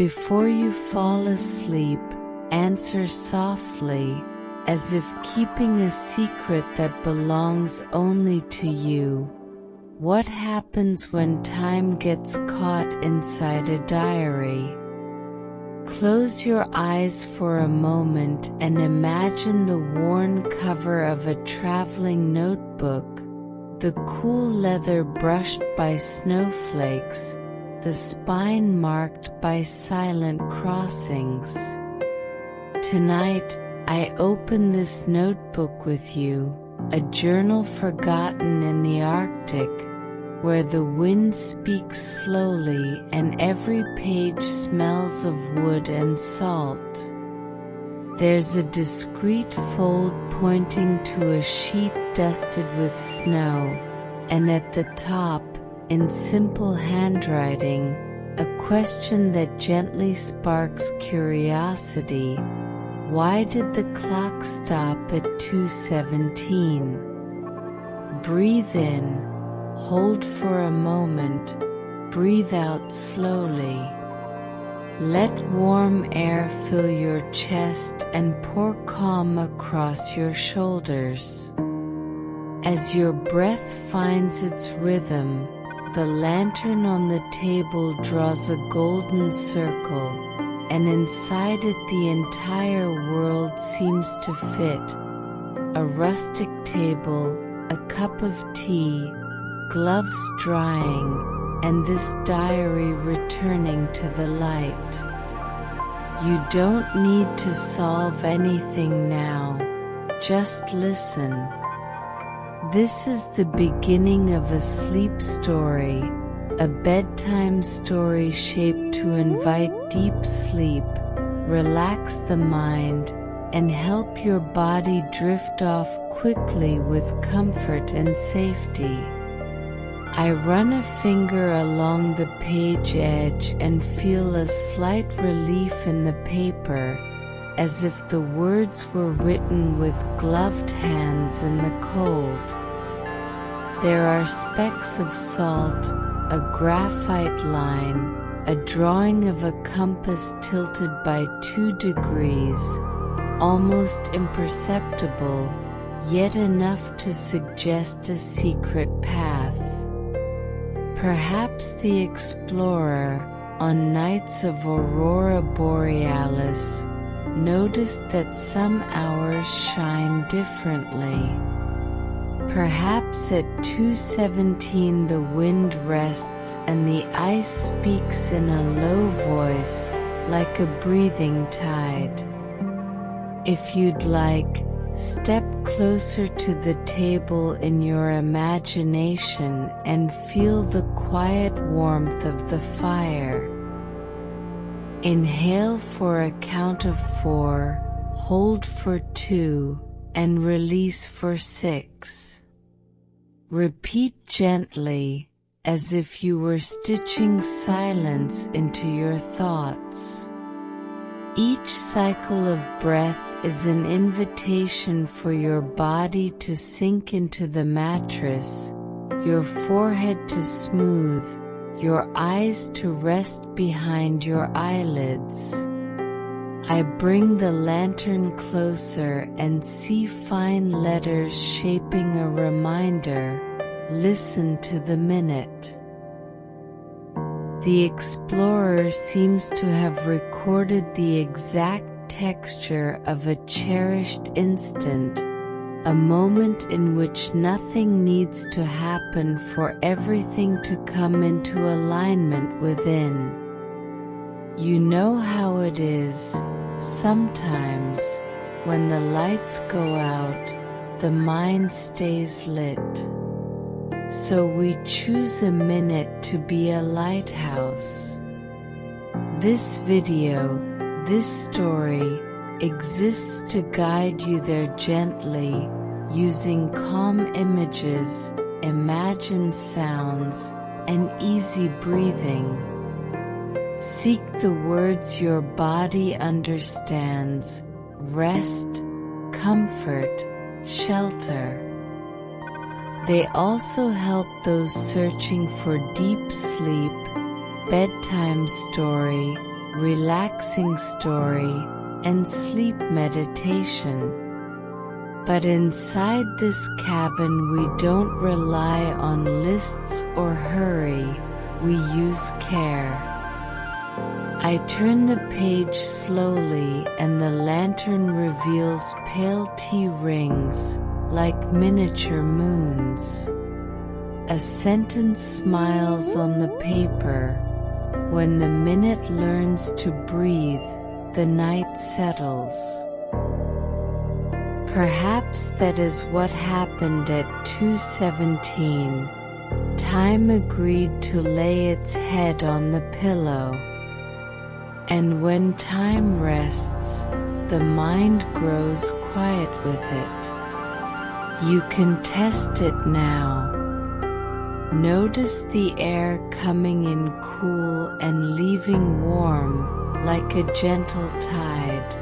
Before you fall asleep, answer softly, as if keeping a secret that belongs only to you. What happens when time gets caught inside a diary? Close your eyes for a moment and imagine the worn cover of a traveling notebook, the cool leather brushed by snowflakes, the spine marked by silent crossings. Tonight, I open this notebook with you, a journal forgotten in the Arctic, where the wind speaks slowly and every page smells of wood and salt. There's a discreet fold pointing to a sheet dusted with snow, and at the top, in simple handwriting, a question that gently sparks curiosity. Why did the clock stop at 2:17? Breathe in, hold for a moment, breathe out slowly. Let warm air fill your chest and pour calm across your shoulders. As your breath finds its rhythm, the lantern on the table draws a golden circle, and inside it the entire world seems to fit. A rustic table, a cup of tea, gloves drying, and this diary returning to the light. You don't need to solve anything now, just listen. This is the beginning of a sleep story, a bedtime story shaped to invite deep sleep, relax the mind, and help your body drift off quickly with comfort and safety. I run a finger along the page edge and feel a slight relief in the paper, as if the words were written with gloved hands in the cold. There are specks of salt, a graphite line, a drawing of a compass tilted by 2 degrees, almost imperceptible, yet enough to suggest a secret path. Perhaps the explorer, on nights of aurora borealis, noticed that some hours shine differently. Perhaps at 2:17 the wind rests and the ice speaks in a low voice, like a breathing tide. If you'd like, step closer to the table in your imagination and feel the quiet warmth of the fire. Inhale for a count of 4, hold for 2, and release for 6. Repeat gently, as if you were stitching silence into your thoughts. Each cycle of breath is an invitation for your body to sink into the mattress, your forehead to smooth, your eyes to rest behind your eyelids. I bring the lantern closer and see fine letters shaping a reminder. Listen to the minute. The explorer seems to have recorded the exact texture of a cherished instant, a moment in which nothing needs to happen for everything to come into alignment within. You know how it is, sometimes, when the lights go out, the mind stays lit. So we choose a minute to be a lighthouse. This video, this story, exists to guide you there gently, using calm images, imagined sounds, and easy breathing. Seek the words your body understands: rest, comfort, shelter. They also help those searching for deep sleep, bedtime story, relaxing story, and sleep meditation. But inside this cabin we don't rely on lists or hurry, we use care. I turn the page slowly and the lantern reveals pale tea rings, like miniature moons. A sentence smiles on the paper. When the minute learns to breathe, the night settles. Perhaps that is what happened at 2:17. Time agreed to lay its head on the pillow. And when time rests, the mind grows quiet with it. You can test it now. Notice the air coming in cool and leaving warm, like a gentle tide.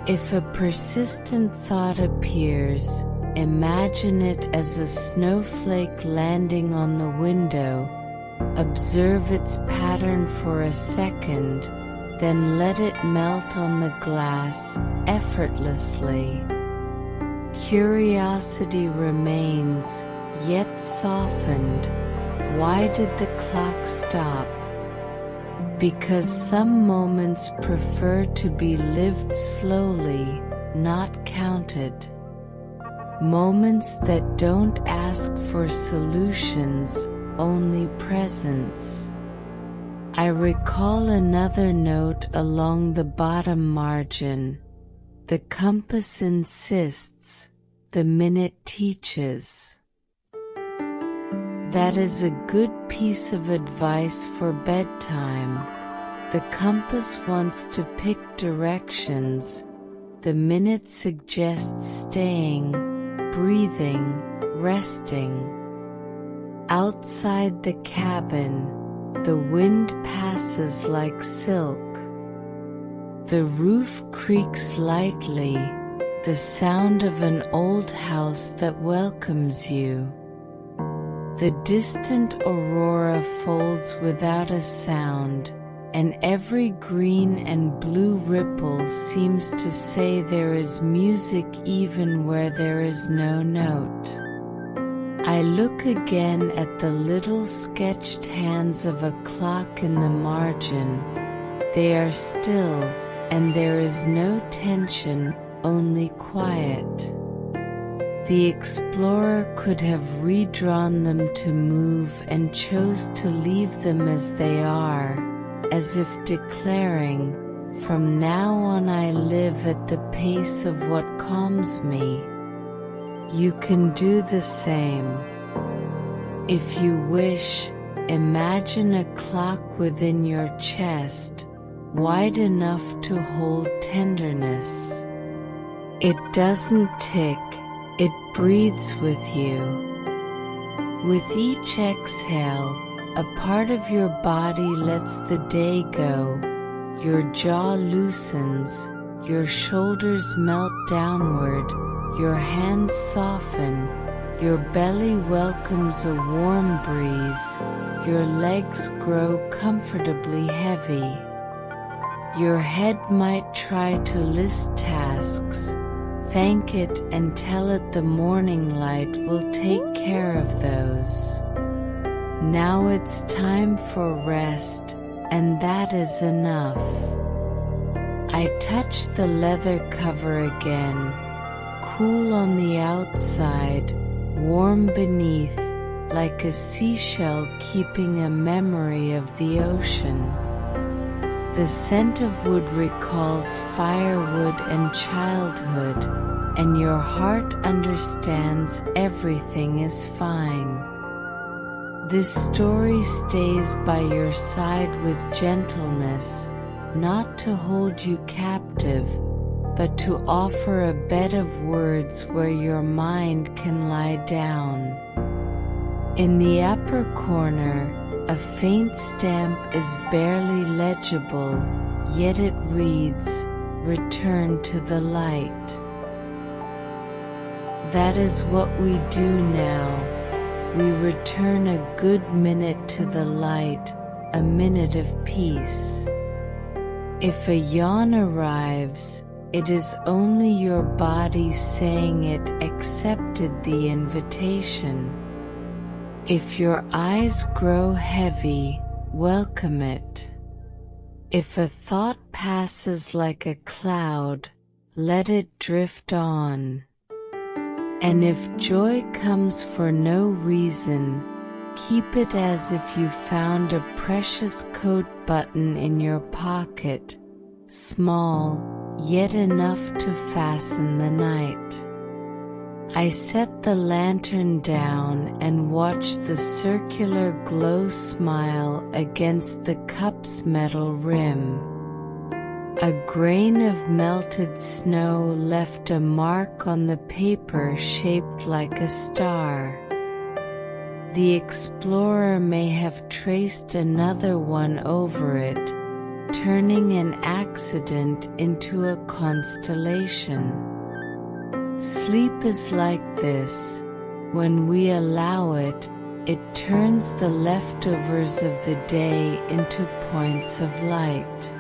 If a persistent thought appears, imagine it as a snowflake landing on the window. Observe its pattern for a second, then let it melt on the glass, effortlessly. Curiosity remains, yet softened. Why did the clock stop? Because some moments prefer to be lived slowly, not counted. Moments that don't ask for solutions, only presence. I recall another note along the bottom margin. The compass insists, the minute teaches. That is a good piece of advice for bedtime. The compass wants to pick directions. The minute suggests staying, breathing, resting. Outside the cabin, the wind passes like silk. The roof creaks lightly, the sound of an old house that welcomes you. The distant aurora folds without a sound, and every green and blue ripple seems to say there is music even where there is no note. I look again at the little sketched hands of a clock in the margin. They are still, and there is no tension, only quiet. The explorer could have redrawn them to move and chose to leave them as they are, as if declaring, "From now on I live at the pace of what calms me." You can do the same. If you wish, imagine a clock within your chest, wide enough to hold tenderness. It doesn't tick, it breathes with you. With each exhale, a part of your body lets the day go. Your jaw loosens, your shoulders melt downward, your hands soften, your belly welcomes a warm breeze, your legs grow comfortably heavy. Your head might try to list tasks. Thank it and tell it the morning light will take care of those. Now it's time for rest, and that is enough. I touch the leather cover again, cool on the outside, warm beneath, like a seashell keeping a memory of the ocean. The scent of wood recalls firewood and childhood, and your heart understands everything is fine. This story stays by your side with gentleness, not to hold you captive, but to offer a bed of words where your mind can lie down. In the upper corner, a faint stamp is barely legible, yet it reads, "Return to the light." That is what we do now. We return a good minute to the light, a minute of peace. If a yawn arrives, it is only your body saying it accepted the invitation. If your eyes grow heavy, welcome it. If a thought passes like a cloud, let it drift on. And if joy comes for no reason, keep it as if you found a precious coat button in your pocket, small, yet enough to fasten the night. I set the lantern down and watched the circular glow smile against the cup's metal rim. A grain of melted snow left a mark on the paper shaped like a star. The explorer may have traced another one over it, turning an accident into a constellation. Sleep is like this. When we allow it, it turns the leftovers of the day into points of light.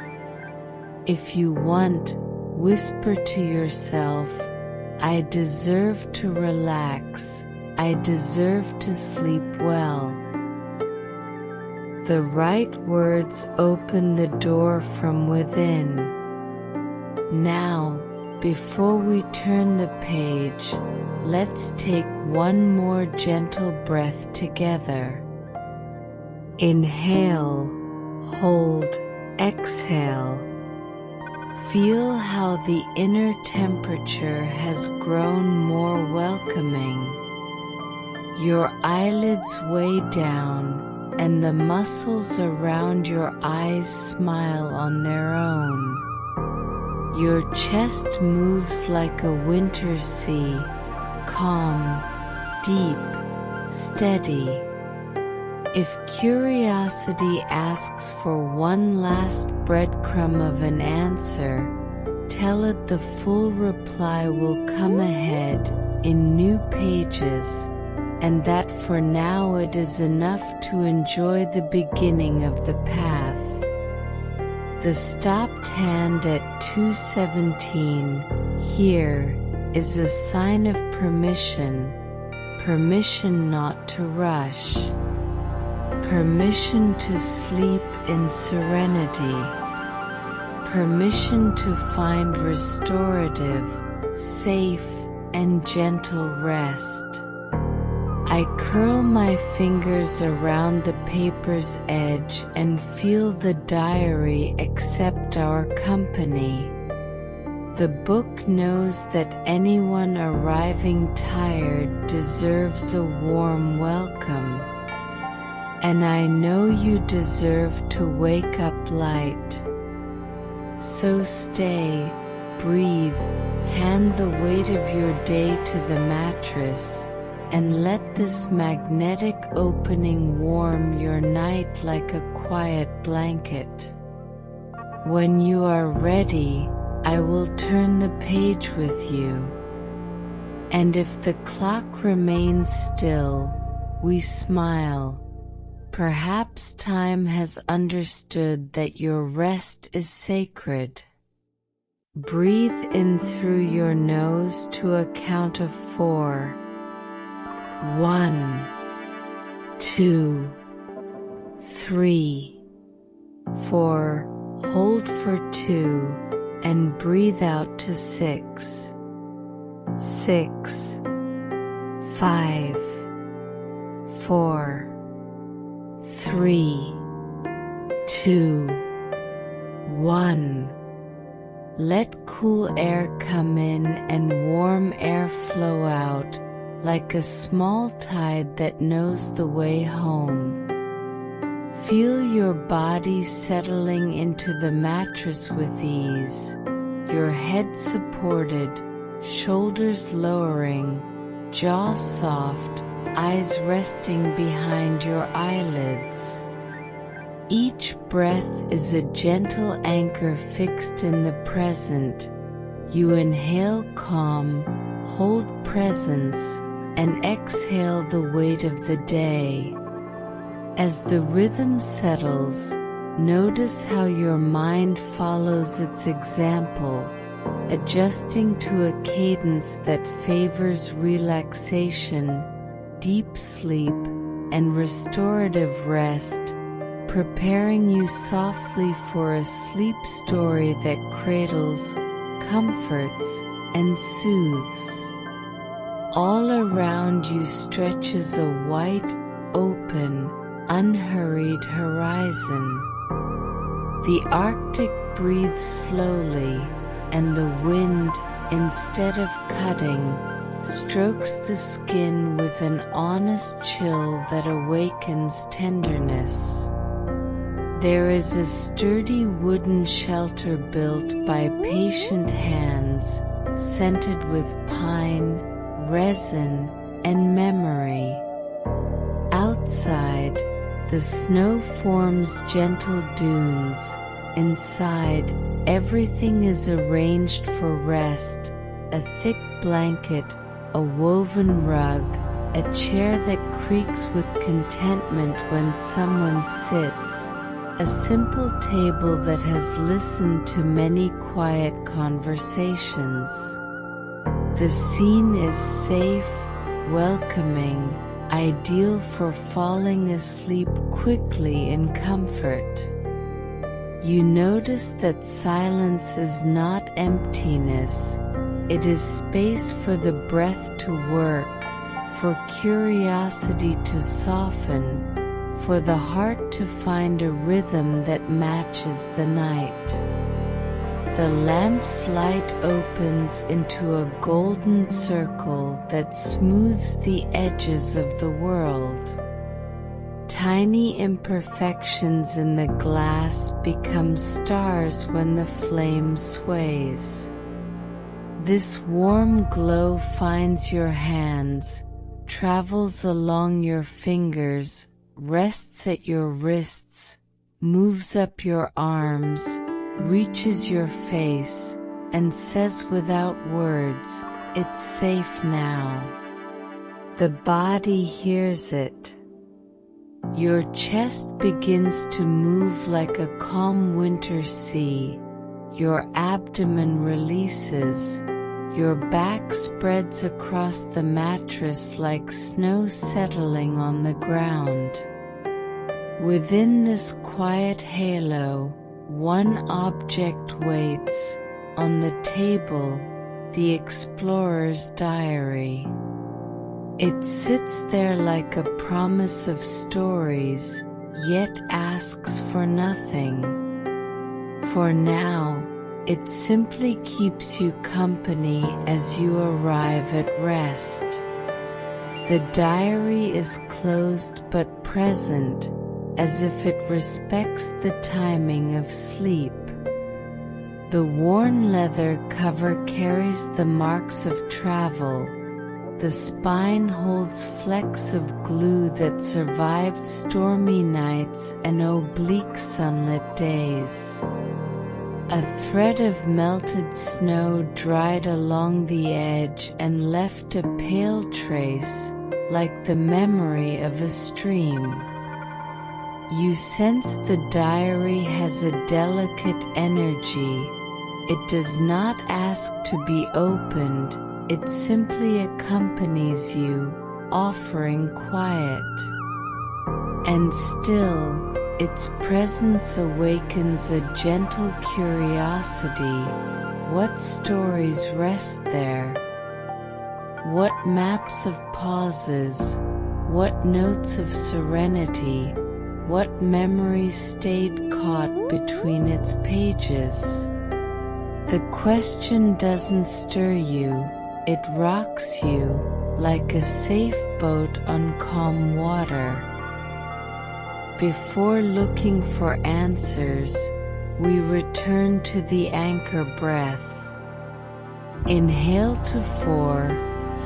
If you want, whisper to yourself, I deserve to relax, I deserve to sleep well. The right words open the door from within. Now, before we turn the page, let's take one more gentle breath together. Inhale, hold, exhale. Feel how the inner temperature has grown more welcoming. Your eyelids weigh down, and the muscles around your eyes smile on their own. Your chest moves like a winter sea, calm, deep, steady. If curiosity asks for one last breadcrumb of an answer, tell it the full reply will come ahead in new pages, and that for now it is enough to enjoy the beginning of the path. The stopped hand at 2:17 here is a sign of permission, permission not to rush, permission to sleep in serenity, permission to find restorative, safe, and gentle rest. I curl my fingers around the paper's edge and feel the diary accept our company. The book knows that anyone arriving tired deserves a warm welcome. And I know you deserve to wake up light. So stay, breathe, hand the weight of your day to the mattress, and let this magnetic opening warm your night like a quiet blanket. When you are ready, I will turn the page with you. And if the clock remains still, we smile. Perhaps time has understood that your rest is sacred. Breathe in through your nose to a count of 4. 1, 2, 3, 4. Hold for 2 and breathe out to 6. 6, 5, 4, 3, 2, 1. Let cool air come in and warm air flow out, like a small tide that knows the way home. Feel your body settling into the mattress with ease, your head supported, shoulders lowering, jaw soft, eyes resting behind your eyelids. Each breath is a gentle anchor fixed in the present. You inhale calm, hold presence, and exhale the weight of the day. As the rhythm settles, Notice how your mind follows its example, adjusting to a cadence that favors relaxation, deep sleep, and restorative rest, preparing you softly for a sleep story that cradles, comforts, and soothes. All around you stretches a white, open, unhurried horizon. The Arctic breathes slowly, and the wind, instead of cutting, strokes the skin with an honest chill that awakens tenderness. There is a sturdy wooden shelter built by patient hands, scented with pine, resin, and memory. Outside, the snow forms gentle dunes. Inside, everything is arranged for rest: a thick blanket, a woven rug, a chair that creaks with contentment when someone sits, a simple table that has listened to many quiet conversations. The scene is safe, welcoming, ideal for falling asleep quickly in comfort. You notice that silence is not emptiness, it is space for the breath to work, for curiosity to soften, for the heart to find a rhythm that matches the night. The lamp's light opens into a golden circle that smooths the edges of the world. Tiny imperfections in the glass become stars when the flame sways. This warm glow finds your hands, travels along your fingers, rests at your wrists, moves up your arms, reaches your face, and says without words, "It's safe now." The body hears it. Your chest begins to move like a calm winter sea, your abdomen releases, your back spreads across the mattress like snow settling on the ground. Within this quiet halo, one object waits, on the table, the explorer's diary. It sits there like a promise of stories, yet asks for nothing. For now, it simply keeps you company as you arrive at rest. The diary is closed but present, as if it respects the timing of sleep. The worn leather cover carries the marks of travel. The spine holds flecks of glue that survived stormy nights and oblique sunlit days. A thread of melted snow dried along the edge and left a pale trace, like the memory of a stream. You sense the diary has a delicate energy. It does not ask to be opened, it simply accompanies you, offering quiet. And still, its presence awakens a gentle curiosity. What stories rest there? What maps of pauses? What notes of serenity? What memories stayed caught between its pages? The question doesn't stir you, it rocks you, like a safe boat on calm water. Before looking for answers, we return to the anchor breath. Inhale to 4,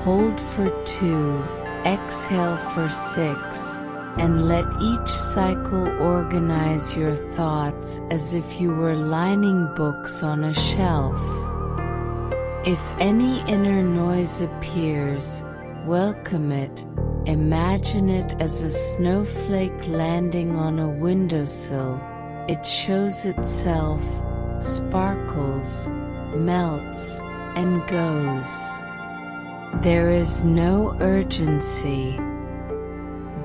hold for 2, exhale for 6, and let each cycle organize your thoughts as if you were lining books on a shelf. If any inner noise appears, welcome it. Imagine it as a snowflake landing on a windowsill, it shows itself, sparkles, melts, and goes. There is no urgency.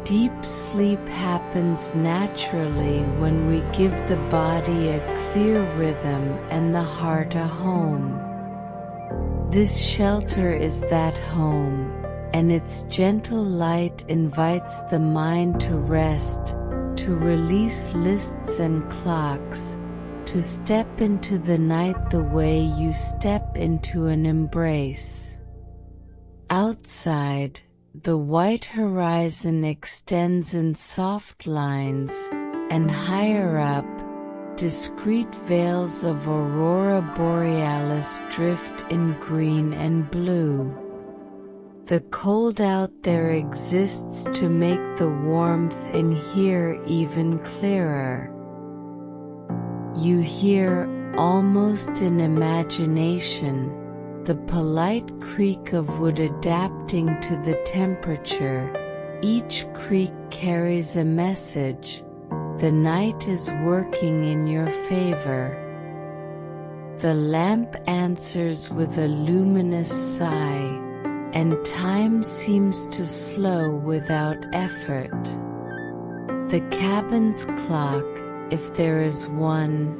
Deep sleep happens naturally when we give the body a clear rhythm and the heart a home. This shelter is that home, and its gentle light invites the mind to rest, to release lists and clocks, to step into the night the way you step into an embrace. Outside, the white horizon extends in soft lines, and higher up, discrete veils of aurora borealis drift in green and blue. The cold out there exists to make the warmth in here even clearer. You hear, almost in imagination, the polite creak of wood adapting to the temperature. Each creak carries a message. The night is working in your favor. The lamp answers with a luminous sigh, and time seems to slow without effort. The cabin's clock, if there is one,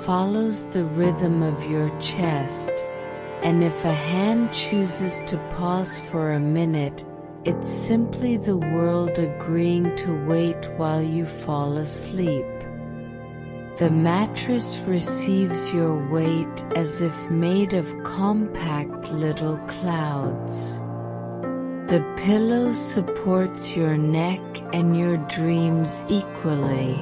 follows the rhythm of your chest, and if a hand chooses to pause for a minute, it's simply the world agreeing to wait while you fall asleep. The mattress receives your weight as if made of compact little clouds. The pillow supports your neck and your dreams equally.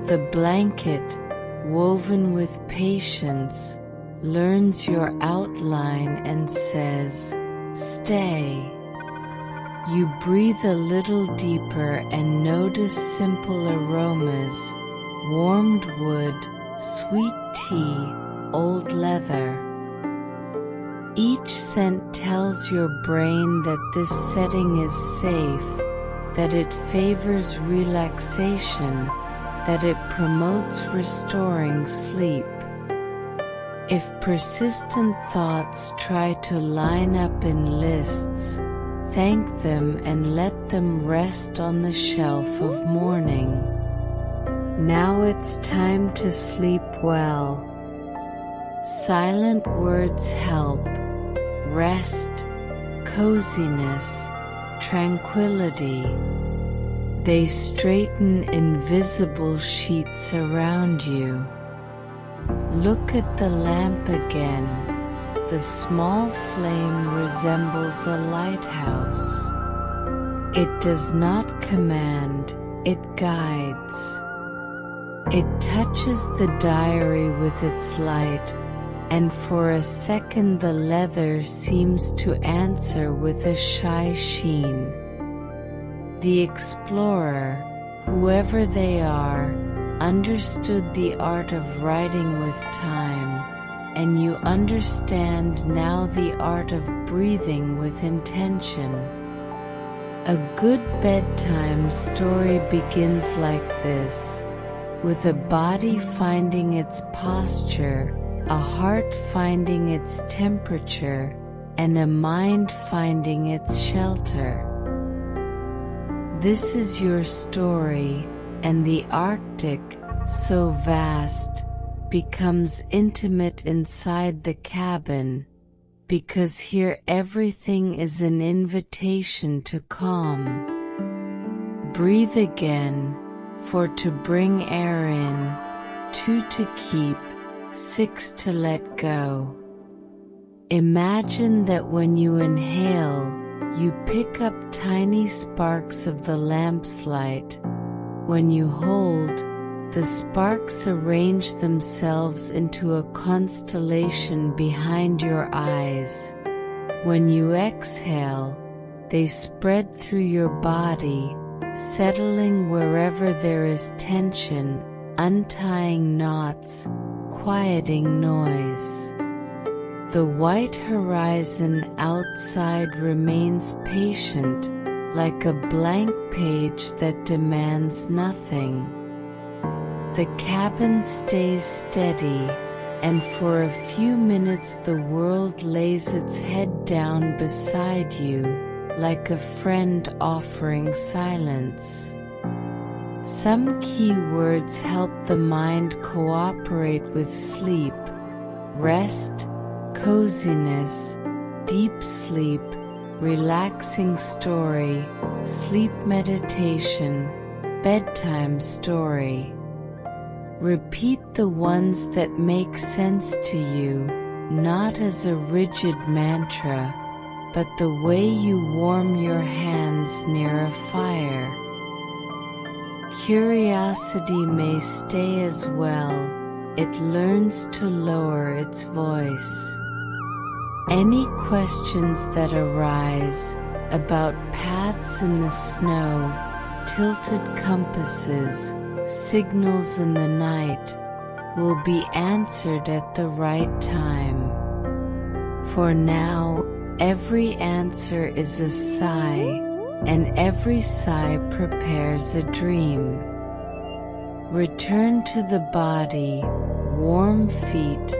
The blanket, woven with patience, learns your outline and says, "Stay." You breathe a little deeper and notice simple aromas: warmed wood, sweet tea, old leather. Each scent tells your brain that this setting is safe, that it favors relaxation, that it promotes restoring sleep. If persistent thoughts try to line up in lists, thank them and let them rest on the shelf of mourning. Now it's time to sleep well. Silent words help: rest, coziness, tranquility. They straighten invisible sheets around you. Look at the lamp again. The small flame resembles a lighthouse. It does not command, it guides. It touches the diary with its light, and for a second the leather seems to answer with a shy sheen. The explorer, whoever they are, understood the art of writing with time, and you understand now the art of breathing with intention. A good bedtime story begins like this, with a body finding its posture, a heart finding its temperature, and a mind finding its shelter. This is your story, and the Arctic, so vast, becomes intimate inside the cabin, because here everything is an invitation to calm. Breathe again, for to bring air in, 2 to keep, 6 to let go. Imagine that when you inhale, you pick up tiny sparks of the lamp's light. When you hold, the sparks arrange themselves into a constellation behind your eyes. When you exhale, they spread through your body, settling wherever there is tension, untying knots, quieting noise. The white horizon outside remains patient, like a blank page that demands nothing. The cabin stays steady, and for a few minutes the world lays its head down beside you, like a friend offering silence. Some key words help the mind cooperate with sleep: rest, coziness, deep sleep, relaxing story, sleep meditation, bedtime story. Repeat the ones that make sense to you, not as a rigid mantra, but the way you warm your hands near a fire. Curiosity may stay as well. It learns to lower its voice. Any questions that arise about paths in the snow, tilted compasses, signals in the night, will be answered at the right time. For now, every answer is a sigh, and every sigh prepares a dream. Return to the body, warm feet,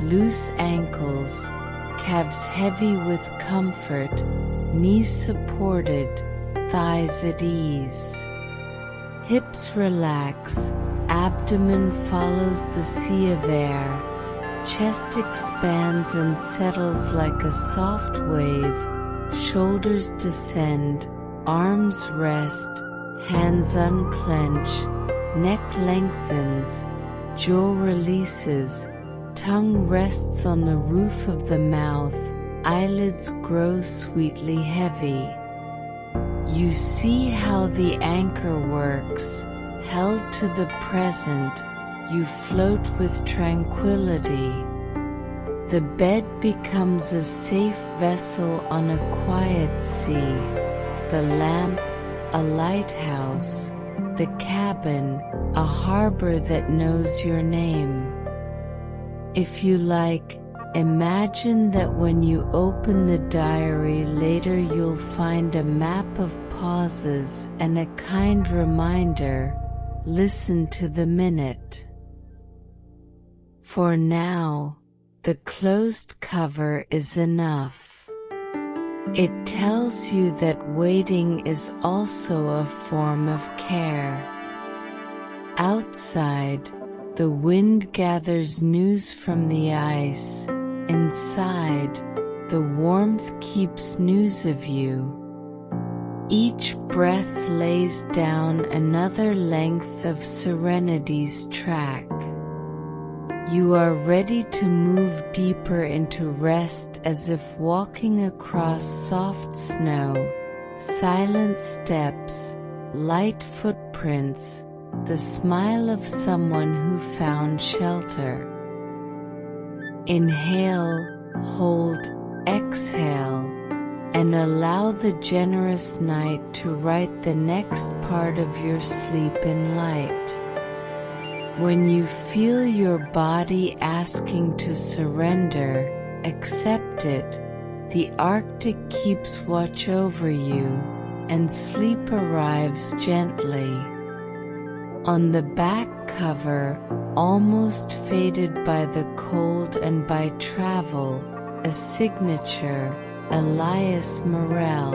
loose ankles, calves heavy with comfort, knees supported, thighs at ease. Hips relax, abdomen follows the sea of air, chest expands and settles like a soft wave, shoulders descend, arms rest, hands unclench, neck lengthens, jaw releases, tongue rests on the roof of the mouth, eyelids grow sweetly heavy. You see how the anchor works, held to the present, you float with tranquility. The bed becomes a safe vessel on a quiet sea, the lamp, a lighthouse, the cabin, a harbor that knows your name. If you like, imagine that when you open the diary later you'll find a map of pauses and a kind reminder: listen to the minute. For now, the closed cover is enough. It tells you that waiting is also a form of care. Outside, the wind gathers news from the ice. Inside, the warmth keeps news of you. Each breath lays down another length of serenity's track. You are ready to move deeper into rest, as if walking across soft snow, silent steps, light footprints, the smile of someone who found shelter. Inhale, hold, exhale, and allow the generous night to write the next part of your sleep in light. When you feel your body asking to surrender, accept it. The Arctic keeps watch over you, and sleep arrives gently. On the back cover, almost faded by the cold and by travel, a signature, Elias Morel.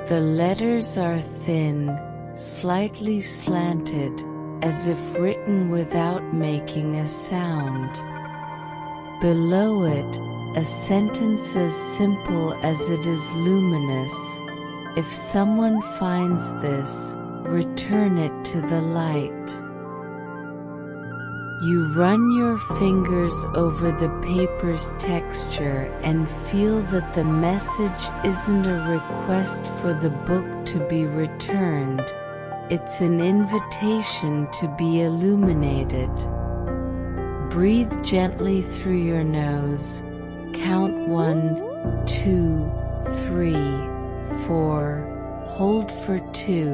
The letters are thin, slightly slanted, as if written without making a sound. Below it, a sentence as simple as it is luminous: if someone finds this, return it to the light. You run your fingers over the paper's texture and feel that the message isn't a request for the book to be returned. It's an invitation to be illuminated. Breathe gently through your nose. Count 1, 2, 3, 4. Hold for 2.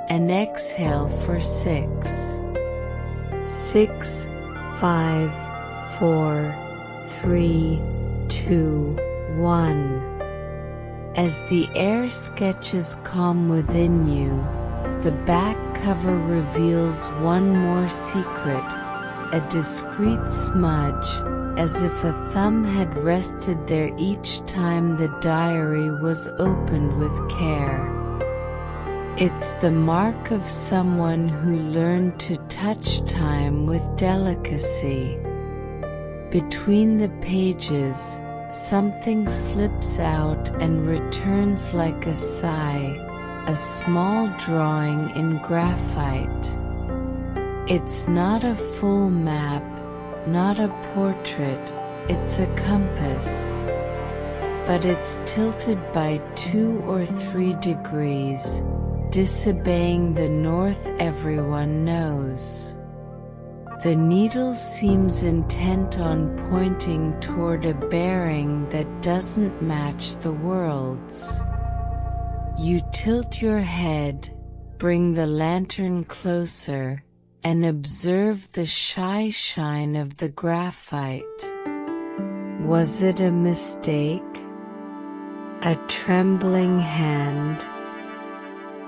And exhale for 6. 6, 5, 4, 3, 2, 1. As the air sketches calm within you, The back cover reveals one more secret, a discreet smudge, as if a thumb had rested there each time the diary was opened with care. It's the mark of someone who learned to touch time with delicacy. Between the pages, something slips out and returns like a sigh, a small drawing in graphite. It's not a full map, not a portrait, it's a compass. But it's tilted by 2 or 3 degrees, disobeying the north everyone knows. The needle seems intent on pointing toward a bearing that doesn't match the world's. You tilt your head, bring the lantern closer, and observe the shy shine of the graphite. Was it a mistake? A trembling hand?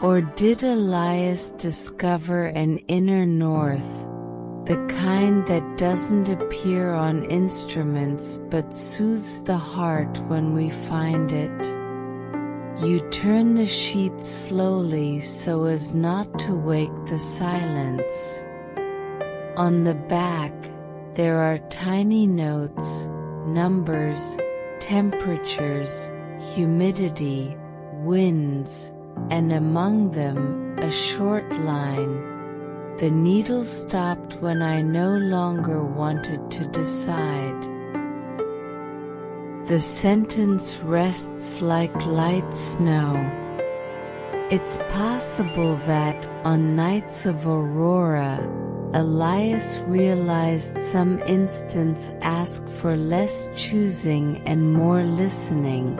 Or did Elias discover an inner north, the kind that doesn't appear on instruments but soothes the heart when we find it? You turn the sheet slowly so as not to wake the silence. On the back, there are tiny notes, numbers, temperatures, humidity, winds, and among them, a short line. The needle stopped when I no longer wanted to decide. The sentence rests like light snow. It's possible that, on nights of aurora, Elias realized some instincts ask for less choosing and more listening,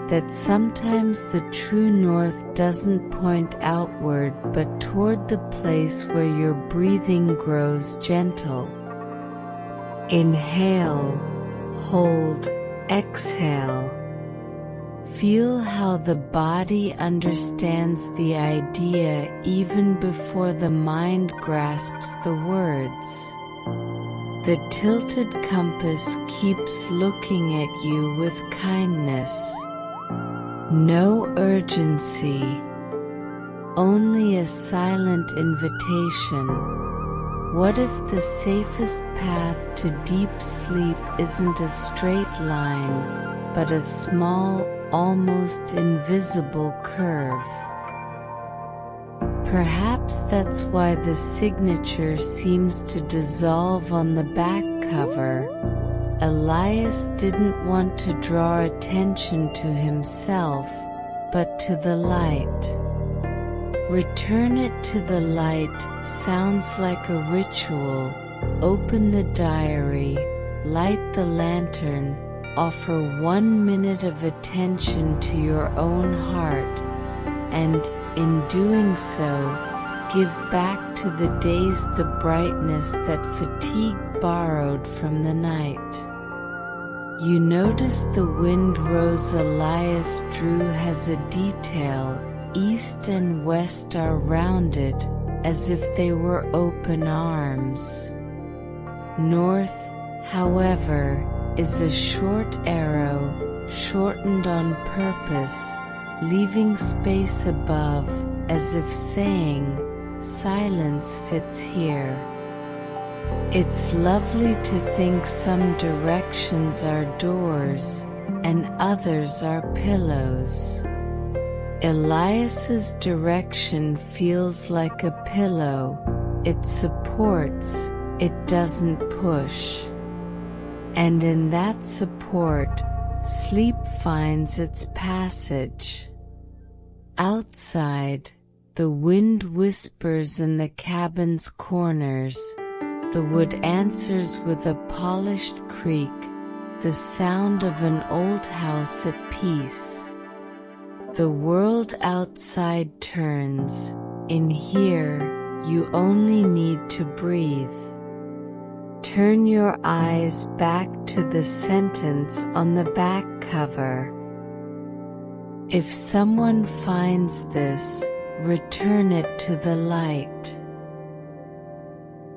that sometimes the true north doesn't point outward but toward the place where your breathing grows gentle. Inhale, hold, exhale. Feel how the body understands the idea even before the mind grasps the words. The tilted compass keeps looking at you with kindness. No urgency, only a silent invitation. What if the safest path to deep sleep isn't a straight line, but a small, almost invisible curve? Perhaps that's why the signature seems to dissolve on the back cover. Elias didn't want to draw attention to himself, but to the light. Return it to the light sounds like a ritual. Open the diary, light the lantern, offer 1 minute of attention to your own heart, and, in doing so, give back to the days the brightness that fatigue borrowed from the night. You notice the wind rose Elias drew has a detail. East and west are rounded, as if they were open arms. North, however, is a short arrow, shortened on purpose, leaving space above, as if saying, silence fits here. It's lovely to think some directions are doors, and others are pillows. Elias's direction feels like a pillow. It supports, it doesn't push. And in that support, sleep finds its passage. Outside, the wind whispers in the cabin's corners. The wood answers with a polished creak, the sound of an old house at peace. The world outside turns. In here, you only need to breathe. Turn your eyes back to the sentence on the back cover. If someone finds this, return it to the light.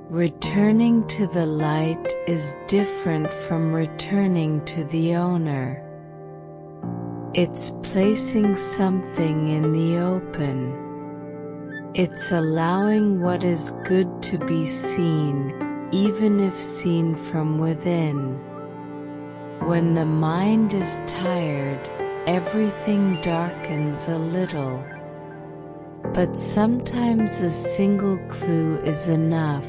Returning to the light is different from returning to the owner. It's placing something in the open. It's allowing what is good to be seen, even if seen from within. When the mind is tired, everything darkens a little. But sometimes a single clue is enough,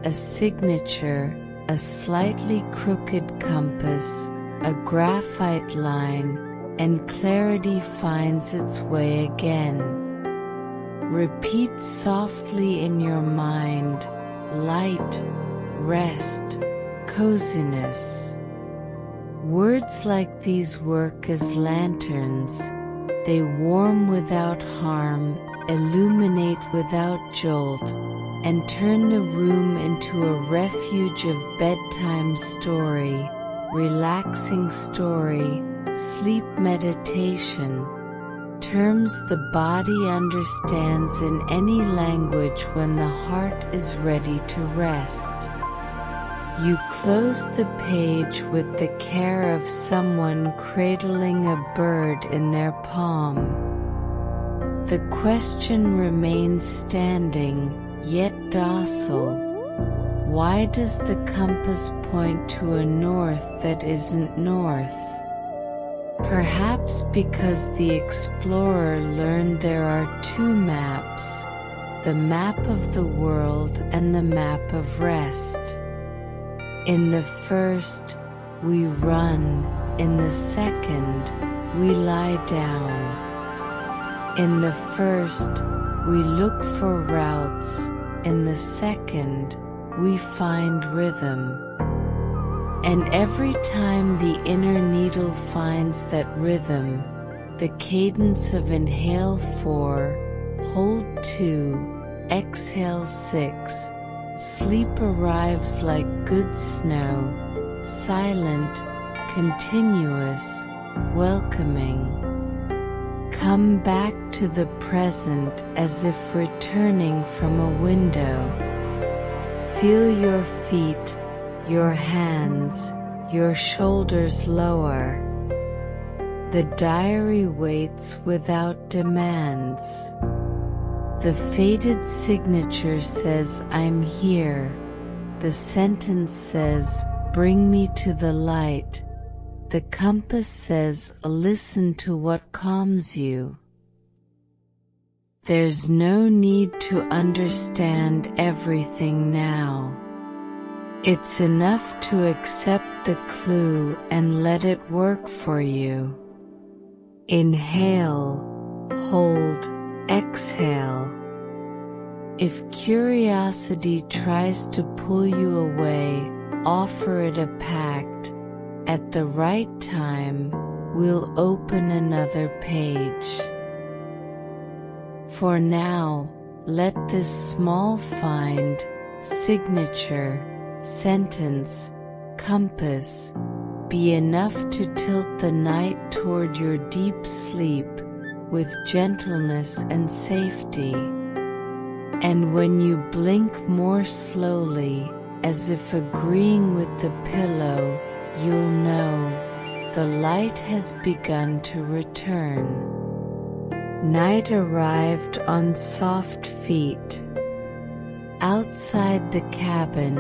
a signature, a slightly crooked compass, a graphite line, and clarity finds its way again. Repeat softly in your mind, light, rest, coziness. Words like these work as lanterns. They warm without harm, illuminate without jolt, and turn the room into a refuge of bedtime story, relaxing story, sleep meditation, terms the body understands in any language when the heart is ready to rest. You close the page with the care of someone cradling a bird in their palm. The question remains standing, yet docile. Why does the compass point to a north that isn't north? Perhaps because the explorer learned there are two maps, the map of the world and the map of rest. In the first, we run, in the second, we lie down. In the first, we look for routes, in the second, we find rhythm. And every time the inner needle finds that rhythm, the cadence of inhale 4, hold 2, exhale 6, sleep arrives like good snow, silent, continuous, welcoming. Come back to the present as if returning from a window. Feel your feet, your hands, your shoulders lower. The diary waits without demands. The faded signature says, I'm here. The sentence says, bring me to the light. The compass says, listen to what calms you. There's no need to understand everything now. It's enough to accept the clue and let it work for you. Inhale, hold, exhale. If curiosity tries to pull you away, offer it a pact. At the right time, we'll open another page. For now, let this small find, signature, sentence, compass, be enough to tilt the night toward your deep sleep with gentleness and safety. And when you blink more slowly, as if agreeing with the pillow, you'll know the light has begun to return. Night arrived on soft feet. Outside the cabin,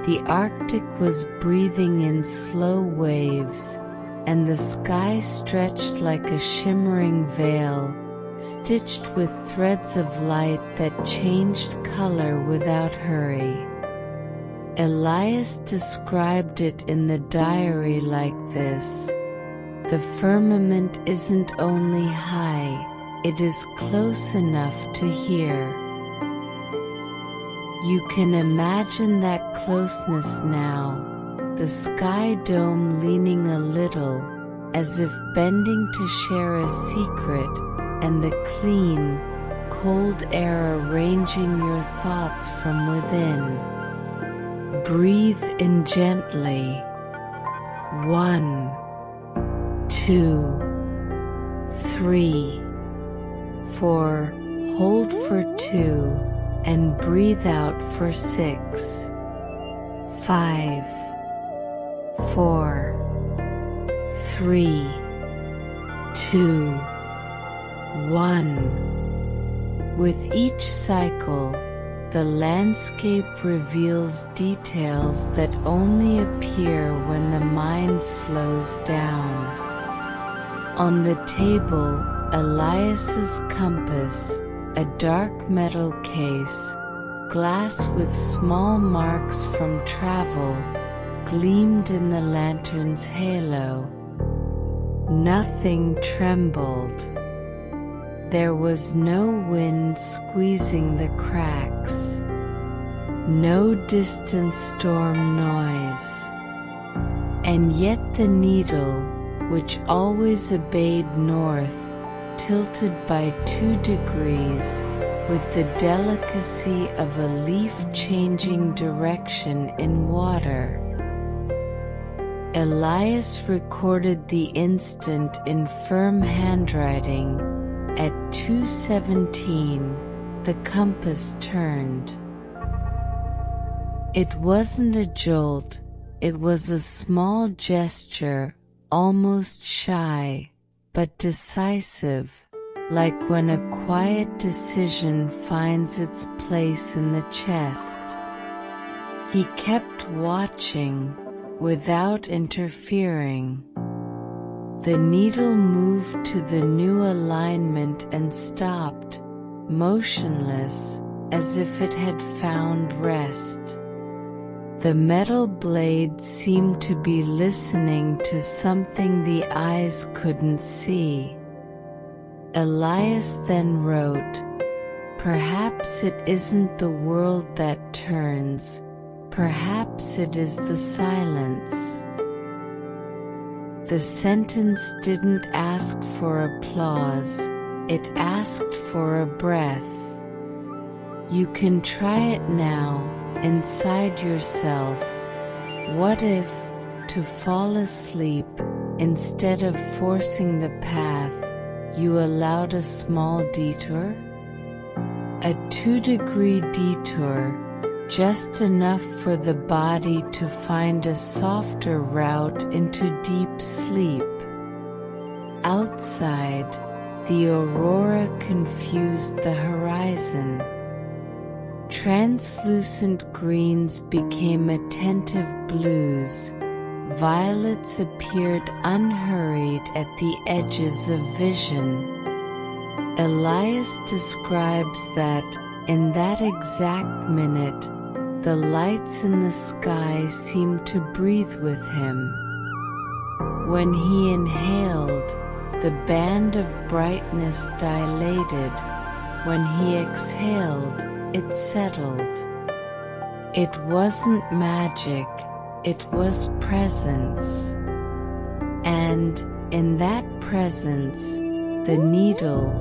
the Arctic was breathing in slow waves, and the sky stretched like a shimmering veil, stitched with threads of light that changed color without hurry. Elias described it in the diary like this: the firmament isn't only high, it is close enough to hear. You can imagine that closeness now, the sky dome leaning a little, as if bending to share a secret, and the clean, cold air arranging your thoughts from within. Breathe in gently. 1, 2, 3, 4, Hold for 2, and breathe out for 6. 5, 4, 3, 2, 1. With each cycle, the landscape reveals details that only appear when the mind slows down. On the table, Elias's compass, a dark metal case, glass with small marks from travel, gleamed in the lantern's halo. Nothing trembled. There was no wind squeezing the cracks, no distant storm noise. And yet the needle, which always obeyed north, tilted by 2 degrees, with the delicacy of a leaf changing direction in water. Elias recorded the instant in firm handwriting. At 2:17, the compass turned. It wasn't a jolt, it was a small gesture, almost shy, but decisive, like when a quiet decision finds its place in the chest. He kept watching, without interfering. The needle moved to the new alignment and stopped, motionless, as if it had found rest. The metal blade seemed to be listening to something the eyes couldn't see. Elias then wrote, "Perhaps it isn't the world that turns, perhaps it is the silence." The sentence didn't ask for applause, it asked for a breath. You can try it now, inside yourself. What if, to fall asleep, instead of forcing the path, you allowed a small detour? A 2-degree detour, just enough for the body to find a softer route into deep sleep. Outside, the aurora confused the horizon. Translucent greens became attentive blues. Violets appeared unhurried at the edges of vision. Elias describes that, in that exact minute, the lights in the sky seemed to breathe with him. When he inhaled, the band of brightness dilated. When he exhaled, it settled. It wasn't magic, it was presence. And, in that presence, the needle,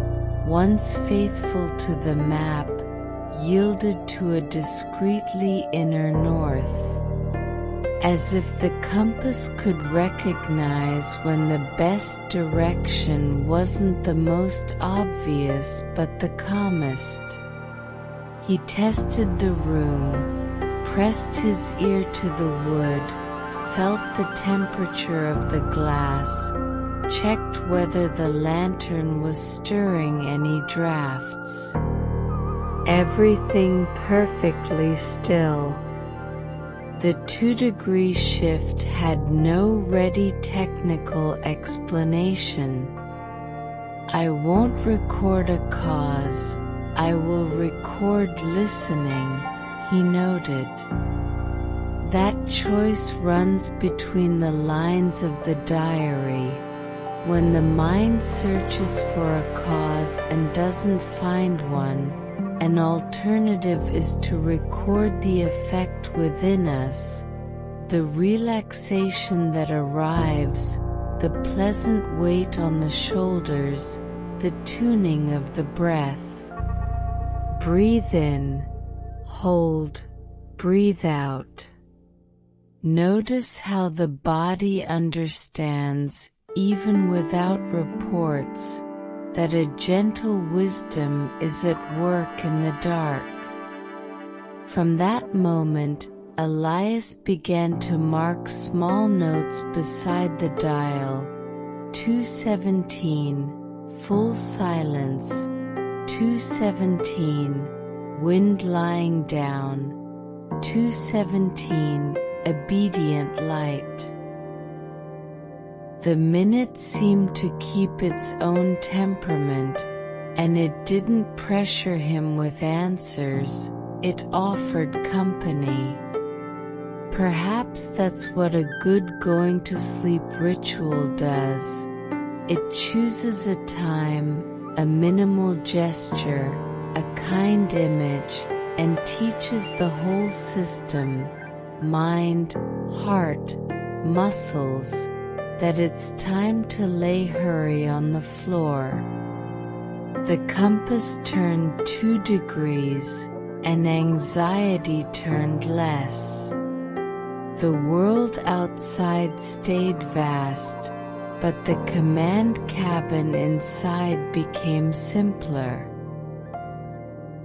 once faithful to the map, yielded to a discreetly inner north. As if the compass could recognize when the best direction wasn't the most obvious but the calmest. He tested the room, pressed his ear to the wood, felt the temperature of the glass, checked whether the lantern was stirring any drafts. Everything perfectly still. The 2-degree shift had no ready technical explanation. I won't record a cause, I will record listening, he noted. That choice runs between the lines of the diary. When the mind searches for a cause and doesn't find one, an alternative is to record the effect within us, the relaxation that arrives, the pleasant weight on the shoulders, the tuning of the breath. Breathe in, hold, breathe out. Notice how the body understands, even without reports, that a gentle wisdom is at work in the dark. From that moment, Elias began to mark small notes beside the dial. 217, full silence. 217, wind lying down. 217, obedient light. The minute seemed to keep its own temperament, and it didn't pressure him with answers, it offered company. Perhaps that's what a good going-to-sleep ritual does. It chooses a time, a minimal gesture, a kind image, and teaches the whole system, mind, heart, muscles, that it's time to lay hurry on the floor. The compass turned 2 degrees, and anxiety turned less. The world outside stayed vast, but the command cabin inside became simpler.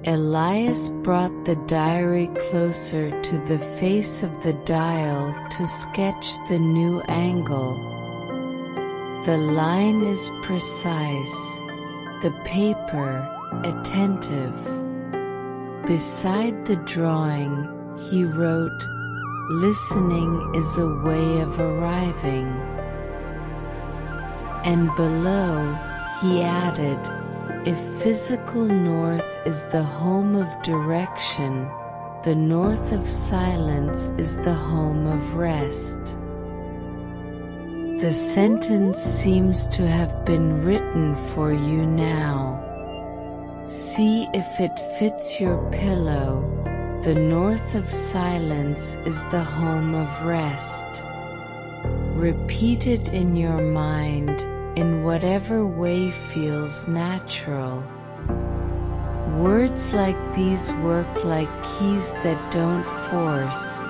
Elias brought the diary closer to the face of the dial to sketch the new angle. The line is precise, the paper attentive. Beside the drawing, he wrote, "Listening is a way of arriving." And below, he added, "If physical north is the home of direction, the north of silence is the home of rest." The sentence seems to have been written for you now. See if it fits your pillow. The north of silence is the home of rest. Repeat it in your mind, in whatever way feels natural. Words like these work like keys that don't force.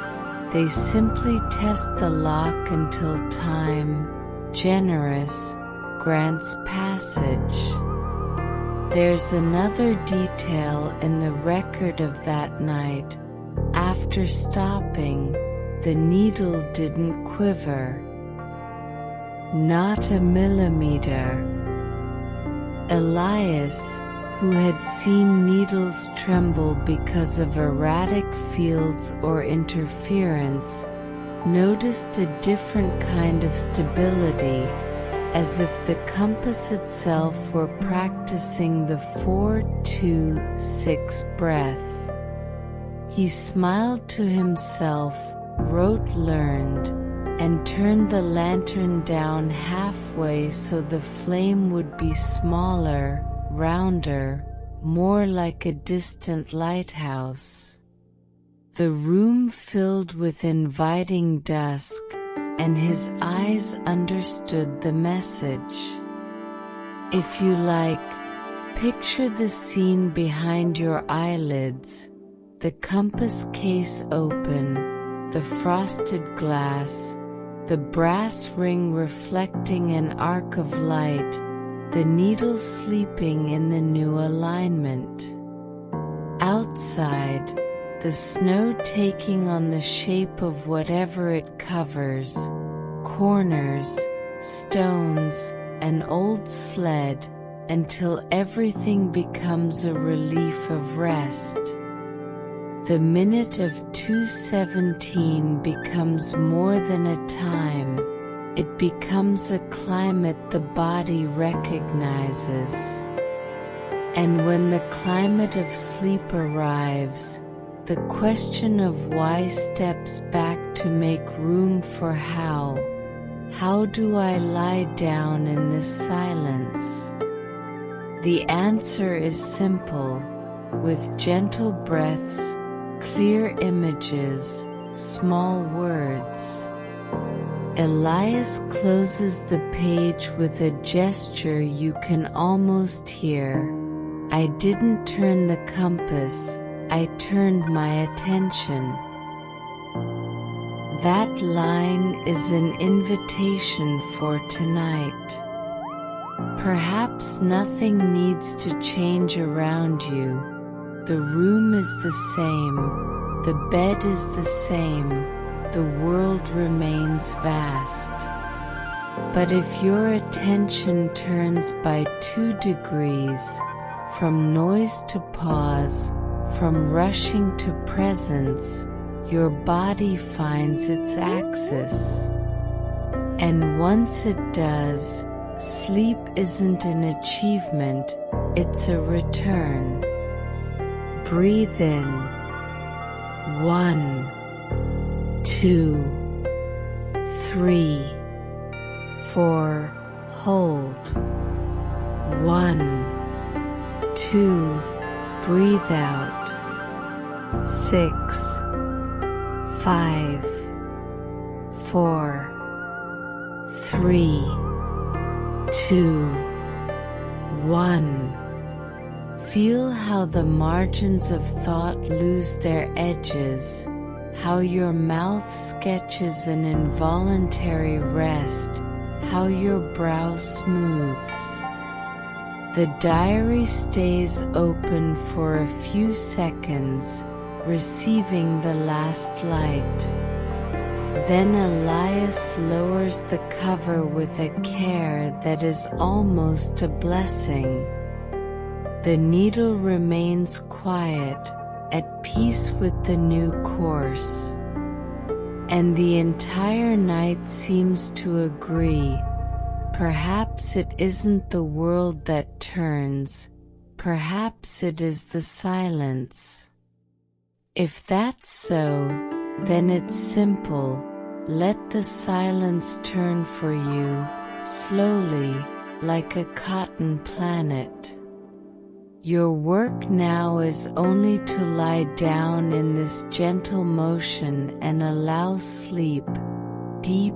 They simply test the lock until time, generous, grants passage. There's another detail in the record of that night. After stopping, the needle didn't quiver. Not a millimeter. Elias, who had seen needles tremble because of erratic fields or interference, noticed a different kind of stability, as if the compass itself were practicing the 4-2-6 breath. He smiled to himself, wrote learned, and turned the lantern down halfway so the flame would be smaller, rounder, more like a distant lighthouse. The room filled with inviting dusk, and his eyes understood the message. If you like, picture the scene behind your eyelids, the compass case open, the frosted glass, the brass ring reflecting an arc of light, the needle sleeping in the new alignment. Outside, the snow taking on the shape of whatever it covers, corners, stones, an old sled, until everything becomes a relief of rest. The minute of 2:17 becomes more than a time, it becomes a climate the body recognizes. And when the climate of sleep arrives, the question of why steps back to make room for how. How do I lie down in this silence? The answer is simple, with gentle breaths, clear images, small words. Elias closes the page with a gesture you can almost hear. I didn't turn the compass, I turned my attention. That line is an invitation for tonight. Perhaps nothing needs to change around you. The room is the same, the bed is the same, the world remains vast. But if your attention turns by 2 degrees, from noise to pause, from rushing to presence, your body finds its axis. And once it does, sleep isn't an achievement, it's a return. Breathe in. 1, 2, 3, 4. Hold. 1, 2. Breathe out. 6, 5, 4, 3, 2, 1. Feel how the margins of thought lose their edges, how your mouth sketches an involuntary rest, how your brow smooths. The diary stays open for a few seconds, receiving the last light. Then Elias lowers the cover with a care that is almost a blessing. The needle remains quiet, at peace with the new course. And the entire night seems to agree. Perhaps it isn't the world that turns, perhaps it is the silence. If that's so, then it's simple. Let the silence turn for you, slowly, like a cotton planet. Your work now is only to lie down in this gentle motion and allow sleep, deep,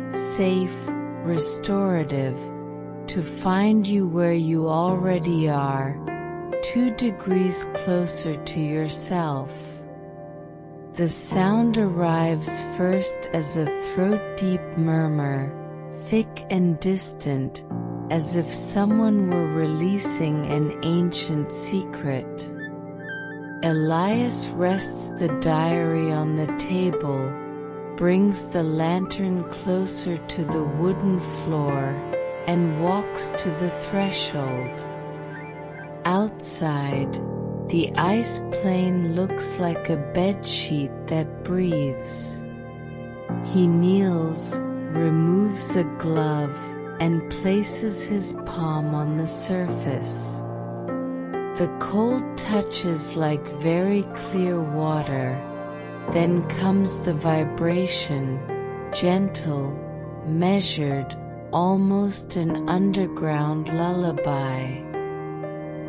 safe, restorative, to find you where you already are, 2 degrees closer to yourself. The sound arrives first as a throat-deep murmur, thick and distant, as if someone were releasing an ancient secret. Elias rests the diary on the table, brings the lantern closer to the wooden floor, and walks to the threshold. Outside, the ice plain looks like a bedsheet that breathes. He kneels, removes a glove, and places his palm on the surface. The cold touches like very clear water, then comes the vibration, gentle, measured, almost an underground lullaby.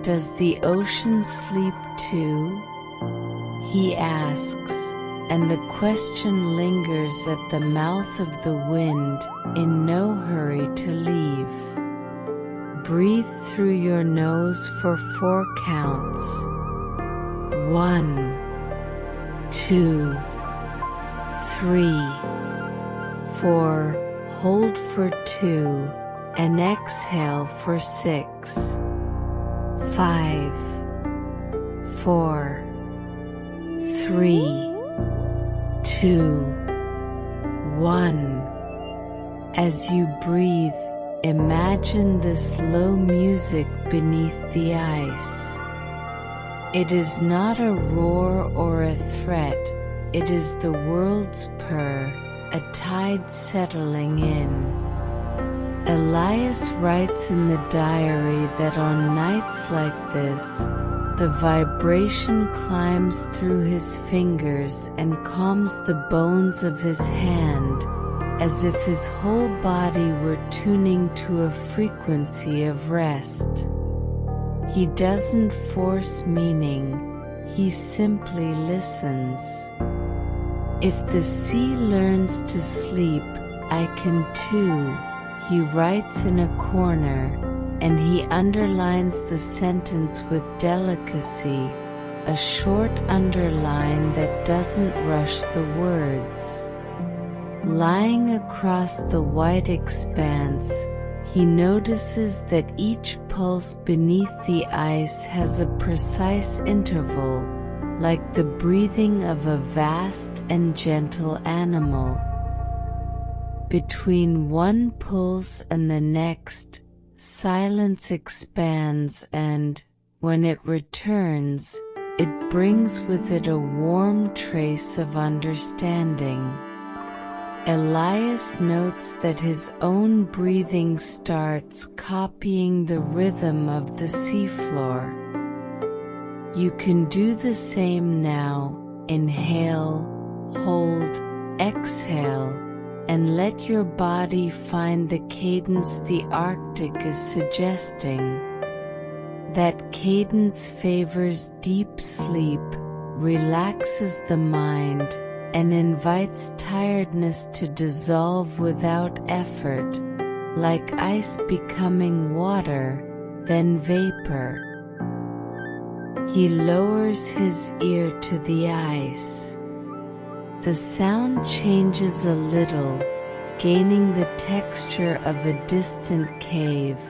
Does the ocean sleep too? He asks, and the question lingers at the mouth of the wind, in no hurry to leave. Breathe through your nose for 4 counts. 1, 2, 3, 4. Hold for 2, and exhale for 6, 5, 4, 3, 2, 1. As you breathe, imagine the slow music beneath the ice. It is not a roar or a threat, it is the world's purr, a tide settling in. Elias writes in the diary that on nights like this, the vibration climbs through his fingers and calms the bones of his hand, as if his whole body were tuning to a frequency of rest. He doesn't force meaning, he simply listens. If the sea learns to sleep, I can too, he writes in a corner, and he underlines the sentence with delicacy, a short underline that doesn't rush the words. Lying across the white expanse, He notices that each pulse beneath the ice has a precise interval, like the breathing of a vast and gentle animal. Between one pulse and the next, silence expands and, when it returns, it brings with it a warm trace of understanding. Elias notes that his own breathing starts copying the rhythm of the seafloor. You can do the same now. Inhale, hold, exhale, and let your body find the cadence the Arctic is suggesting. That cadence favors deep sleep, relaxes the mind, and invites tiredness to dissolve without effort, like ice becoming water, then vapor. He lowers his ear to the ice. The sound changes a little, gaining the texture of a distant cave,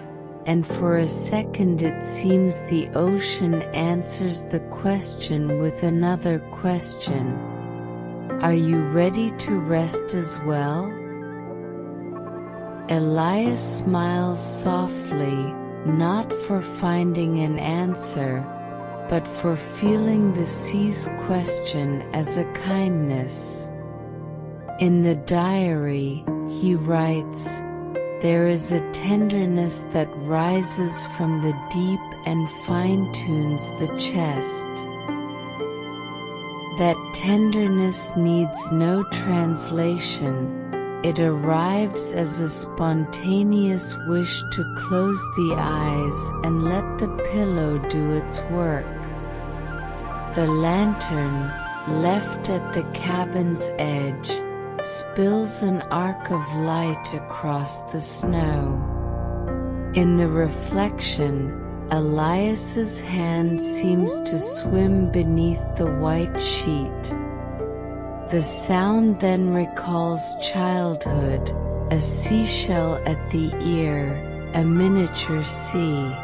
and for a second it seems the ocean answers the question with another question. Are you ready to rest as well? Elias smiles softly, not for finding an answer, but for feeling the sea's question as a kindness. In the diary, he writes, "There is a tenderness that rises from the deep and fine-tunes the chest. That tenderness needs no translation. It arrives as a spontaneous wish to close the eyes and let the pillow do its work." The lantern, left at the cabin's edge, spills an arc of light across the snow. In the reflection, Elias's hand seems to swim beneath the white sheet. The sound then recalls childhood, a seashell at the ear, a miniature sea.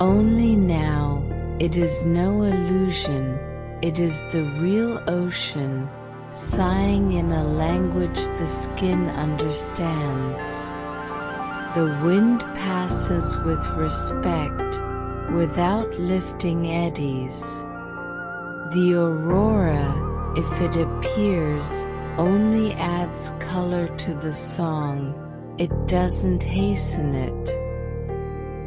Only now, it is no illusion, it is the real ocean, sighing in a language the skin understands. The wind passes with respect, without lifting eddies. The aurora, if it appears, only adds color to the song, it doesn't hasten it.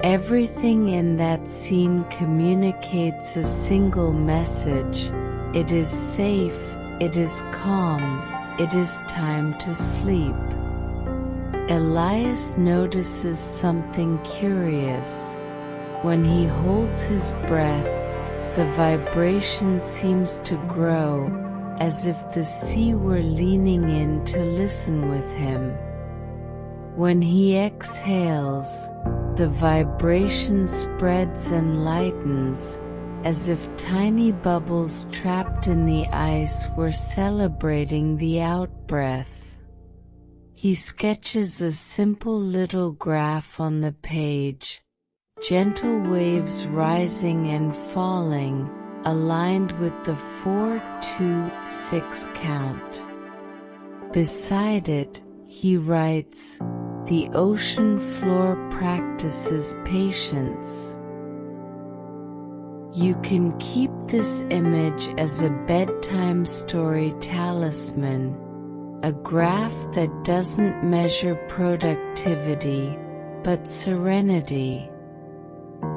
Everything in that scene communicates a single message: it is safe, it is calm, it is time to sleep. Elias notices something curious. When he holds his breath, the vibration seems to grow, as if the sea were leaning in to listen with him. When he exhales, the vibration spreads and lightens, as if tiny bubbles trapped in the ice were celebrating the outbreath. He sketches a simple little graph on the page, gentle waves rising and falling, aligned with the 4-2-6 count. Beside it, he writes, "The ocean floor practices patience." You can keep this image as a bedtime story talisman, a graph that doesn't measure productivity, but serenity.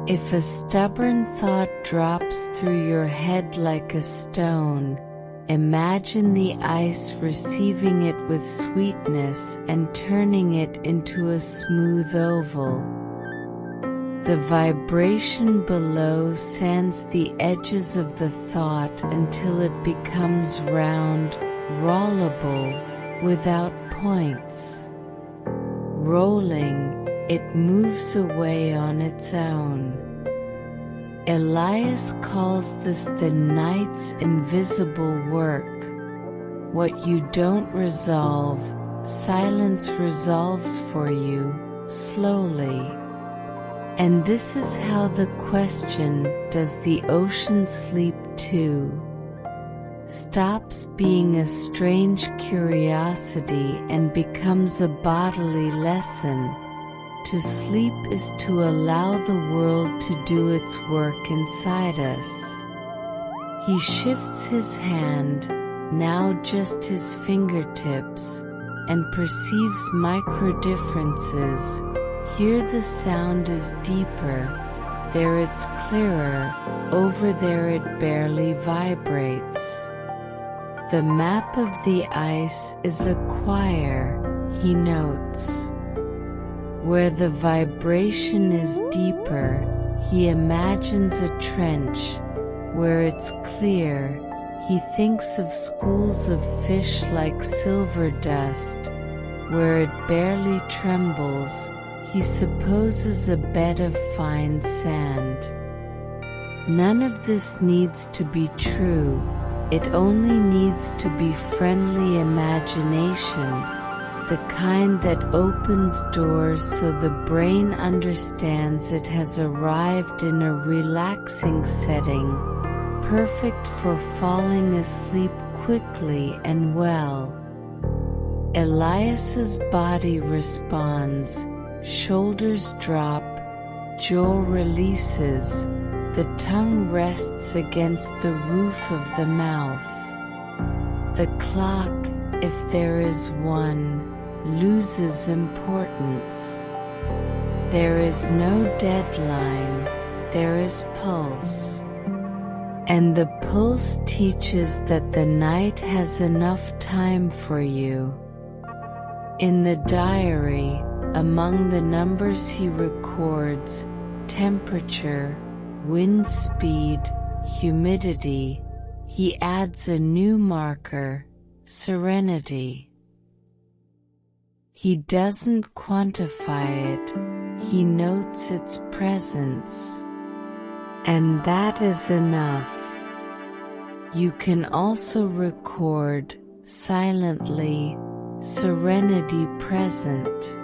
If a stubborn thought drops through your head like a stone, imagine the ice receiving it with sweetness and turning it into a smooth oval. The vibration below sands the edges of the thought until it becomes round, rollable, without points. Rolling, it moves away on its own. Elias calls this the night's invisible work. What you don't resolve, silence resolves for you, slowly. And this is how the question, "Does the ocean sleep too?" stops being a strange curiosity and becomes a bodily lesson. To sleep is to allow the world to do its work inside us. He shifts his hand, now just his fingertips, and perceives micro-differences. Here the sound is deeper, there it's clearer, over there it barely vibrates. The map of the ice is a choir, he notes. Where the vibration is deeper, he imagines a trench. Where it's clear, he thinks of schools of fish like silver dust. Where it barely trembles, he supposes a bed of fine sand. None of this needs to be true, it only needs to be friendly imagination, the kind that opens doors so the brain understands it has arrived in a relaxing setting, perfect for falling asleep quickly and well. Elias's body responds, shoulders drop, jaw releases, the tongue rests against the roof of the mouth. The clock, if there is one, loses importance. There is no deadline, there is pulse. And the pulse teaches that the night has enough time for you. In the diary, among the numbers he records, temperature, wind speed, humidity, he adds a new marker, serenity. He doesn't quantify it, he notes its presence. And that is enough. You can also record, silently, serenity present.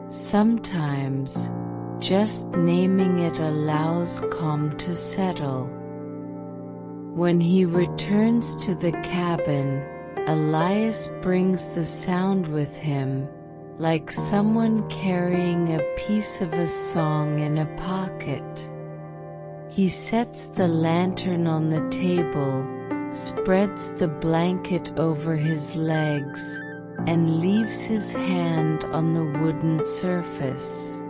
Sometimes, just naming it allows calm to settle. When he returns to the cabin, Elias brings the sound with him, like someone carrying a piece of a song in a pocket. He sets the lantern on the table, spreads the blanket over his legs, and leaves his hand on the wooden surface.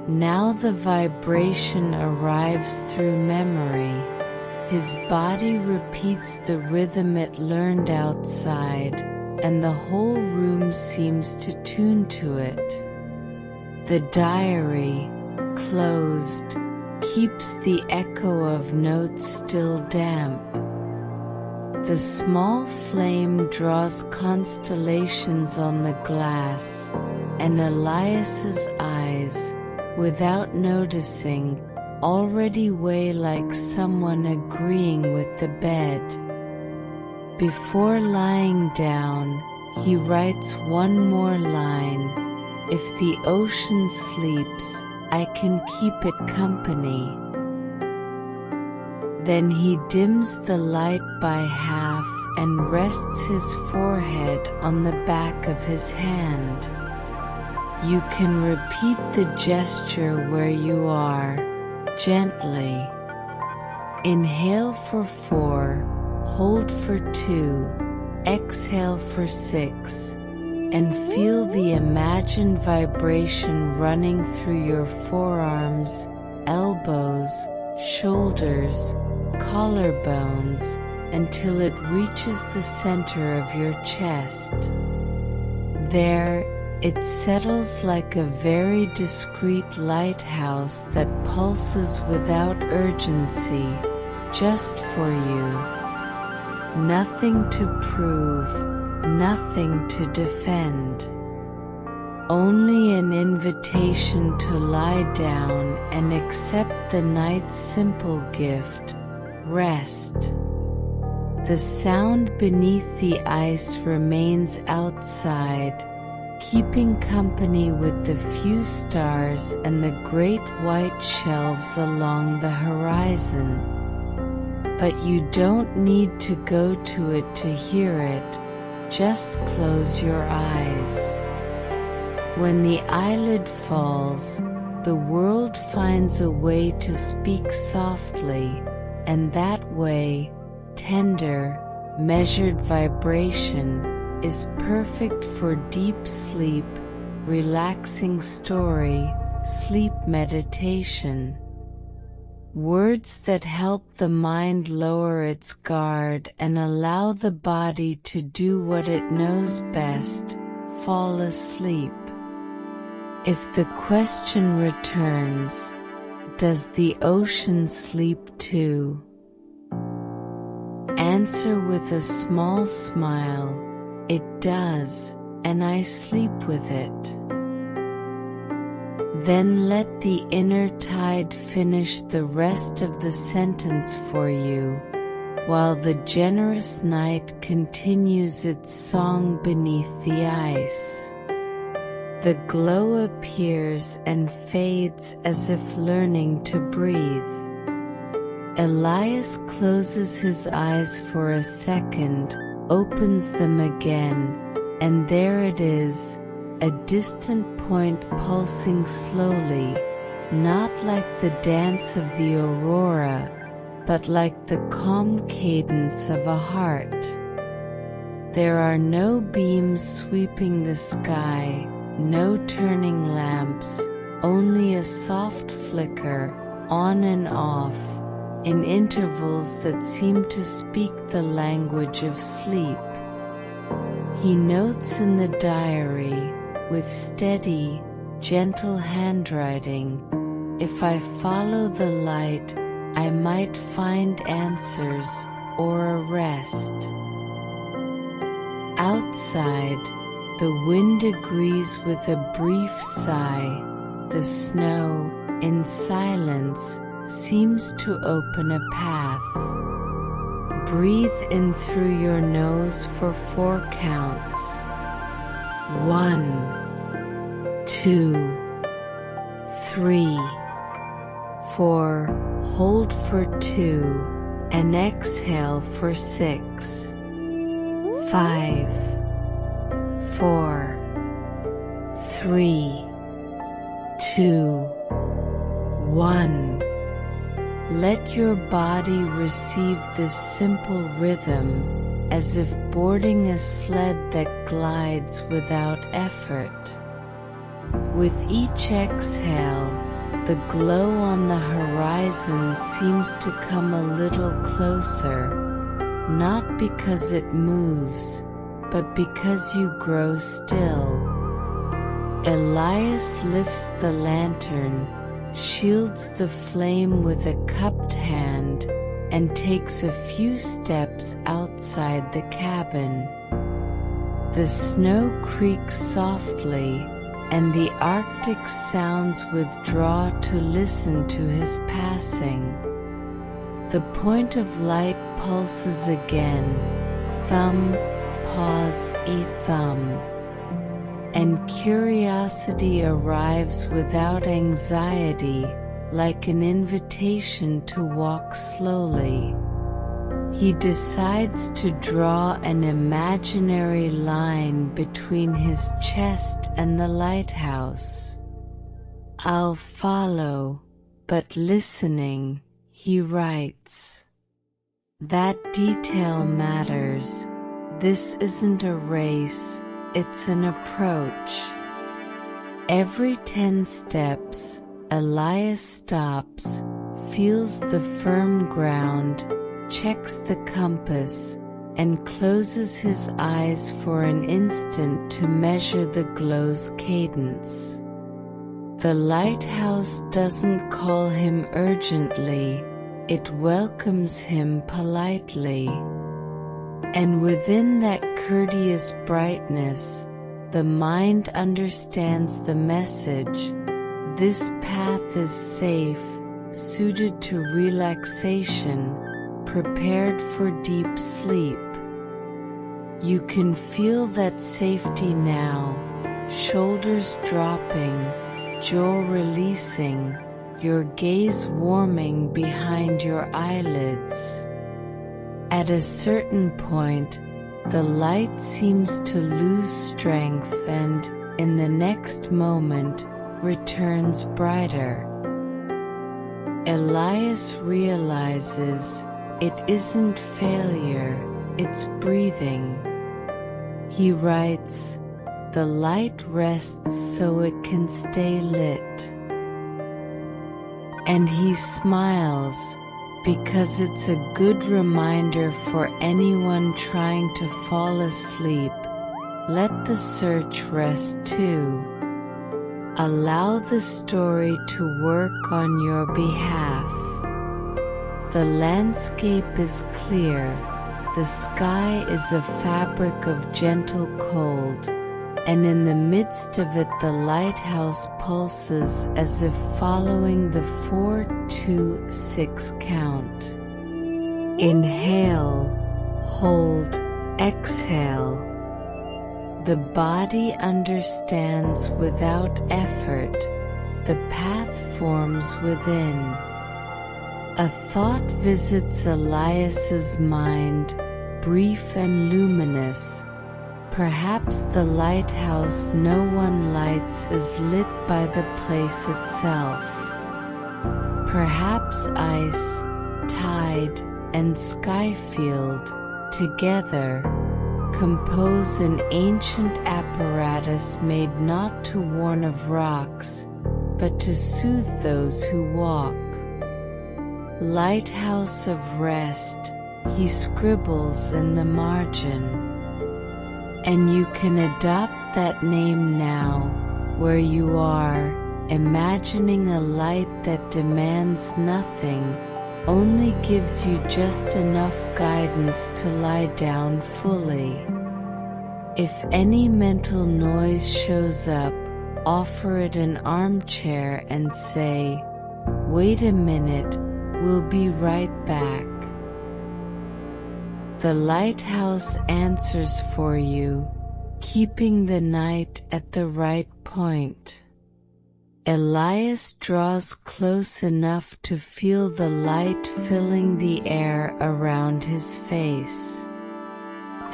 Now the vibration arrives through memory. His body repeats the rhythm it learned outside, and the whole room seems to tune to it. The diary, closed, keeps the echo of notes still damp. The small flame draws constellations on the glass, and Elias's eyes, without noticing, already weigh like someone agreeing with the bed. Before lying down, he writes one more line, "If the ocean sleeps, I can keep it company." Then he dims the light by half and rests his forehead on the back of his hand. You can repeat the gesture where you are, gently. Inhale for 4, hold for 2, exhale for 6, and feel the imagined vibration running through your forearms, elbows, shoulders, collarbones, until it reaches the center of your chest. There, it settles like a very discreet lighthouse that pulses without urgency, just for you. Nothing to prove, nothing to defend. Only an invitation to lie down and accept the night's simple gift, rest. The sound beneath the ice remains outside, keeping company with the few stars and the great white shelves along the horizon. But you don't need to go to it to hear it, just close your eyes. When the eyelid falls, the world finds a way to speak softly, and that way, tender, measured vibration, is perfect for deep sleep, relaxing story, sleep meditation. Words that help the mind lower its guard and allow the body to do what it knows best, fall asleep. If the question returns, does the ocean sleep too? Answer with a small smile, it does, and I sleep with it. Then let the inner tide finish the rest of the sentence for you, while the generous night continues its song beneath the ice. The glow appears and fades as if learning to breathe. Elias closes his eyes for a second, opens them again, and there it is, a distant point pulsing slowly, not like the dance of the aurora, but like the calm cadence of a heart. There are no beams sweeping the sky, no turning lamps, only a soft flicker, on and off, in intervals that seem to speak the language of sleep. He notes in the diary, with steady, gentle handwriting, if I follow the light, I might find answers or a rest. Outside, the wind agrees with a brief sigh. The snow, in silence, seems to open a path. Breathe in through your nose for 4 counts. 1, 2, 3, 4. Hold for 2, and exhale for 6. 5, 4, 3, 2, 1. Let your body receive this simple rhythm, as if boarding a sled that glides without effort. With each exhale, the glow on the horizon seems to come a little closer, not because it moves, but because you grow still. Elias lifts the lantern, shields the flame with a cupped hand, and takes a few steps outside the cabin. The snow creaks softly, and the Arctic sounds withdraw to listen to his passing. The point of light pulses again, thumb, pause, a thumb. And curiosity arrives without anxiety, like an invitation to walk slowly. He decides to draw an imaginary line between his chest and the lighthouse. I'll follow, but listening, he writes. That detail matters. This isn't a race, it's an approach. Every 10 steps, Elias stops, feels the firm ground, checks the compass, and closes his eyes for an instant to measure the glow's cadence. The lighthouse doesn't call him urgently, it welcomes him politely. And within that courteous brightness, the mind understands the message. This path is safe, suited to relaxation, prepared for deep sleep. You can feel that safety now, shoulders dropping, jaw releasing, your gaze warming behind your eyelids. At a certain point, the light seems to lose strength and, in the next moment, returns brighter. Elias realizes it isn't failure, it's breathing. He writes, "The light rests so it can stay lit." And he smiles, because it's a good reminder for anyone trying to fall asleep. Let the search rest too. Allow the story to work on your behalf. The landscape is clear, the sky is a fabric of gentle cold, and in the midst of it the lighthouse pulses as if following the 4-2-6 count. Inhale, hold, exhale. The body understands without effort, the path forms within. A thought visits Elias's mind, brief and luminous. Perhaps the lighthouse no one lights is lit by the place itself. Perhaps ice, tide, and skyfield, together, compose an ancient apparatus made not to warn of rocks, but to soothe those who walk. Lighthouse of rest, he scribbles in the margin. And you can adopt that name now, where you are, imagining a light that demands nothing, only gives you just enough guidance to lie down fully. If any mental noise shows up, offer it an armchair and say, "Wait a minute, we'll be right back." The lighthouse answers for you, keeping the night at the right point. Elias draws close enough to feel the light filling the air around his face.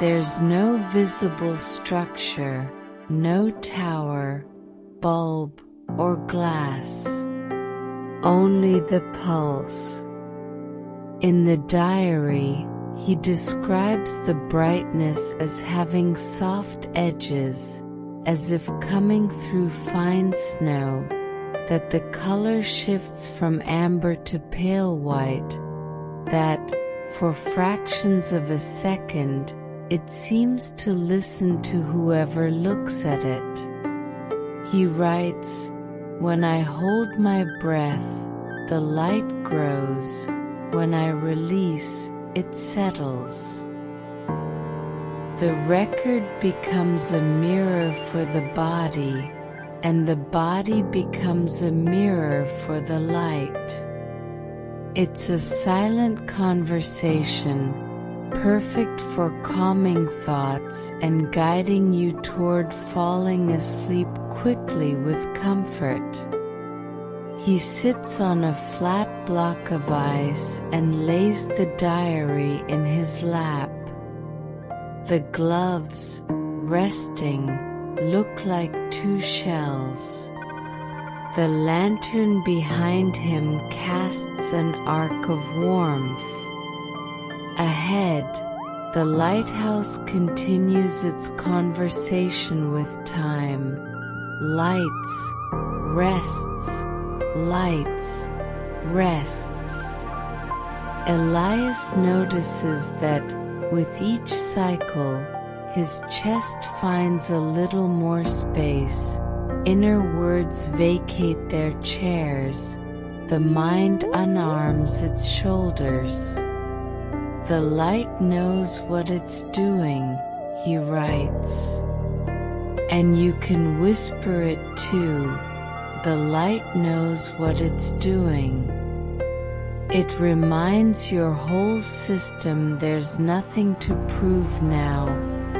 There's no visible structure, no tower, bulb, or glass. Only the pulse. In the diary, he describes the brightness as having soft edges, as if coming through fine snow, that the color shifts from amber to pale white, that, for fractions of a second, it seems to listen to whoever looks at it. He writes, "When I hold my breath, the light grows. When I release, it settles." The record becomes a mirror for the body, and the body becomes a mirror for the light. It's a silent conversation, perfect for calming thoughts and guiding you toward falling asleep quickly with comfort. He sits on a flat block of ice and lays the diary in his lap. The gloves, resting, look like two shells. The lantern behind him casts an arc of warmth. Ahead, the lighthouse continues its conversation with time. Lights, rests, lights, rests. Elias notices that, with each cycle, his chest finds a little more space, inner words vacate their chairs, the mind unarms its shoulders. The light knows what it's doing, he writes. And you can whisper it too. The light knows what it's doing. It reminds your whole system there's nothing to prove now,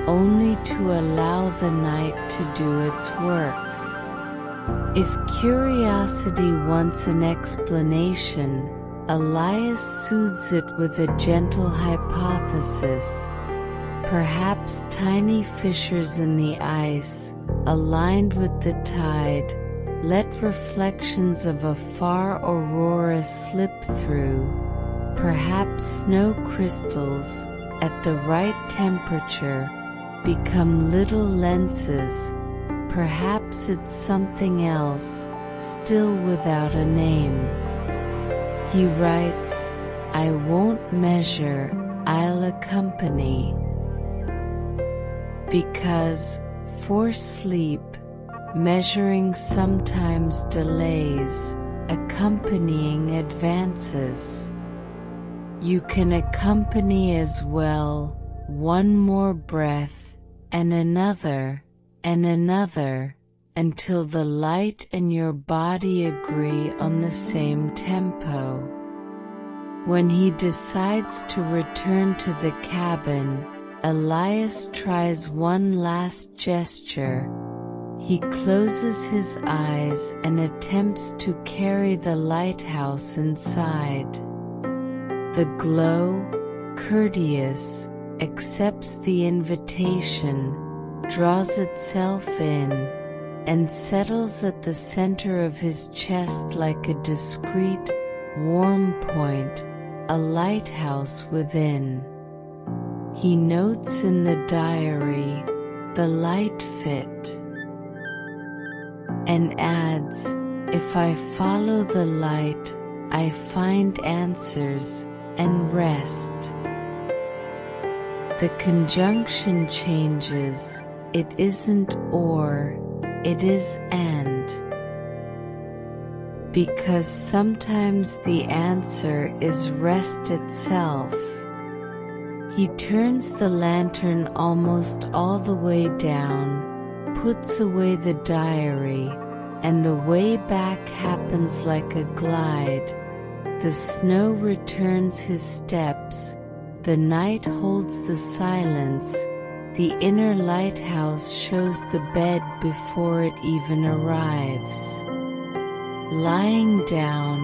only to allow the night to do its work. If curiosity wants an explanation, Elias soothes it with a gentle hypothesis. Perhaps tiny fissures in the ice, aligned with the tide, let reflections of a far aurora slip through. Perhaps snow crystals, at the right temperature, become little lenses. Perhaps it's something else, still without a name. He writes, "I won't measure, I'll accompany." Because, for sleep, measuring sometimes delays, accompanying advances. You can accompany as well, one more breath, and another, until the light and your body agree on the same tempo. When he decides to return to the cabin, Elias tries one last gesture. He closes his eyes and attempts to carry the lighthouse inside. The glow, courteous, accepts the invitation, draws itself in, and settles at the center of his chest like a discreet, warm point, a lighthouse within. He notes in the diary, "The light fit," and adds, "If I follow the light, I find answers and rest." The conjunction changes. It isn't or, it is and. Because sometimes the answer is rest itself. He turns the lantern almost all the way down, puts away the diary, and the way back happens like a glide. The snow returns his steps, the night holds the silence, the inner lighthouse shows the bed before it even arrives. Lying down,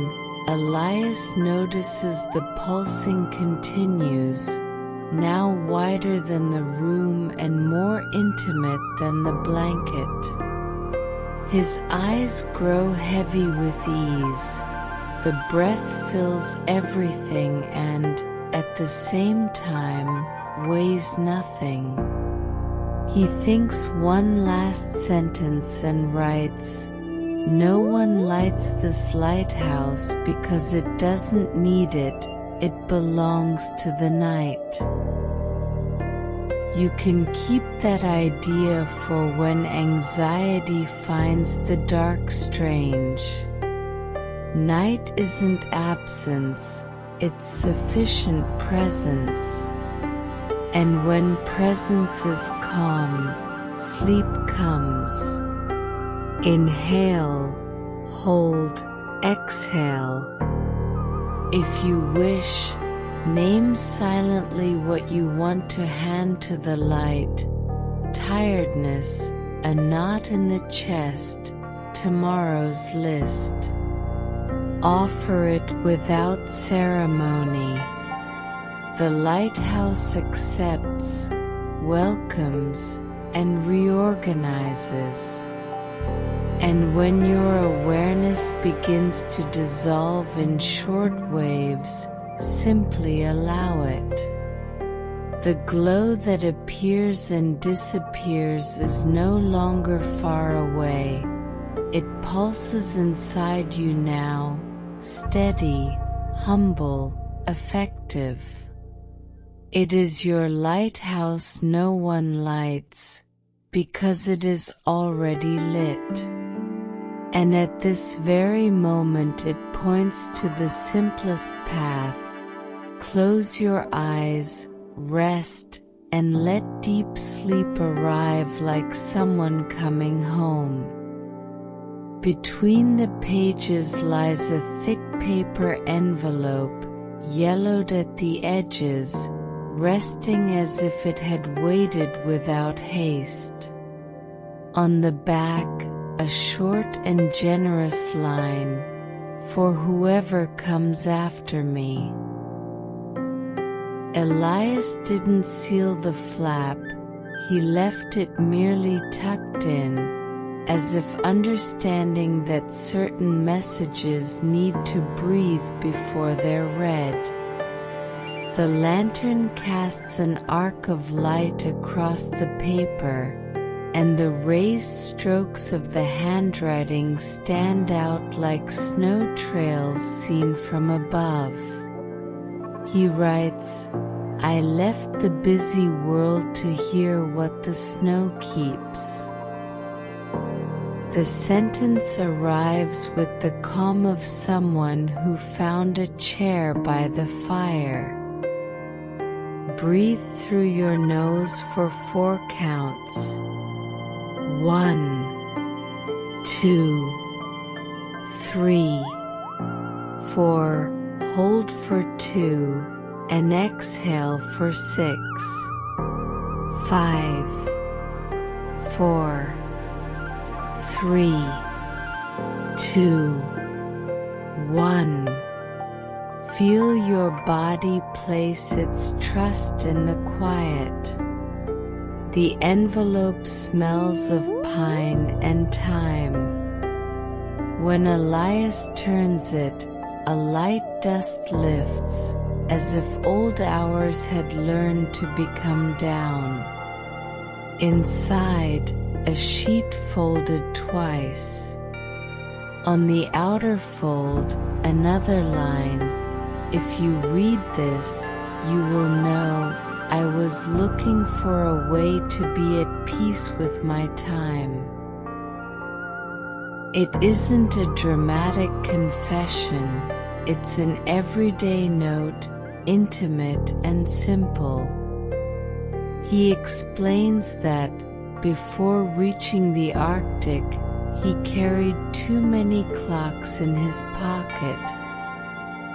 Elias notices the pulsing continues, now wider than the room and more intimate than the blanket. His eyes grow heavy with ease. The breath fills everything and, at the same time, weighs nothing. He thinks one last sentence and writes, "No one lights this lighthouse because it doesn't need it, it belongs to the night." You can keep that idea for when anxiety finds the dark strange. Night isn't absence, it's sufficient presence. And when presence is calm, sleep comes. Inhale, hold, exhale. If you wish, name silently what you want to hand to the light. Tiredness, a knot in the chest, tomorrow's list. Offer it without ceremony. The lighthouse accepts, welcomes, and reorganizes. And when your awareness begins to dissolve in short waves, simply allow it. The glow that appears and disappears is no longer far away. It pulses inside you now, steady, humble, effective. It is your lighthouse no one lights, because it is already lit. And at this very moment it points to the simplest path. Close your eyes, rest, and let deep sleep arrive like someone coming home. Between the pages lies a thick paper envelope, yellowed at the edges, resting as if it had waited without haste. On the back, a short and generous line, "For whoever comes after me." Elias didn't seal the flap, he left it merely tucked in, as if understanding that certain messages need to breathe before they're read. The lantern casts an arc of light across the paper, and the raised strokes of the handwriting stand out like snow trails seen from above. He writes, "I left the busy world to hear what the snow keeps." The sentence arrives with the calm of someone who found a chair by the fire. Breathe through your nose for 4 counts. 1, 2, 3, 4. Hold for 2, and exhale for 6. 5, 4, 3, 2, 1. Feel your body place its trust in the quiet. The envelope smells of pine and thyme. When Elias turns it, a light dust lifts, as if old hours had learned to become down. Inside, a sheet folded twice. On the outer fold, another line, "If you read this, you will know I was looking for a way to be at peace with my time." It isn't a dramatic confession, it's an everyday note, intimate and simple. He explains that, before reaching the Arctic, he carried too many clocks in his pocket.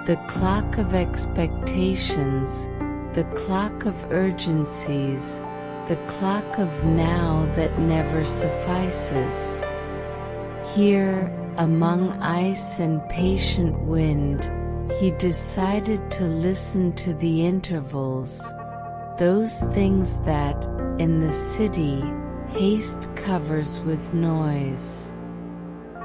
The clock of expectations, the clock of urgencies, the clock of now that never suffices. Here, among ice and patient wind, he decided to listen to the intervals, those things that, in the city, haste covers with noise.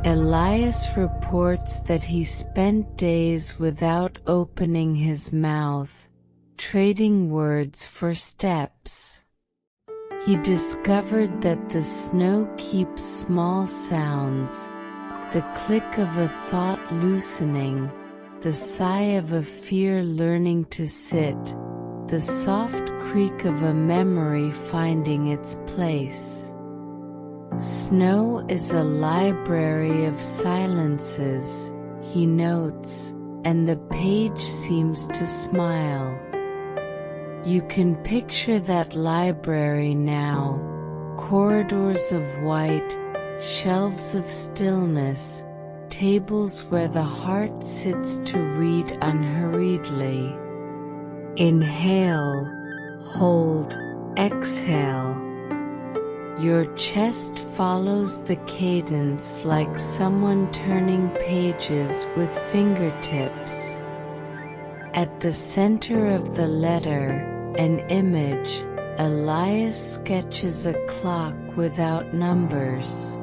Elias reports that he spent days without opening his mouth, trading words for steps. He discovered that the snow keeps small sounds, the click of a thought loosening, the sigh of a fear learning to sit, the soft creak of a memory finding its place. Snow is a library of silences, he notes, and the page seems to smile. You can picture that library now, corridors of white, shelves of stillness, tables where the heart sits to read unhurriedly. Inhale, hold, exhale. Your chest follows the cadence like someone turning pages with fingertips. At the center of the letter, an image, Elias sketches a clock without numbers.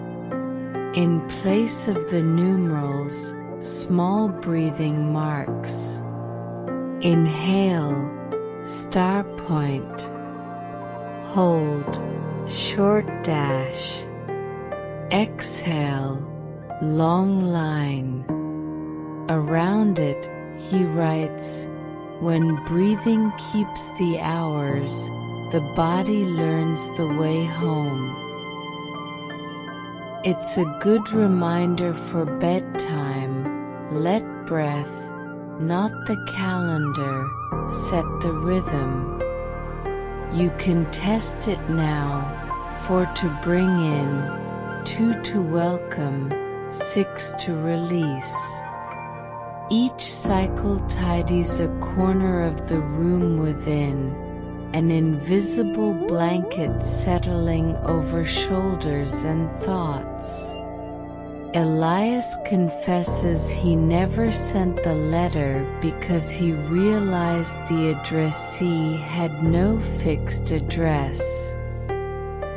In place of the numerals, small breathing marks. Inhale, star point. Hold, short dash. Exhale, long line. Around it, he writes, "When breathing keeps the hours, the body learns the way home." It's a good reminder for bedtime. Let breath, not the calendar, set the rhythm. You can test it now, 4 to bring in, 2 to welcome, 6 to release. Each cycle tidies a corner of the room within, an invisible blanket settling over shoulders and thoughts. Elias confesses he never sent the letter because he realized the addressee had no fixed address.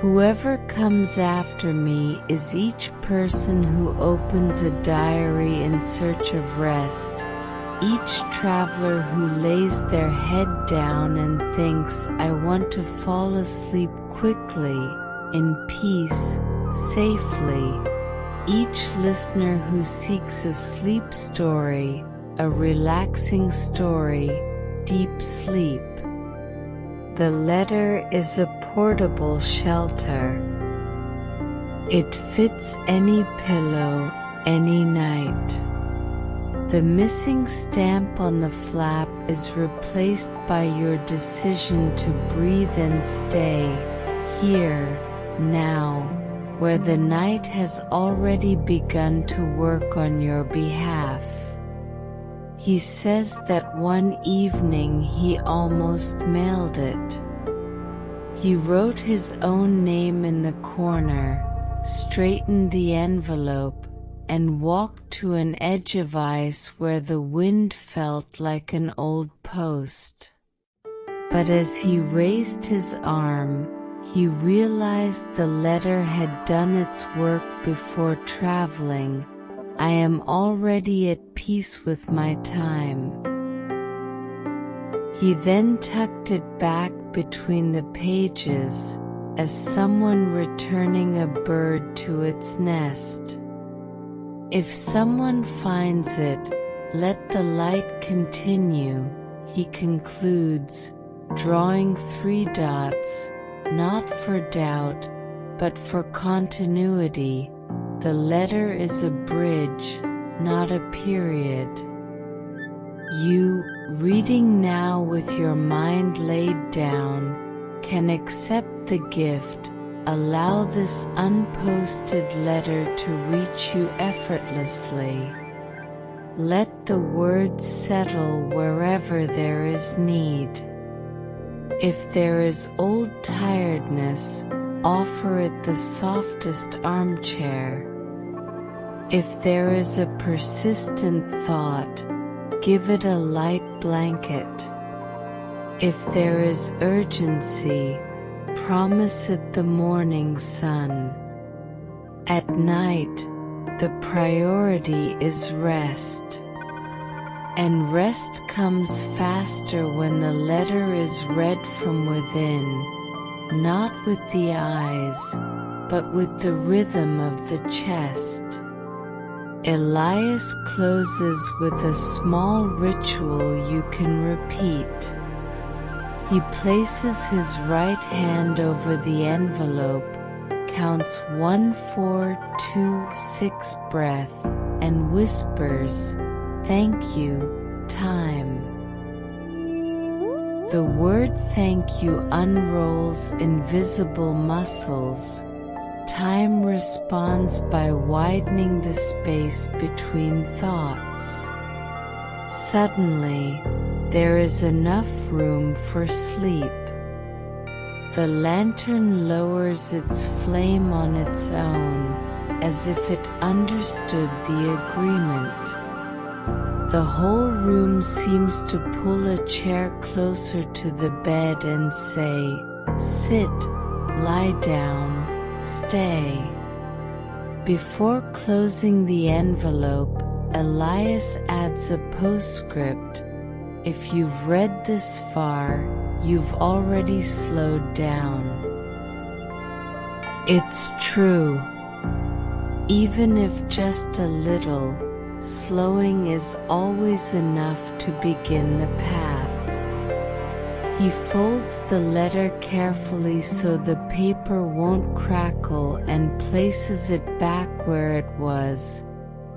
Whoever comes after me is each person who opens a diary in search of rest, each traveler who lays their head down and thinks, I want to fall asleep quickly, in peace, safely, each listener who seeks a sleep story, a relaxing story, deep sleep. The letter is a portable shelter. It fits any pillow, any night. The missing stamp on the flap is replaced by your decision to breathe and stay, here, now, where the night has already begun to work on your behalf. He says that one evening he almost mailed it. He wrote his own name in the corner, straightened the envelope, and walked to an edge of ice where the wind felt like an old post. But as he raised his arm, he realized the letter had done its work before traveling. I am already at peace with my time. He then tucked it back between the pages, as someone returning a bird to its nest. If someone finds it, let the light continue, he concludes, drawing 3 dots, not for doubt, but for continuity. The letter is a bridge, not a period. You, reading now with your mind laid down, can accept the gift, allow this unposted letter to reach you effortlessly. Let the words settle wherever there is need. If there is old tiredness, offer it the softest armchair. If there is a persistent thought, give it a light blanket. If there is urgency, promise it the morning sun. At night, the priority is rest. And rest comes faster when the letter is read from within, not with the eyes, but with the rhythm of the chest. Elias closes with a small ritual you can repeat. He places his right hand over the envelope, counts 1, 4, 2, 6 breath, and whispers, "Thank you, time." The word thank you unrolls invisible muscles. Time responds by widening the space between thoughts. Suddenly, there is enough room for sleep. The lantern lowers its flame on its own, as if it understood the agreement. The whole room seems to pull a chair closer to the bed and say, "Sit, lie down, stay." Before closing the envelope, Elias adds a postscript. If you've read this far, you've already slowed down. It's true. Even if just a little, slowing is always enough to begin the path. He folds the letter carefully so the paper won't crackle and places it back where it was,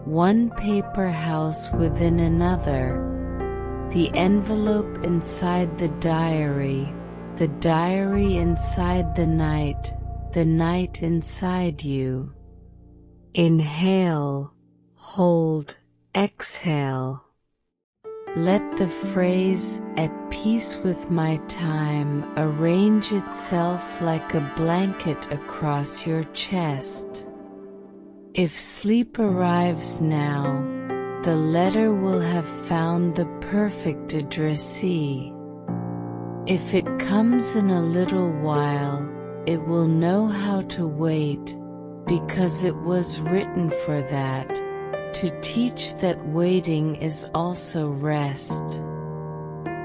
one paper house within another. The envelope inside the diary inside the night inside you. Inhale, hold, exhale. Let the phrase, "at peace with my time," arrange itself like a blanket across your chest. If sleep arrives now, the letter will have found the perfect addressee. If it comes in a little while, it will know how to wait, because it was written for that, to teach that waiting is also rest.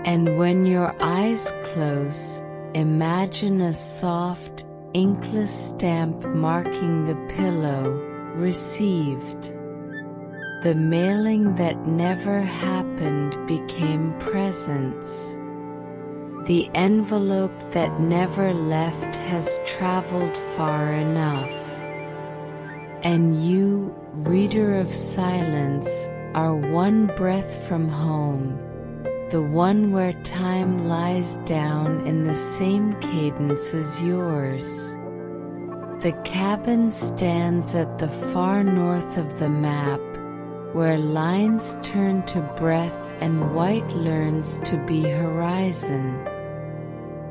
And when your eyes close, imagine a soft, inkless stamp marking the pillow, "Received." The mailing that never happened became presence. The envelope that never left has traveled far enough. And you, reader of silence, are one breath from home, the one where time lies down in the same cadence as yours. The cabin stands at the far north of the map, where lines turn to breath and white learns to be horizon.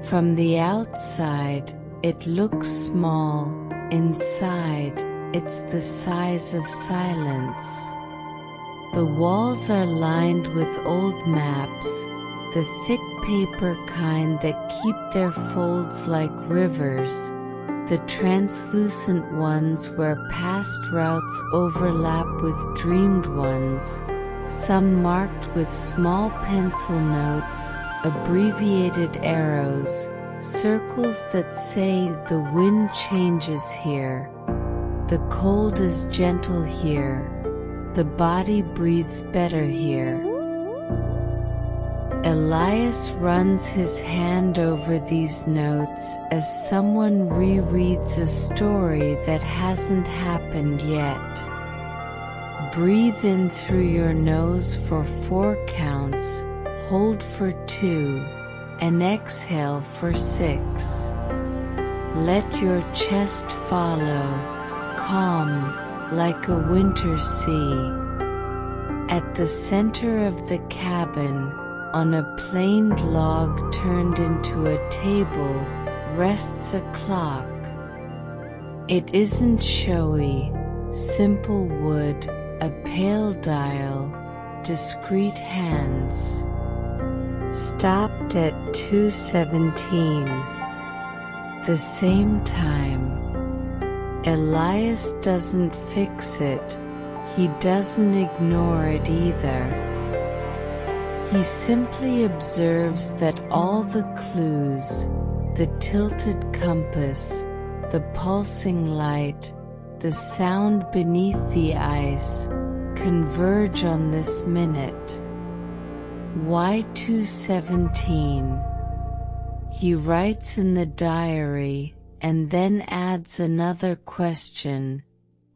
From the outside, it looks small. Inside, it's the size of silence. The walls are lined with old maps, the thick paper kind that keep their folds like rivers, the translucent ones where past routes overlap with dreamed ones, some marked with small pencil notes, abbreviated arrows, circles that say the wind changes here, the cold is gentle here, the body breathes better here. Elias runs his hand over these notes as someone rereads a story that hasn't happened yet. Breathe in through your nose for 4 counts, hold for 2, and exhale for 6. Let your chest follow, calm, like a winter sea. At the center of the cabin, on a planed log turned into a table, rests a clock. It isn't showy, simple wood, a pale dial, discreet hands. Stopped at 2:17. The same time. Elias doesn't fix it, he doesn't ignore it either. He simply observes that all the clues, the tilted compass, the pulsing light, the sound beneath the ice, converge on this minute. Why 2:17? He writes in the diary and then adds another question.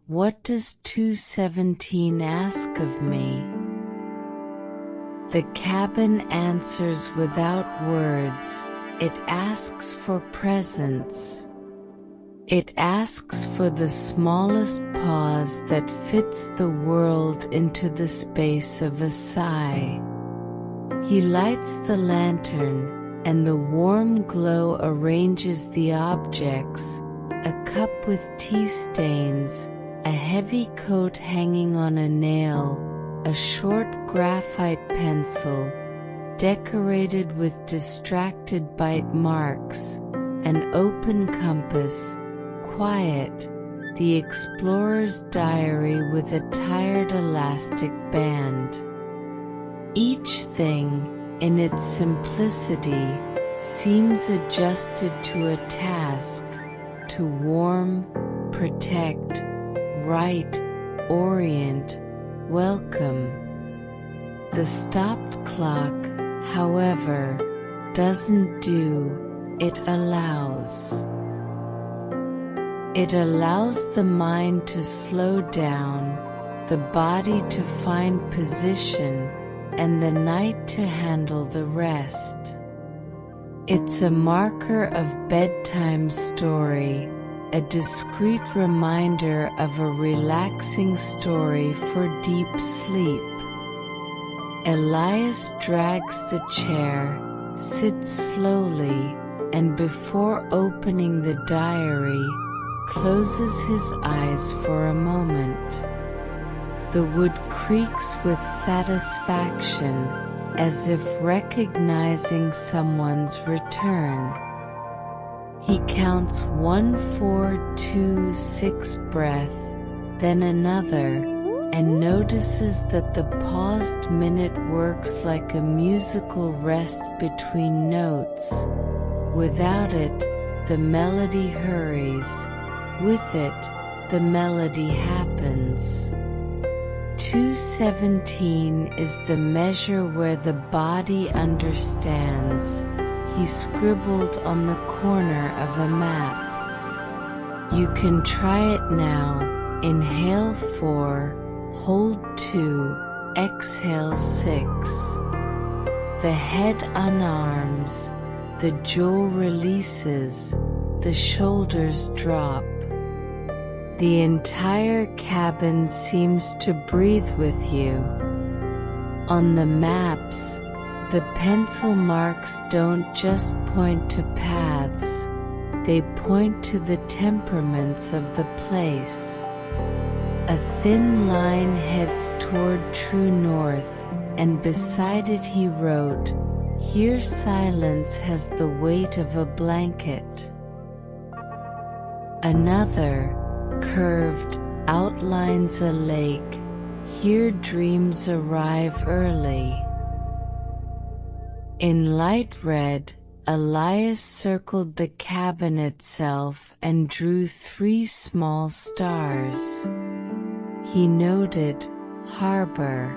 What does 2:17 ask of me? The cabin answers without words. It asks for presence. It asks for the smallest pause that fits the world into the space of a sigh. He lights the lantern, and the warm glow arranges the objects, a cup with tea stains, a heavy coat hanging on a nail, a short graphite pencil, decorated with distracted bite marks, an open compass, quiet, the explorer's diary with a tired elastic band. Each thing, in its simplicity, seems adjusted to a task, to warm, protect, right, orient, welcome. The stopped clock, however, doesn't do, it allows. It allows the mind to slow down, the body to find position, and the night to handle the rest. It's a marker of bedtime story, a discreet reminder of a relaxing story for deep sleep. Elias drags the chair, sits slowly, and before opening the diary, closes his eyes for a moment. The wood creaks with satisfaction, as if recognizing someone's return. He counts 1, 4, 2, 6 breath, then another, and notices that the paused minute works like a musical rest between notes. Without it, the melody hurries. With it, the melody happens. 2:17 is the measure where the body understands. He scribbled on the corner of a map. You can try it now. Inhale 4, hold 2, exhale 6. The head unarms, the jaw releases, the shoulders drop. The entire cabin seems to breathe with you. On the maps, the pencil marks don't just point to paths, they point to the temperaments of the place. A thin line heads toward true north, and beside it he wrote, "Here silence has the weight of a blanket." Another, curved, outlines a lake. Here dreams arrive early. In light red, Elias circled the cabin itself and drew 3 small stars. He noted, harbor.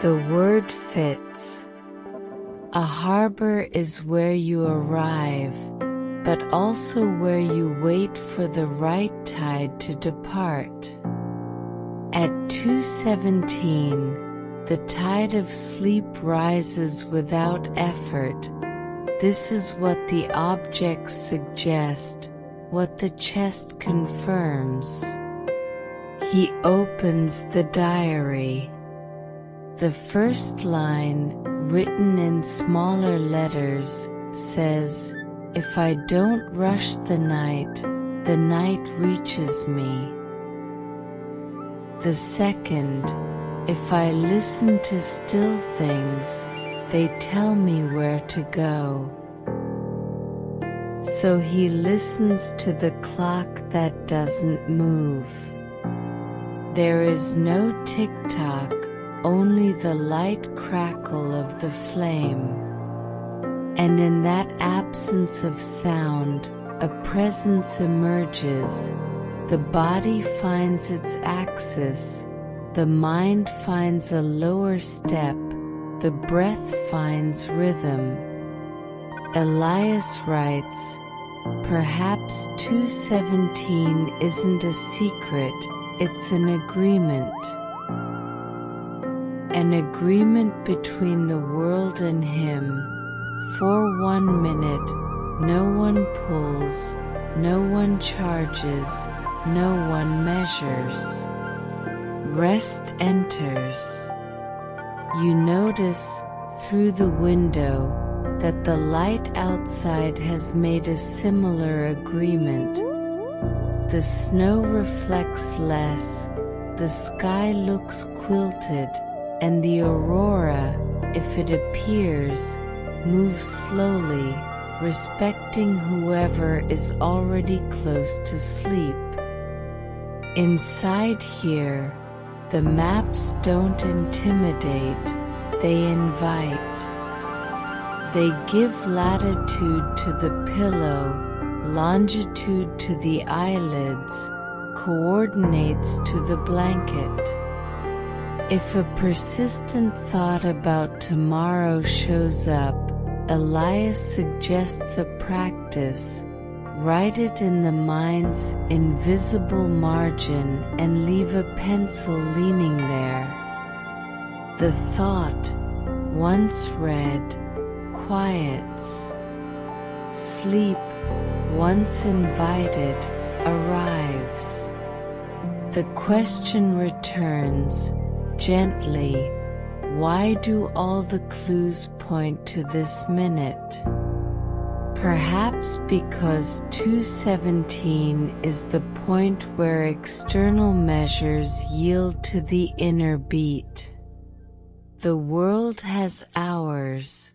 The word fits. A harbor is where you arrive, but also where you wait for the right tide to depart. At 2:17, the tide of sleep rises without effort. This is what the objects suggest, what the chest confirms. He opens the diary. The first line, written in smaller letters, says, "If I don't rush the night reaches me." The second, "If I listen to still things, they tell me where to go." So he listens to the clock that doesn't move. There is no tick-tock, only the light crackle of the flame. And in that absence of sound, a presence emerges. The body finds its axis, the mind finds a lower step, the breath finds rhythm. Elias writes, "Perhaps 2:17 isn't a secret, it's an agreement. An agreement between the world and him. For 1 minute, no one pulls, no one charges, no one measures. Rest enters. You notice, through the window, that the light outside has made a similar agreement. The snow reflects less, the sky looks quilted, and the aurora, if it appears, moves slowly, respecting whoever is already close to sleep. Inside here, the maps don't intimidate, they invite. They give latitude to the pillow, longitude to the eyelids, coordinates to the blanket. If a persistent thought about tomorrow shows up, Elias suggests a practice. Write it in the mind's invisible margin and leave a pencil leaning there. The thought, once read, quiets. Sleep, once invited, arrives. The question returns, gently, why do all the clues point to this minute? Perhaps because 2:17 is the point where external measures yield to the inner beat. The world has hours,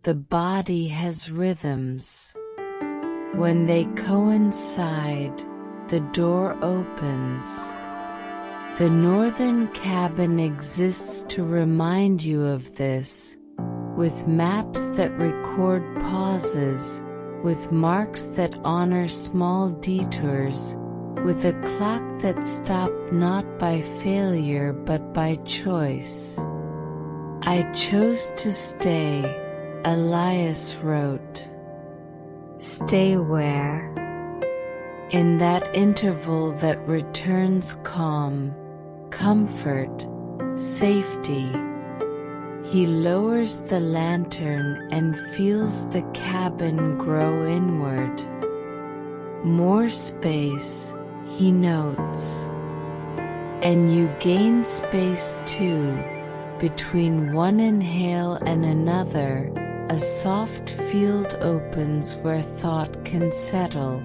the body has rhythms. When they coincide, the door opens. The northern cabin exists to remind you of this, with maps that record pauses, with marks that honor small detours, with a clock that stopped not by failure but by choice. I chose to stay, Elias wrote. Stay where? In that interval that returns calm, comfort, safety. He lowers the lantern and feels the cabin grow inward. More space, he notes. And you gain space too. Between one inhale and another, a soft field opens where thought can settle.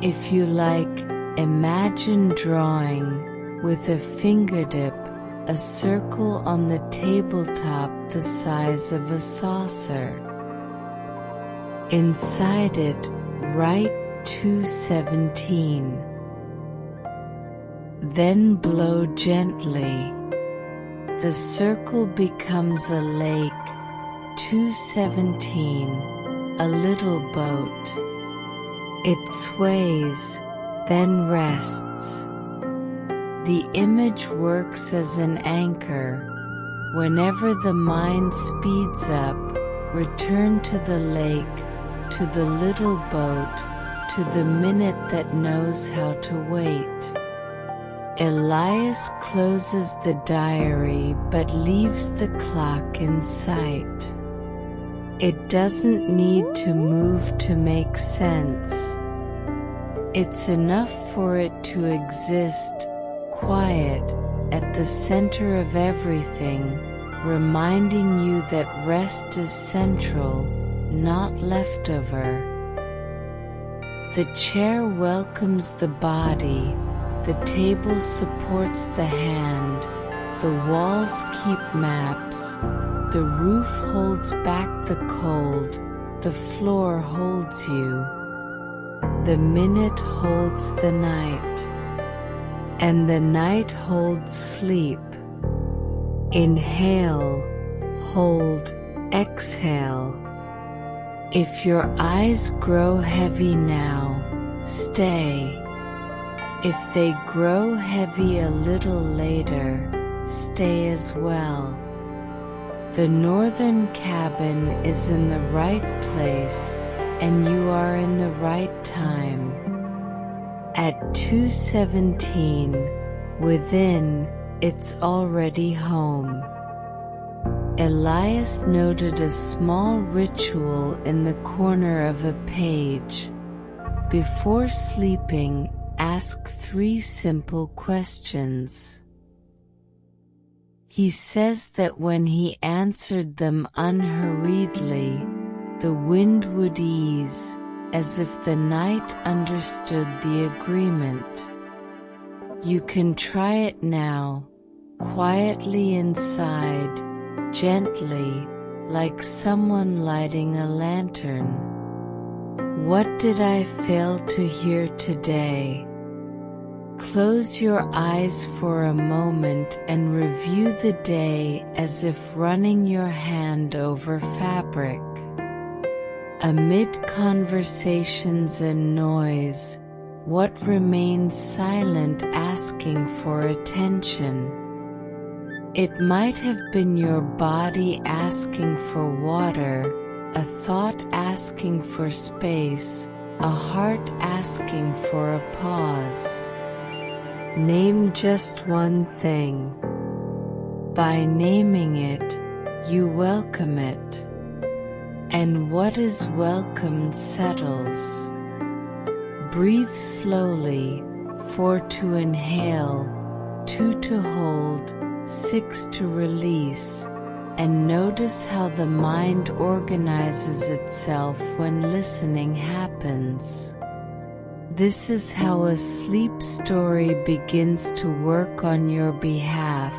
If you like, imagine drawing, with a fingertip, a circle on the tabletop the size of a saucer. Inside it, write 2:17. Then blow gently. The circle becomes a lake, 2:17, a little boat. It sways, then rests. The image works as an anchor. Whenever the mind speeds up, return to the lake, to the little boat, to the minute that knows how to wait. Elias closes the diary but leaves the clock in sight. It doesn't need to move to make sense. It's enough for it to exist, quiet, at the center of everything, reminding you that rest is central, not leftover. The chair welcomes the body. The table supports the hand, the walls keep maps, the roof holds back the cold, the floor holds you. The minute holds the night, and the night holds sleep. Inhale, hold, exhale. If your eyes grow heavy now, stay. If they grow heavy a little later, stay as well. The northern cabin is in the right place, and you are in the right time. At 2:17, within, it's already home. Elias noted a small ritual in the corner of a page. Before sleeping, ask 3 simple questions. He says that when he answered them unhurriedly, the wind would ease, as if the night understood the agreement. You can try it now, quietly inside, gently, like someone lighting a lantern. What did I fail to hear today? Close your eyes for a moment and review the day as if running your hand over fabric. Amid conversations and noise, what remains silent asking for attention? It might have been your body asking for water, a thought asking for space, a heart asking for a pause. Name just one thing. By naming it, you welcome it. And what is welcomed settles. Breathe slowly, 4 to inhale, 2 to hold, 6 to release, and notice how the mind organizes itself when listening happens. This is how a sleep story begins to work on your behalf.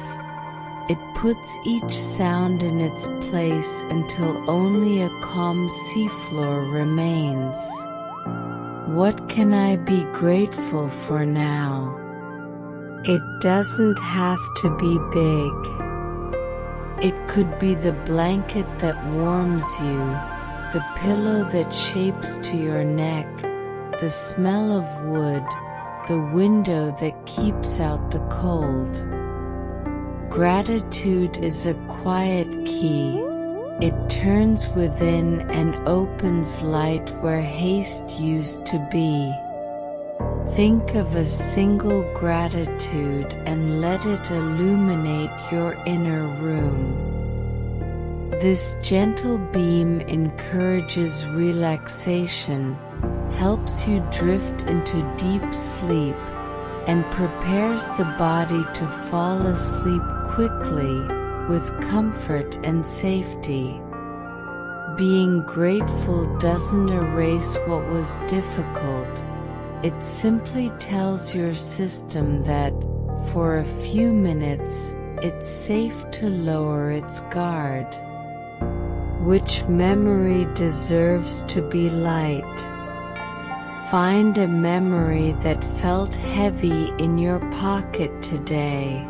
It puts each sound in its place until only a calm seafloor remains. What can I be grateful for now? It doesn't have to be big. It could be the blanket that warms you, the pillow that shapes to your neck, the smell of wood, the window that keeps out the cold. Gratitude is a quiet key. It turns within and opens light where haste used to be. Think of a single gratitude and let it illuminate your inner room. This gentle beam encourages relaxation, helps you drift into deep sleep, and prepares the body to fall asleep quickly with comfort and safety. Being grateful doesn't erase what was difficult. It simply tells your system that, for a few minutes, it's safe to lower its guard. Which memory deserves to be light? Find a memory that felt heavy in your pocket today.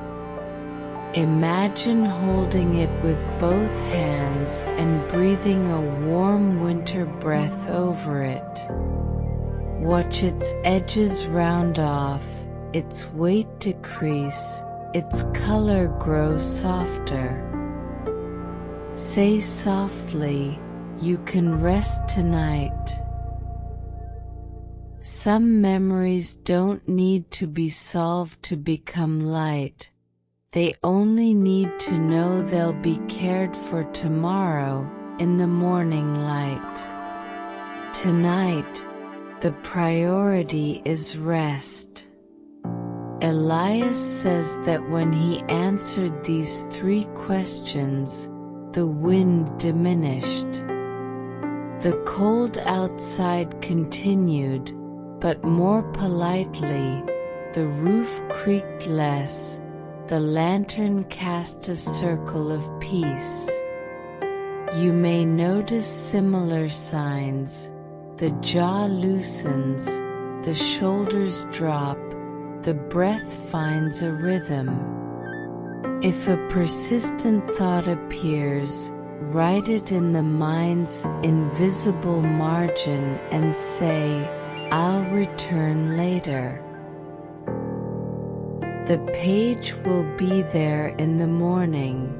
Imagine holding it with both hands and breathing a warm winter breath over it. Watch its edges round off, its weight decrease, its color grow softer. Say softly, "You can rest tonight." Some memories don't need to be solved to become light. They only need to know they'll be cared for tomorrow in the morning light. Tonight, the priority is rest. Elias says that when he answered these 3 questions, the wind diminished. The cold outside continued, but more politely. The roof creaked less, the lantern cast a circle of peace. You may notice similar signs. The jaw loosens, the shoulders drop, the breath finds a rhythm. If a persistent thought appears, write it in the mind's invisible margin and say, "I'll return later." The page will be there in the morning.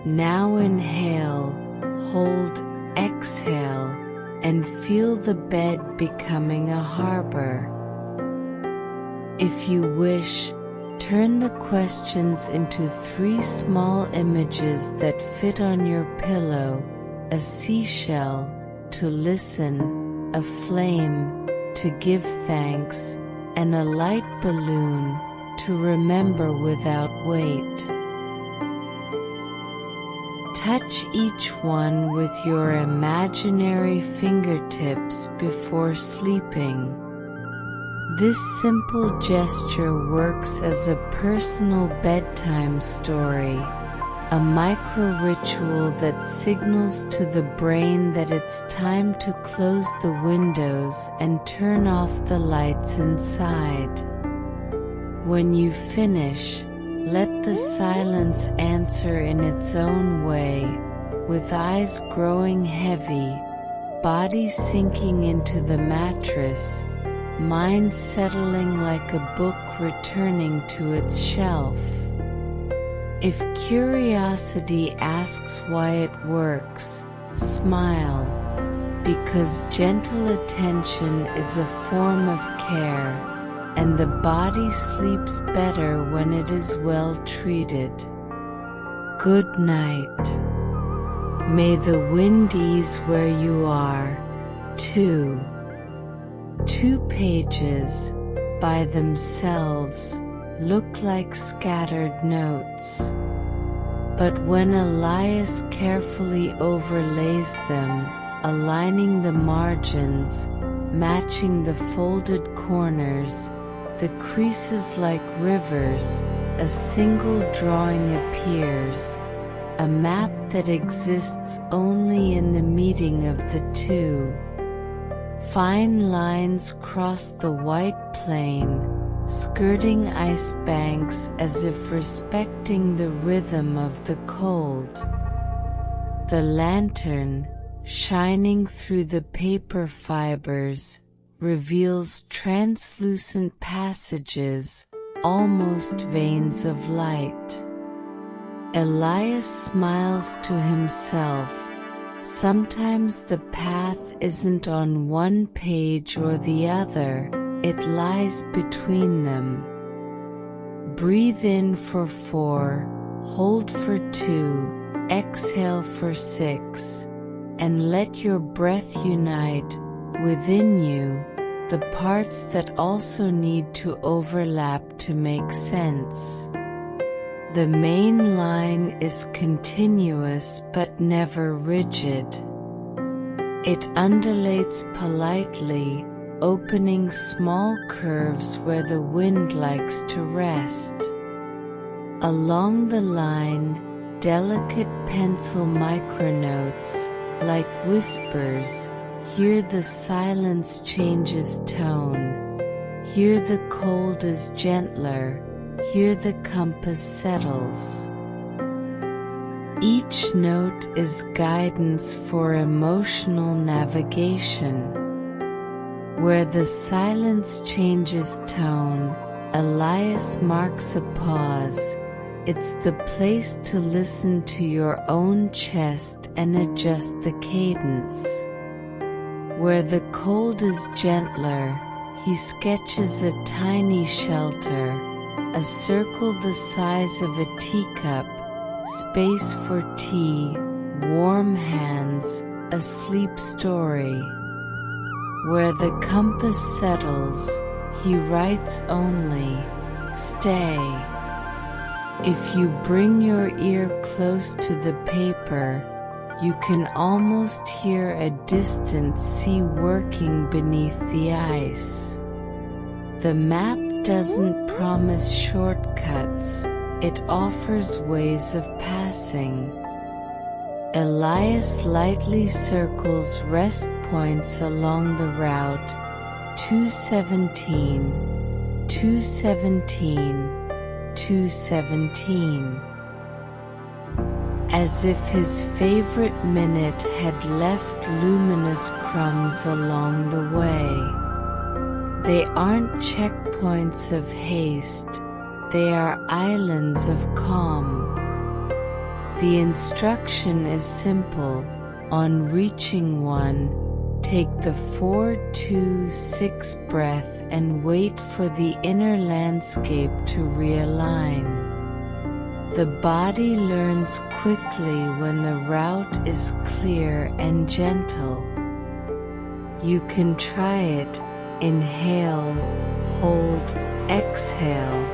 Now inhale, hold, exhale, and feel the bed becoming a harbor. If you wish, turn the questions into 3 small images that fit on your pillow: a seashell, to listen, a flame, to give thanks, and a light balloon, to remember without weight. Touch each one with your imaginary fingertips before sleeping. This simple gesture works as a personal bedtime story, a micro-ritual that signals to the brain that it's time to close the windows and turn off the lights inside. When you finish, let the silence answer in its own way, with eyes growing heavy, body sinking into the mattress, mind settling like a book returning to its shelf. If curiosity asks why it works, smile, because gentle attention is a form of care, and the body sleeps better when it is well treated. Good night. May the wind ease where you are, too. 2 pages, by themselves, look like scattered notes. But when Elias carefully overlays them, aligning the margins, matching the folded corners, the creases like rivers, a single drawing appears, a map that exists only in the meeting of the two. Fine lines cross the white plain, skirting ice banks as if respecting the rhythm of the cold. The lantern, shining through the paper fibers, reveals translucent passages, almost veins of light. Elias smiles to himself. Sometimes the path isn't on one page or the other, it lies between them. Breathe in for 4, hold for 2, exhale for 6, and let your breath unite, within you, the parts that also need to overlap to make sense. The main line is continuous but never rigid. It undulates politely, opening small curves where the wind likes to rest. Along the line, delicate pencil micronotes, like whispers, hear the silence changes tone, here the cold is gentler, here the compass settles. Each note is guidance for emotional navigation. Where the silence changes tone, Elias marks a pause. It's the place to listen to your own chest and adjust the cadence. Where the cold is gentler, he sketches a tiny shelter, a circle the size of a teacup, space for tea, warm hands, a sleep story. Where the compass settles, he writes only, stay. If you bring your ear close to the paper, you can almost hear a distant sea working beneath the ice. The map doesn't promise shortcuts, it offers ways of passing. Elias lightly circles rest points along the route, 217, 217, 217. As if his favorite minute had left luminous crumbs along the way. They aren't checkpoints of haste, they are islands of calm. The instruction is simple. On reaching one, take the 4-2-6 breath and wait for the inner landscape to realign. The body learns quickly when the route is clear and gentle. You can try it. Inhale, hold, exhale.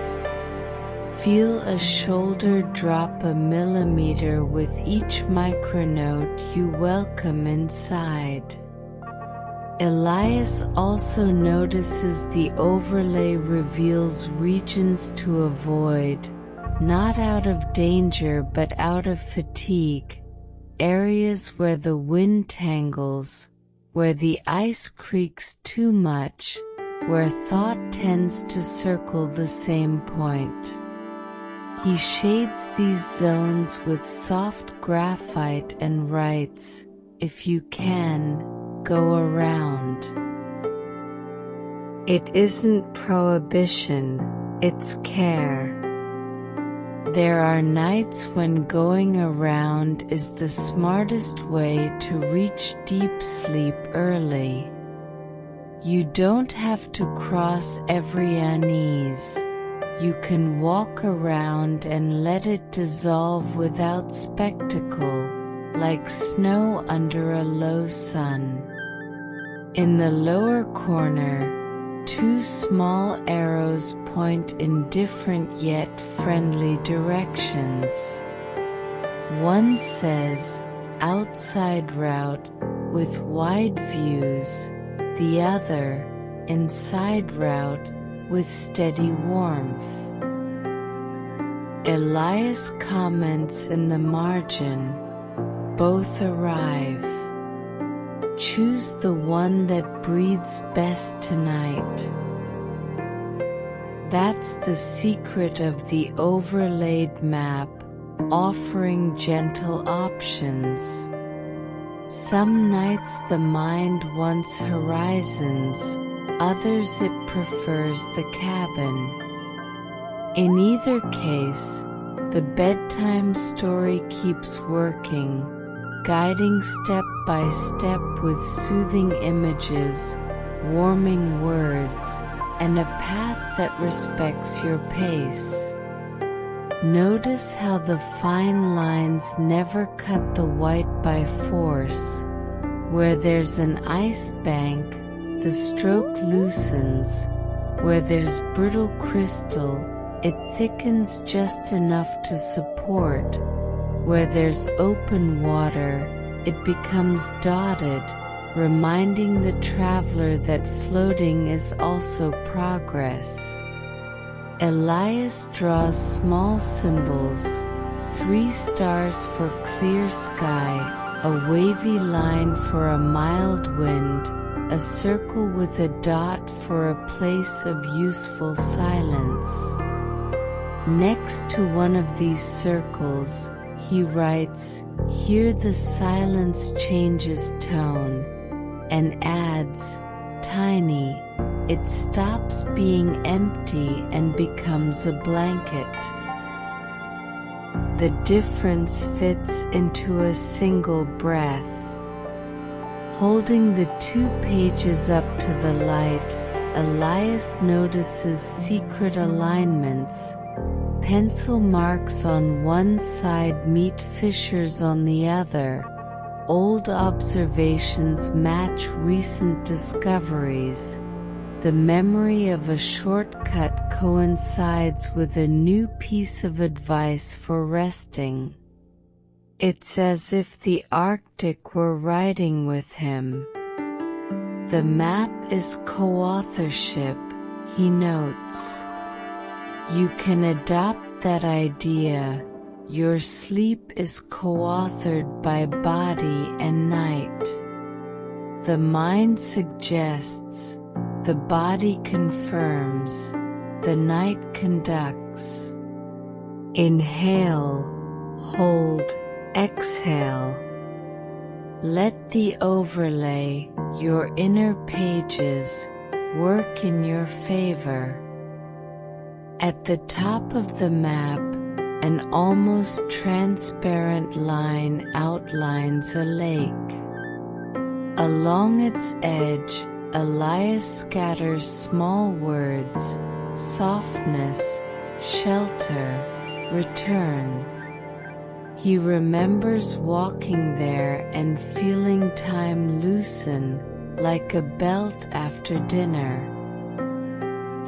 Feel a shoulder drop a millimeter with each micronote you welcome inside. Elias also notices the overlay reveals regions to avoid, not out of danger but out of fatigue, areas where the wind tangles, where the ice creaks too much, where thought tends to circle the same point. He shades these zones with soft graphite and writes, if you can, go around. It isn't prohibition, it's care. There are nights when going around is the smartest way to reach deep sleep early. You don't have to cross every unease. You can walk around and let it dissolve without spectacle, like snow under a low sun. In the lower corner, two small arrows point in different yet friendly directions. One says, outside route with wide views, the other, inside route with steady warmth. Elias comments in the margin, both arrive. Choose the one that breathes best tonight. That's the secret of the overlaid map, offering gentle options. Some nights the mind wants horizons, others it prefers the cabin. In either case, the bedtime story keeps working, guiding step by step with soothing images, warming words, and a path that respects your pace. Notice how the fine lines never cut the white by force. Where there's an ice bank, the stroke loosens. Where there's brittle crystal, it thickens just enough to support. Where there's open water, it becomes dotted, reminding the traveler that floating is also progress. Elias draws small symbols, 3 stars for clear sky, a wavy line for a mild wind, a circle with a dot for a place of useful silence. Next to one of these circles, he writes, "Here the silence changes tone," and adds, "Tiny, it stops being empty and becomes a blanket." The difference fits into a single breath. Holding the 2 pages up to the light, Elias notices secret alignments. Pencil marks on one side meet fissures on the other. Old observations match recent discoveries. The memory of a shortcut coincides with a new piece of advice for resting. It's as if the Arctic were writing with him. The map is co-authorship, he notes. You can adopt that idea. Your sleep is co-authored by body and night. The mind suggests, the body confirms, the night conducts. Inhale, hold, exhale. Let the overlay, your inner pages, work in your favor. At the top of the map, an almost transparent line outlines a lake. Along its edge, Elias scatters small words, softness, shelter, return. He remembers walking there and feeling time loosen, like a belt after dinner.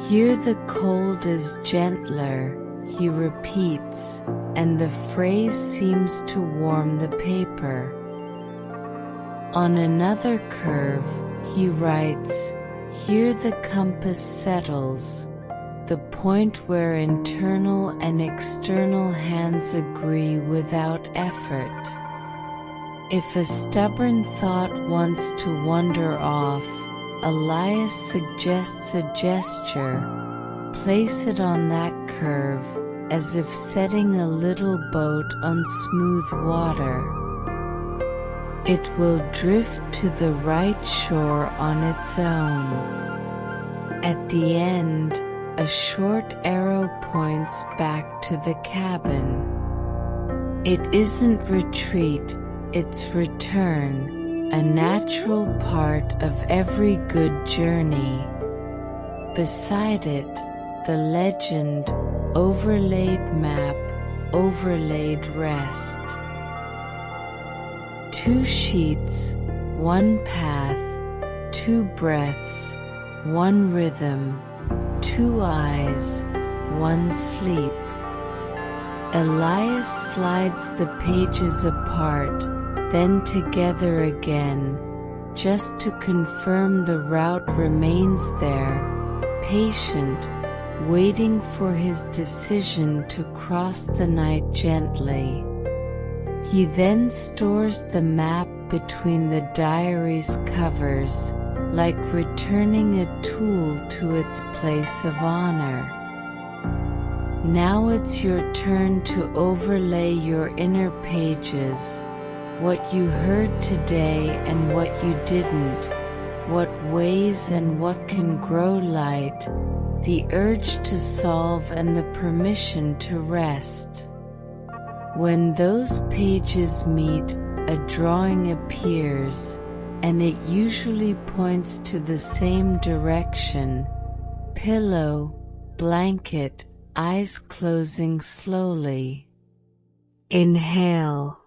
Here the cold is gentler, he repeats, and the phrase seems to warm the paper. On another curve, he writes, "Here the compass settles, the point where internal and external hands agree without effort." If a stubborn thought wants to wander off, Elias suggests a gesture. Place it on that curve, as if setting a little boat on smooth water. It will drift to the right shore on its own. At the end, a short arrow points back to the cabin. It isn't retreat, it's return, a natural part of every good journey. Beside it, the legend, overlaid map, overlaid rest. 2 sheets, 1 path, 2 breaths, one rhythm, two eyes, one sleep. Elias slides the pages apart, then together again, just to confirm the route remains there, patient, waiting for his decision to cross the night gently. He then stores the map between the diary's covers, like returning a tool to its place of honor. Now it's your turn to overlay your inner pages, what you heard today and what you didn't, what weighs and what can grow light, the urge to solve and the permission to rest. When those pages meet, a drawing appears, and it usually points to the same direction: pillow, blanket, eyes closing slowly. Inhale.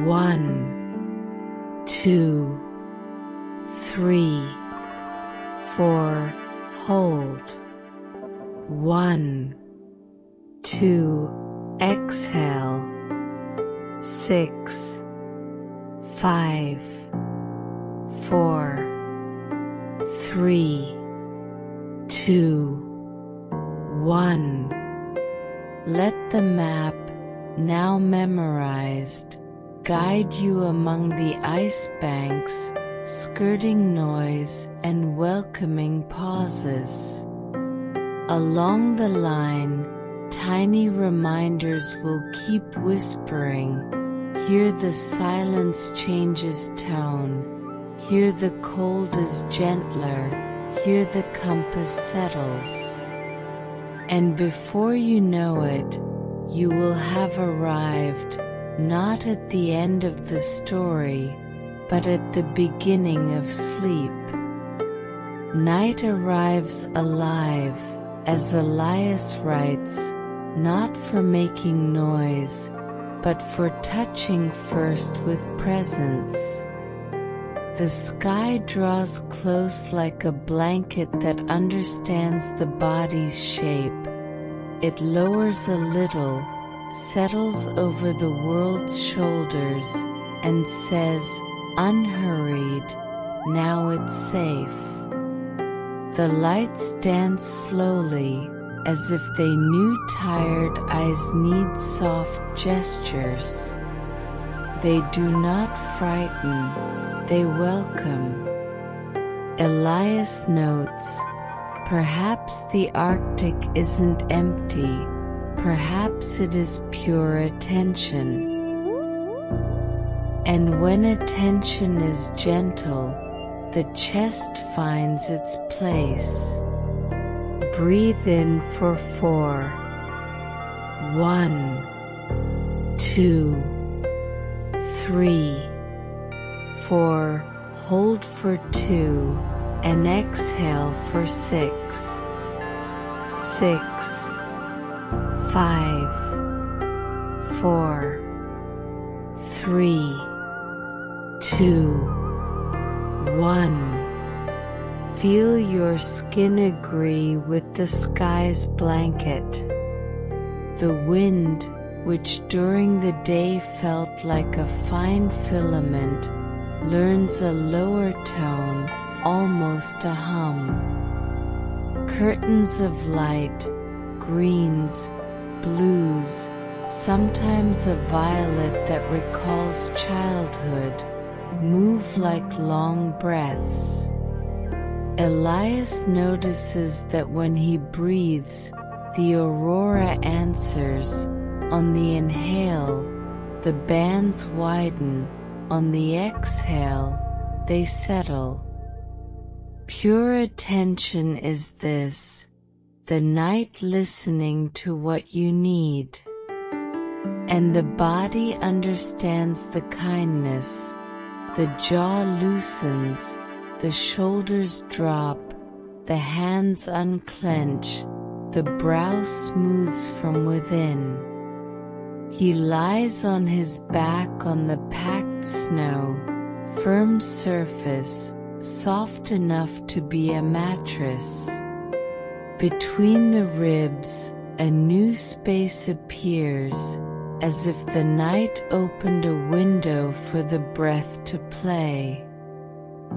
1, 2, 3, 4. Hold. 1, 2. Exhale. 6, 5, 4, 3, 2, 1. Let the map, now memorized, guide you among the ice banks, skirting noise and welcoming pauses. Along the line, tiny reminders will keep whispering. Hear the silence changes tone. Hear the cold is gentler. Hear the compass settles. And before you know it, you will have arrived, not at the end of the story, but at the beginning of sleep. Night arrives alive, as Elias writes, not for making noise, but for touching first with presence. The sky draws close like a blanket that understands the body's shape. It lowers a little, settles over the world's shoulders, and says, unhurried, now it's safe. The lights dance slowly, as if they knew tired eyes need soft gestures. They do not frighten, they welcome. Elias notes, perhaps the Arctic isn't empty, perhaps it is pure attention. And when attention is gentle, the chest finds its place. Breathe in for 4. 1, 2, 3, 4. Hold for 2, and exhale for 6. 6, 5, 4, 3, 2, 1. Feel your skin agree with the sky's blanket. The wind, which during the day felt like a fine filament, learns a lower tone, almost a hum. Curtains of light, greens, blues, sometimes a violet that recalls childhood, move like long breaths. Elias notices that when he breathes, the aurora answers. On the inhale, the bands widen. On the exhale, they settle. Pure attention is this, the night listening to what you need. And the body understands the kindness. The jaw loosens, the shoulders drop, the hands unclench, the brow smooths from within. He lies on his back on the packed snow, firm surface, soft enough to be a mattress. Between the ribs, a new space appears, as if the night opened a window for the breath to play.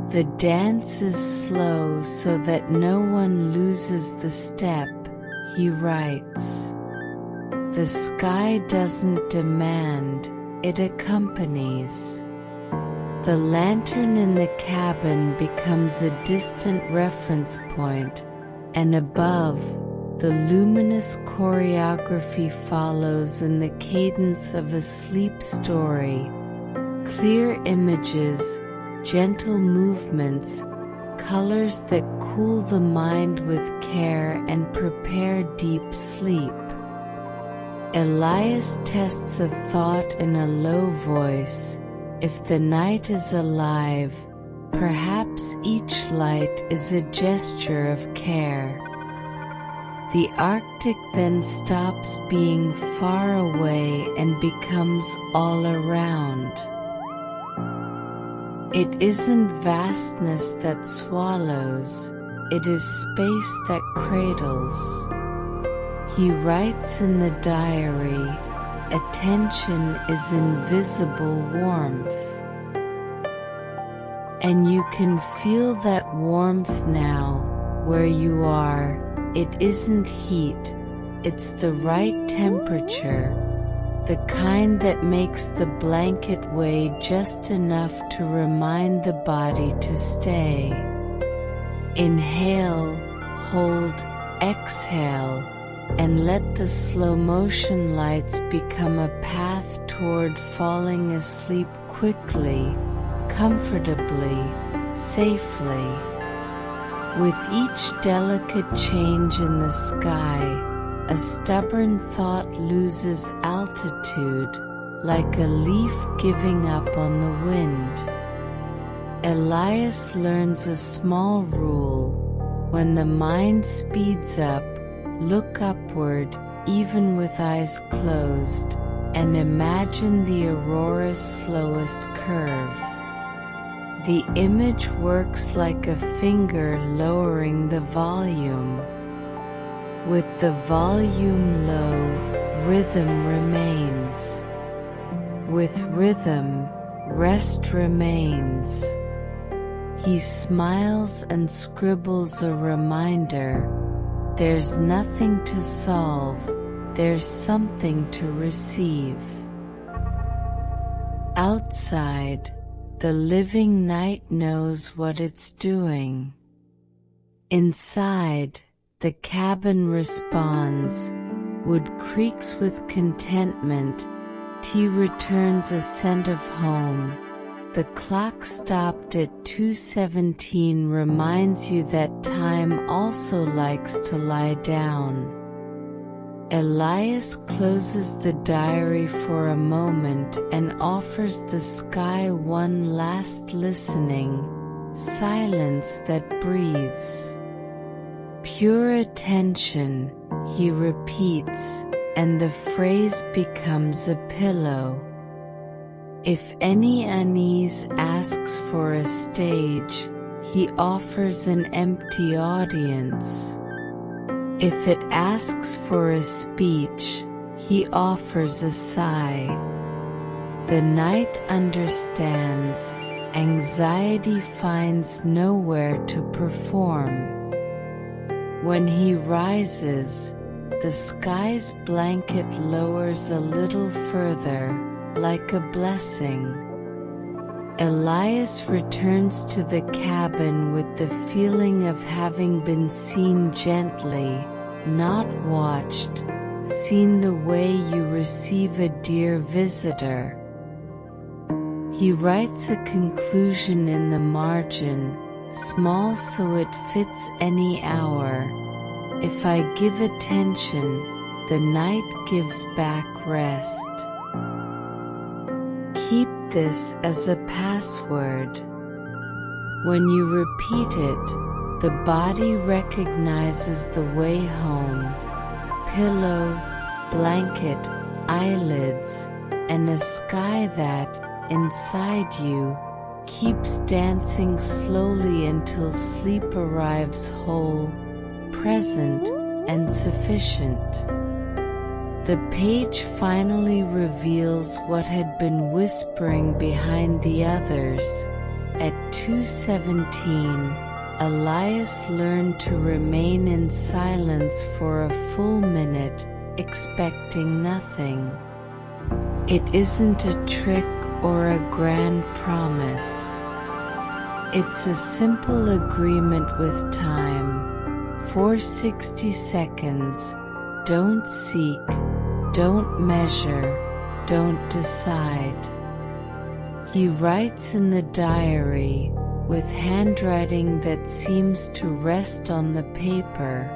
The dance is slow so that no one loses the step, he writes. The sky doesn't demand, it accompanies. The lantern in the cabin becomes a distant reference point, and above, the luminous choreography follows in the cadence of a sleep story. Clear images, gentle movements, colors that cool the mind with care and prepare deep sleep. Elias tests a thought in a low voice. If the night is alive, perhaps each light is a gesture of care. The Arctic then stops being far away and becomes all around. It isn't vastness that swallows, it is space that cradles. He writes in the diary, attention is invisible warmth. And you can feel that warmth now, where you are. It isn't heat, it's the right temperature, the kind that makes the blanket weigh just enough to remind the body to stay. Inhale, hold, exhale, and let the slow motion lights become a path toward falling asleep quickly, comfortably, safely. With each delicate change in the sky, a stubborn thought loses altitude, like a leaf giving up on the wind. Elias learns a small rule: when the mind speeds up, look upward, even with eyes closed, and imagine the aurora's slowest curve. The image works like a finger lowering the volume. With the volume low, rhythm remains. With rhythm, rest remains. He smiles and scribbles a reminder. There's nothing to solve, there's something to receive. Outside, the living night knows what it's doing. Inside, the cabin responds, wood creaks with contentment, tea returns a scent of home. The clock stopped at 2:17 reminds you that time also likes to lie down. Elias closes the diary for a moment and offers the sky one last listening, silence that breathes. Pure attention, he repeats, and the phrase becomes a pillow. If any unease asks for a stage, he offers an empty audience. If it asks for a speech, he offers a sigh. The night understands, anxiety finds nowhere to perform. When he rises, the sky's blanket lowers a little further, like a blessing. Elias returns to the cabin with the feeling of having been seen gently, not watched, seen the way you receive a dear visitor. He writes a conclusion in the margin, small so it fits any hour. If I give attention, the night gives back rest. Keep this as a password. When you repeat it, the body recognizes the way home. Pillow, blanket, eyelids, and a sky that, inside you, keeps dancing slowly until sleep arrives whole, present, and sufficient. The page finally reveals what had been whispering behind the others. At 2:17, Elias learned to remain in silence for a full minute, expecting nothing. It isn't a trick or a grand promise. It's a simple agreement with time. For 60 seconds, don't seek, don't measure, don't decide. He writes in the diary, with handwriting that seems to rest on the paper.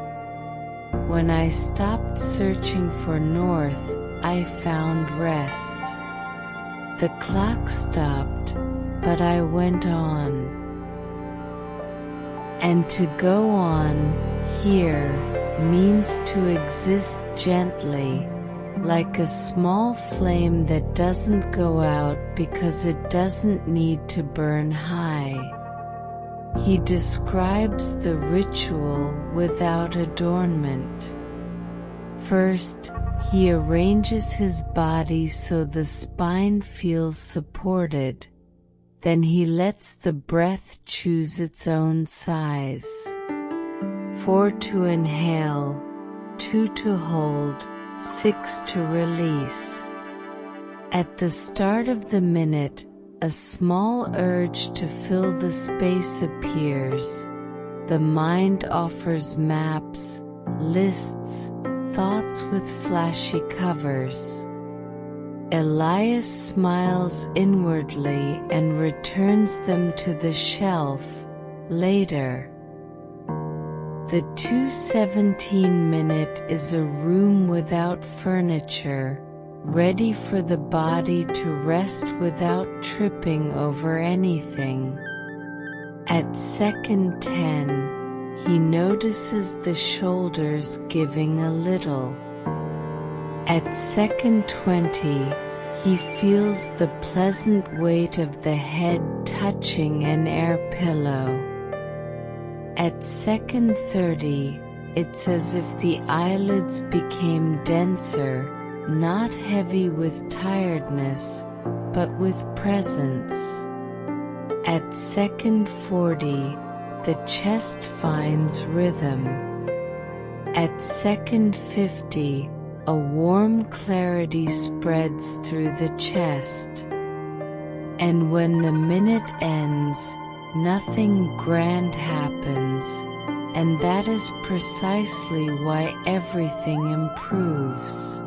When I stopped searching for north, I found rest. The clock stopped, but I went on. And to go on, here, means to exist gently, like a small flame that doesn't go out because it doesn't need to burn high. He describes the ritual without adornment. First, he arranges his body so the spine feels supported. Then he lets the breath choose its own size. 4 to inhale, 2 to hold, 6 to release. At the start of the minute, a small urge to fill the space appears. The mind offers maps, lists, thoughts with flashy covers. Elias smiles inwardly and returns them to the shelf, later. The 2:17 minute is a room without furniture, ready for the body to rest without tripping over anything. At second 10, he notices the shoulders giving a little. At second 20, he feels the pleasant weight of the head touching an air pillow. At second 30, it's as if the eyelids became denser, not heavy with tiredness, but with presence. At second 40, the chest finds rhythm. At second 50, a warm clarity spreads through the chest. And when the minute ends, nothing grand happens, and that is precisely why everything improves.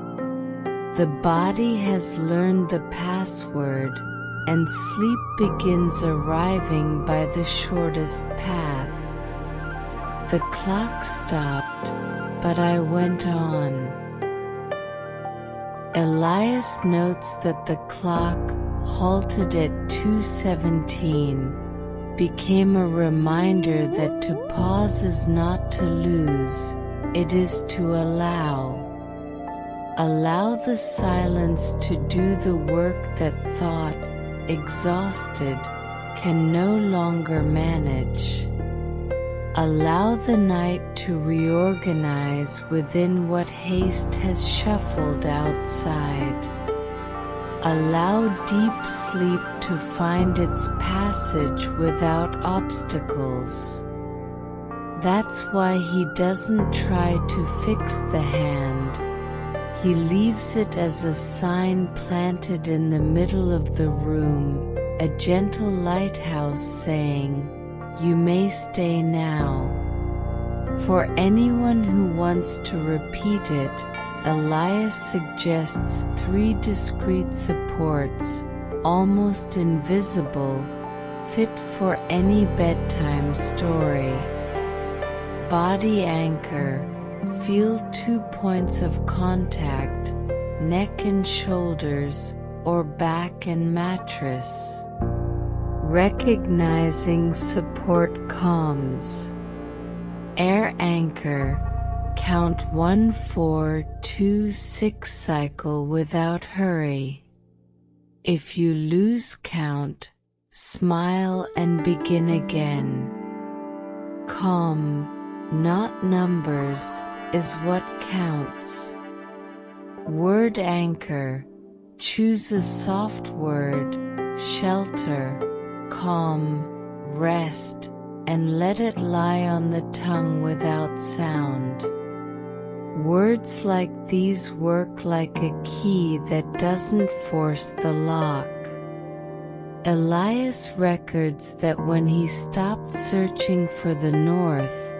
The body has learned the password, and sleep begins arriving by the shortest path. The clock stopped, but I went on. Elias notes that the clock, halted at 2:17, became a reminder that to pause is not to lose, it is to allow. Allow the silence to do the work that thought, exhausted, can no longer manage. Allow the night to reorganize within what haste has shuffled outside. Allow deep sleep to find its passage without obstacles. That's why he doesn't try to fix the hand. He leaves it as a sign planted in the middle of the room, a gentle lighthouse saying, "You may stay now." For anyone who wants to repeat it, Elias suggests 3 discrete supports, almost invisible, fit for any bedtime story. Body anchor. Feel 2 points of contact, neck and shoulders, or back and mattress. Recognizing support calms. Air anchor. Count 1 4 2 6 cycle without hurry. If you lose count, smile and begin again. Calm, not numbers, is what counts. Word anchor. Choose a soft word, shelter, calm, rest, and let it lie on the tongue without sound. Words like these work like a key that doesn't force the lock. Elias records that when he stopped searching for the north,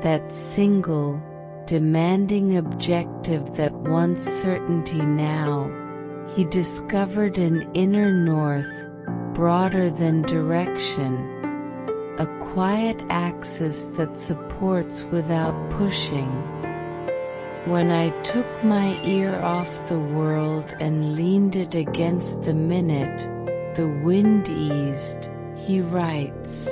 that single, demanding objective that wants certainty now, he discovered an inner north, broader than direction, a quiet axis that supports without pushing. When I took my ear off the world and leaned it against the minute, the wind eased, he writes.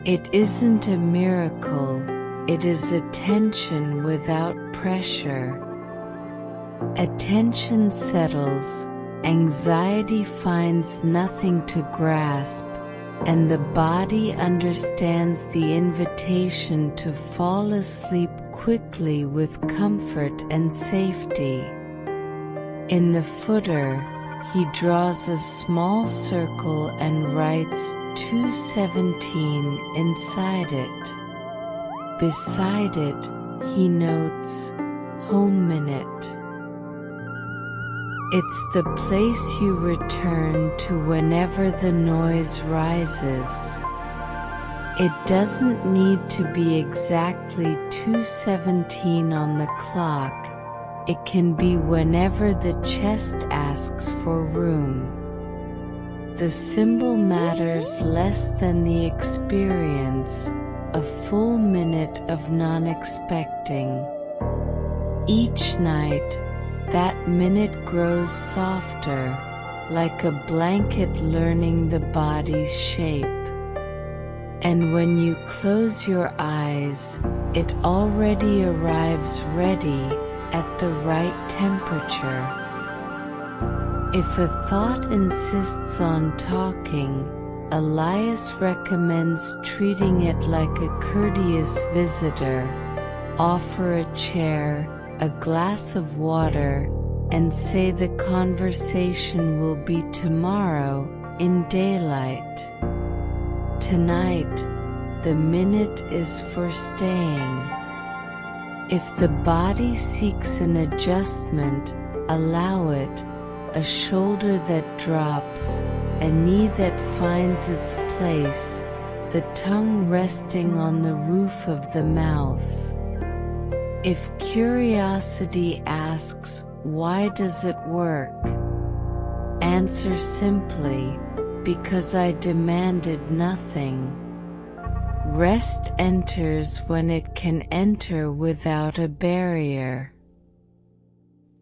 It isn't a miracle, it is attention without pressure. Attention settles, anxiety finds nothing to grasp, and the body understands the invitation to fall asleep quickly with comfort and safety. In the footer, he draws a small circle and writes 217 inside it. Beside it, he notes, Home Minute. It's the place you return to whenever the noise rises. It doesn't need to be exactly 2:17 on the clock, it can be whenever the chest asks for room. The symbol matters less than the experience, a full minute of non-expecting. Each night, that minute grows softer, like a blanket learning the body's shape. And when you close your eyes, it already arrives ready, at the right temperature. If a thought insists on talking, Elias recommends treating it like a courteous visitor. Offer a chair, a glass of water, and say the conversation will be tomorrow, in daylight. Tonight, the minute is for staying. If the body seeks an adjustment, allow it, a shoulder that drops, a knee that finds its place, the tongue resting on the roof of the mouth. If curiosity asks, why does it work? Answer simply, because I demanded nothing. Rest enters when it can enter without a barrier.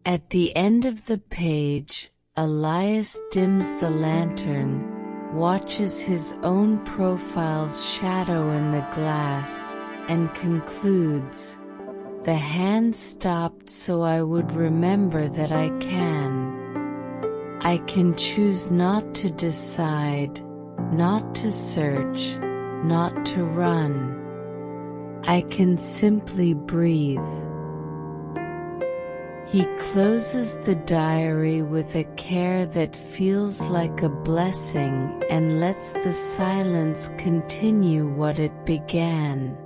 At the end of the page, Elias dims the lantern, watches his own profile's shadow in the glass, and concludes, the hand stopped so I would remember that I can. I can choose not to decide, not to search, not to run. I can simply breathe. He closes the diary with a care that feels like a blessing and lets the silence continue what it began.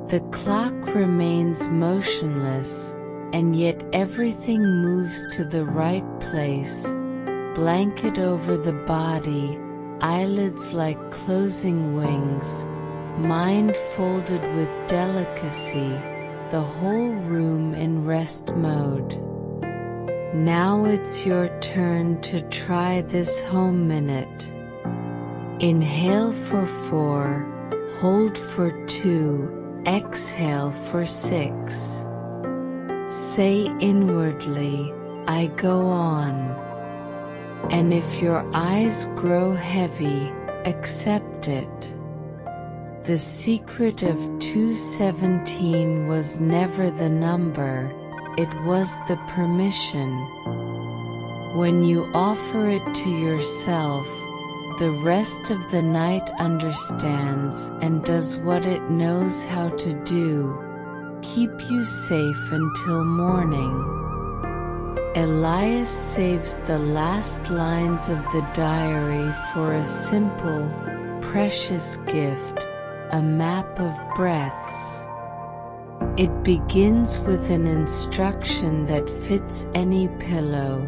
The clock remains motionless, and yet everything moves to the right place, blanket over the body, eyelids like closing wings, mind folded with delicacy, the whole room in rest mode. Now it's your turn to try this home minute. Inhale for 4, hold for 2, exhale for 6. Say inwardly, I go on. And if your eyes grow heavy, accept it. The secret of 217 was never the number, it was the permission. When you offer it to yourself, The rest of the night understands and does what it knows how to do, keep you safe until morning. Elias saves the last lines of the diary for a simple, precious gift, a map of breaths. It begins with an instruction that fits any pillow.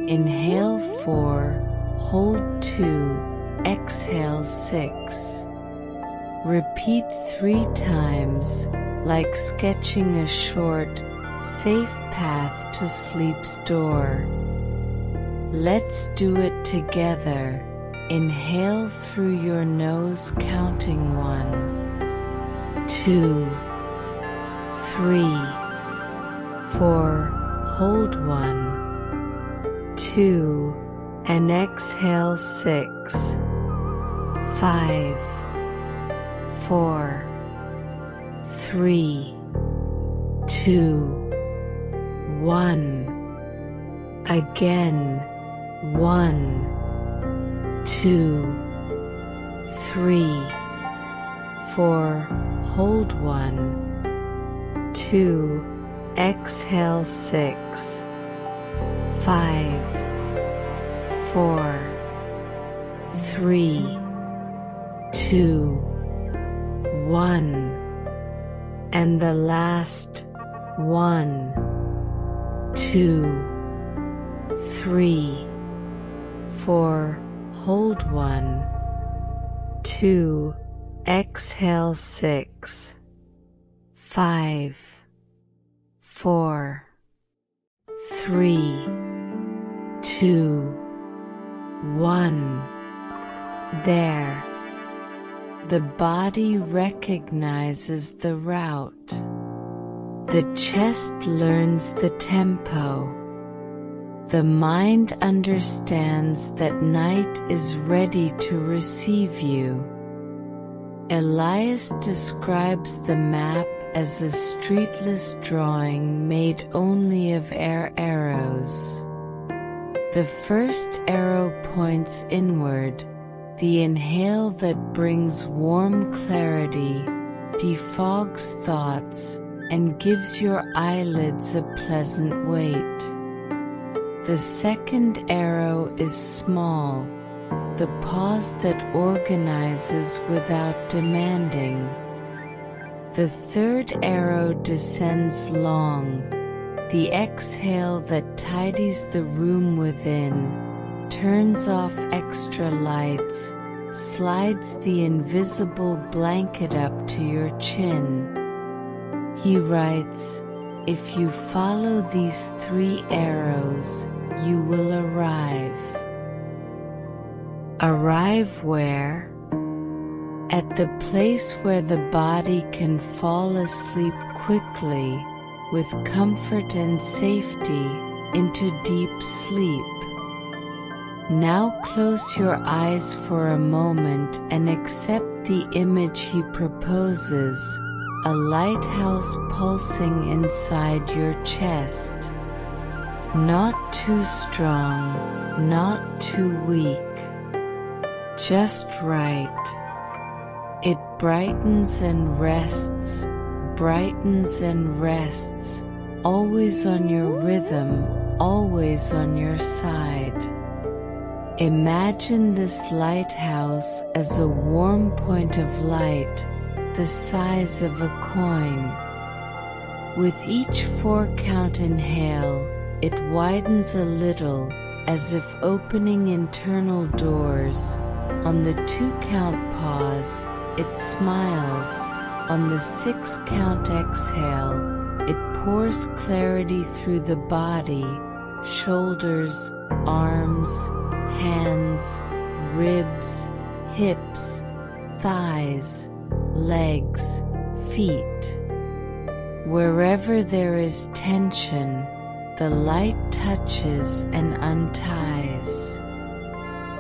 Inhale 4, hold 2, exhale 6. Repeat 3 times, like sketching a short, safe path to sleep's door. Let's do it together. Inhale through your nose, counting 1, 2, 3, 4, hold 1, 2, and exhale 6, 5, 4, 3, 2, 1. Again, 1, 2, 3, 4, hold 1, 2, exhale 6, 5, 4, 3, 2, 1. And the last 1, 2, 3, 4, hold 1, 2, exhale 6, 5, 4, 3, 2, 1. There. The body recognizes the route. The chest learns the tempo. The mind understands that night is ready to receive you. Elias describes the map as a streetless drawing made only of air arrows. The first arrow points inward, the inhale that brings warm clarity, defogs thoughts, and gives your eyelids a pleasant weight. The second arrow is small, the pause that organizes without demanding. The third arrow descends long, the exhale that tidies the room within, turns off extra lights, slides the invisible blanket up to your chin. He writes, if you follow these 3 arrows, you will arrive. Arrive where? At the place where the body can fall asleep quickly, with comfort and safety, into deep sleep. Now close your eyes for a moment and accept the image he proposes, a lighthouse pulsing inside your chest. Not too strong, not too weak. Just right. It brightens and rests, always on your rhythm, always on your side. Imagine this lighthouse as a warm point of light, the size of a coin. With each 4-count inhale, it widens a little, as if opening internal doors. On the 2-count pause, it smiles. On the 6-count exhale, it pours clarity through the body, shoulders, arms, hands, ribs, hips, thighs, legs, feet. Wherever there is tension, the light touches and unties.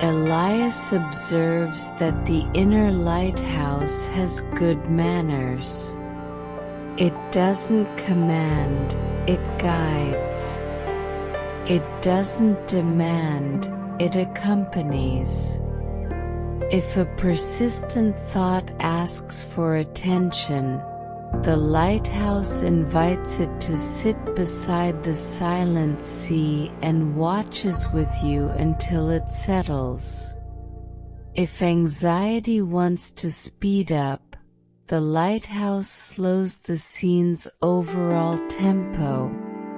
Elias observes that the inner lighthouse has good manners. It doesn't command, it guides. It doesn't demand, it accompanies. If a persistent thought asks for attention, the lighthouse invites it to sit beside the silent sea and watches with you until it settles. If anxiety wants to speed up, the lighthouse slows the scene's overall tempo,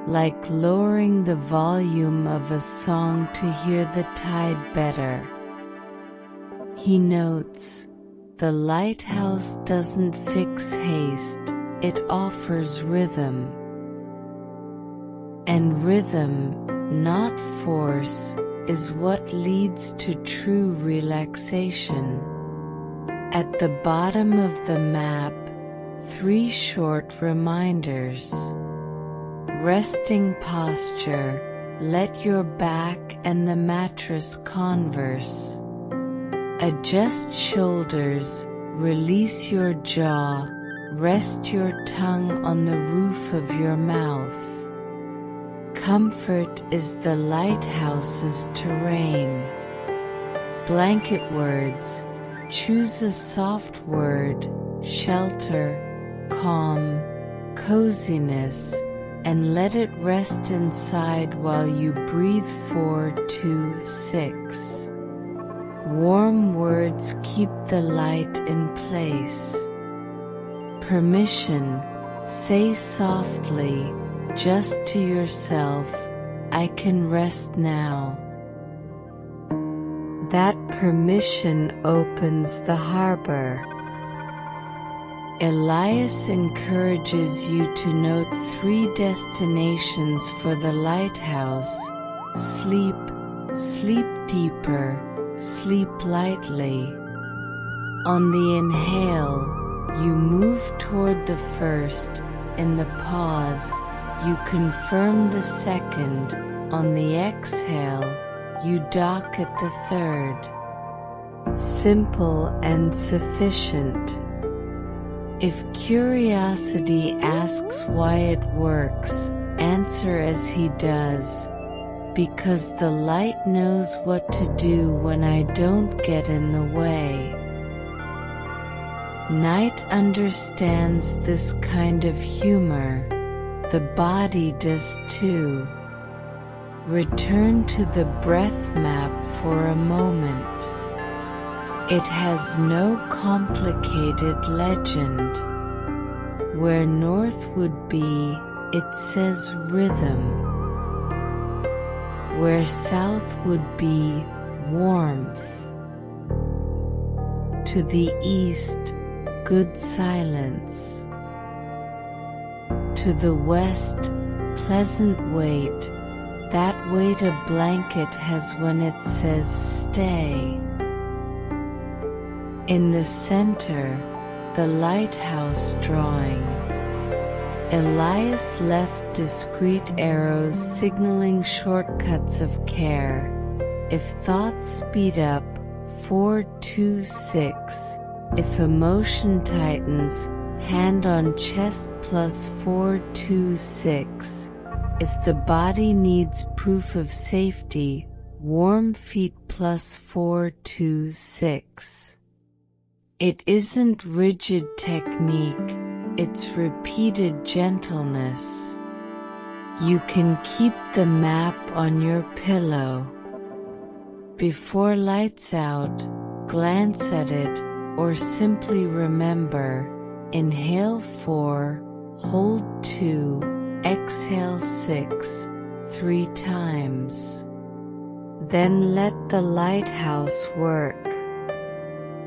like lowering the volume of a song to hear the tide better. He notes, the lighthouse doesn't fix haste, it offers rhythm. And rhythm, not force, is what leads to true relaxation. At the bottom of the map, 3 short reminders. Resting posture, let your back and the mattress converse. Adjust shoulders, release your jaw, rest your tongue on the roof of your mouth. Comfort is the lighthouse's terrain. Blanket words, choose a soft word, shelter, calm, coziness, and let it rest inside while you breathe 4, 2, 6. Warm words keep the light in place. Permission, say softly, just to yourself, I can rest now. That permission opens the harbor. Elias encourages you to note 3 destinations for the lighthouse: sleep, sleep deeper, sleep lightly. On the inhale, you move toward the first. In the pause, you confirm the second. On the exhale, you dock at the third. Simple and sufficient. If curiosity asks why it works, answer as he does. Because the light knows what to do when I don't get in the way. Night understands this kind of humor. The body does too. Return to the breath map for a moment. It has no complicated legend. Where north would be, it says rhythm. Where south would be, warmth. To the east, good silence. To the west, pleasant weight, that weight a blanket has when it says stay. In the center, the lighthouse drawing. Elias left discreet arrows signaling shortcuts of care. If thoughts speed up, 4, 2, 6. If emotion tightens, hand on chest plus 4, 2, 6. If the body needs proof of safety, warm feet plus 4, 2, 6. It isn't rigid technique, it's repeated gentleness. You can keep the map on your pillow. Before lights out, glance at it, or simply remember, inhale 4, hold 2, exhale 6, 3 times. Then let the lighthouse work.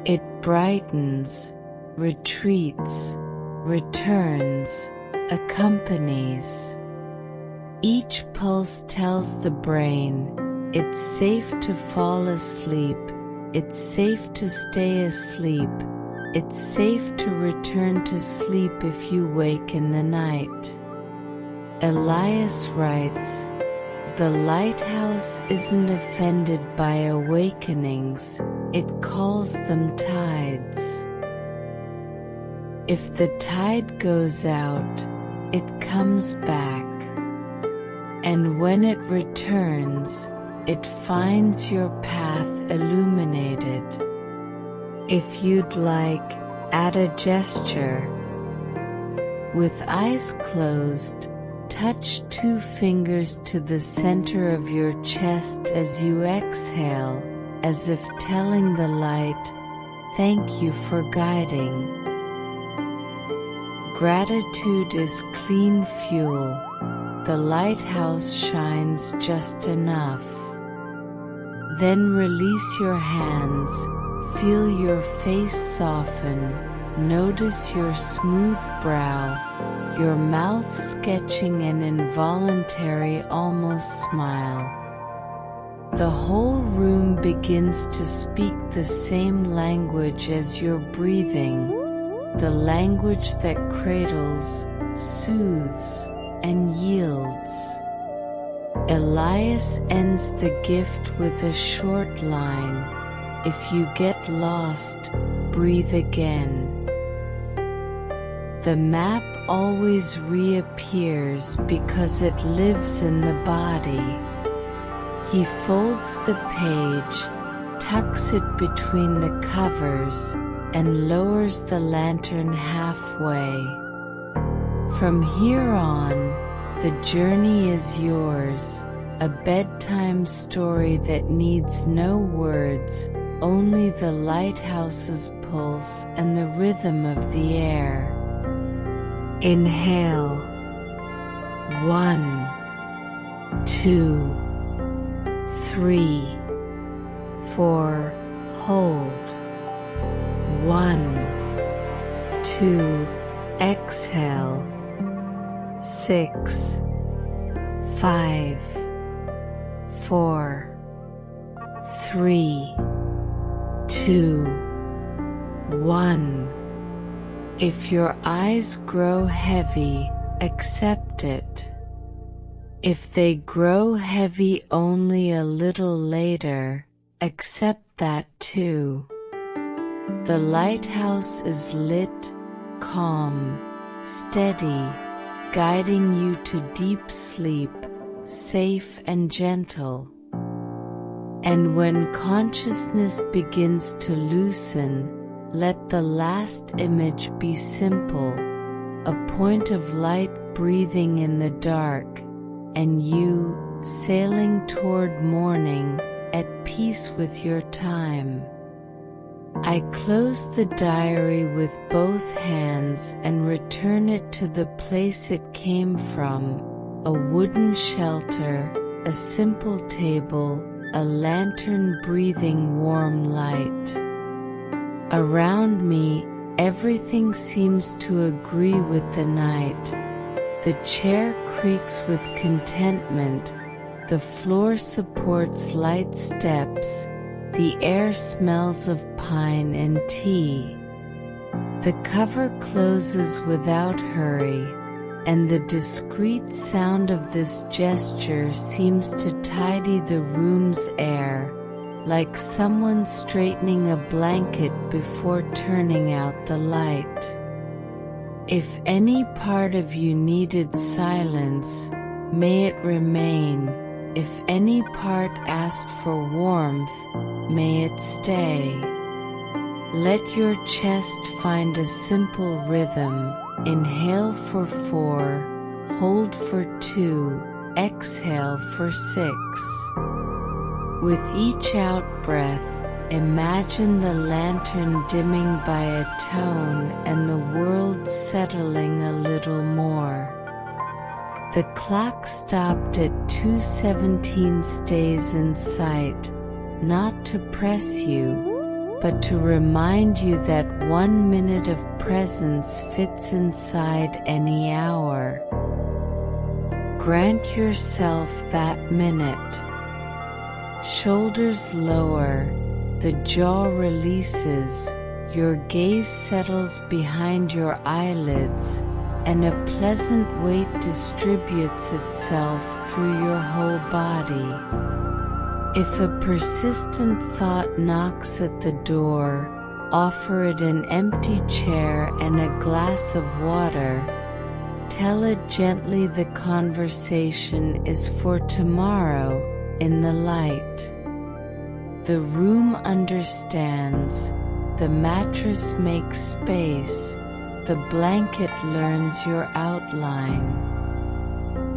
It brightens, retreats, returns, accompanies. Each pulse tells the brain, it's safe to fall asleep, it's safe to stay asleep, it's safe to return to sleep if you wake in the night. Elias writes, the lighthouse isn't offended by awakenings, it calls them tides. If the tide goes out, it comes back. And when it returns, it finds your path illuminated. If you'd like, add a gesture. With eyes closed, touch 2 fingers to the center of your chest as you exhale, as if telling the light, "Thank you for guiding." Gratitude is clean fuel. The lighthouse shines just enough. Then release your hands, feel your face soften, notice your smooth brow, your mouth sketching an involuntary almost smile. The whole room begins to speak the same language as your breathing, the language that cradles, soothes, and yields. Elias ends the gift with a short line, "If you get lost, breathe again." The map always reappears because it lives in the body. He folds the page, tucks it between the covers, and lowers the lantern halfway. From here on, the journey is yours, a bedtime story that needs no words, only the lighthouse's pulse and the rhythm of the air. Inhale. 1, 2, 3, 4. Hold. 1, 2. Exhale. 6, 5, 4, 3, 2, 1. If your eyes grow heavy, accept it. If they grow heavy only a little later, accept that too. The lighthouse is lit, calm, steady, guiding you to deep sleep, safe and gentle. And when consciousness begins to loosen, let the last image be simple, a point of light breathing in the dark, and you sailing toward morning, at peace with your time. I close the diary with both hands and return it to the place it came from, a wooden shelter, a simple table, a lantern breathing warm light. Around me, everything seems to agree with the night. The chair creaks with contentment, the floor supports light steps, the air smells of pine and tea. The cover closes without hurry, and the discreet sound of this gesture seems to tidy the room's air, like someone straightening a blanket before turning out the light. If any part of you needed silence, may it remain. If any part asked for warmth, may it stay. Let your chest find a simple rhythm. Inhale for 4, hold for 2, exhale for 6. With each out-breath, imagine the lantern dimming by a tone and the world settling a little more. The clock stopped at 2:17 stays in sight, not to press you, but to remind you that 1 minute of presence fits inside any hour. Grant yourself that minute. Shoulders lower, the jaw releases, your gaze settles behind your eyelids, and a pleasant weight distributes itself through your whole body. If a persistent thought knocks at the door, offer it an empty chair and a glass of water. Tell it gently the conversation is for tomorrow, in the light. The room understands, the mattress makes space, the blanket learns your outline.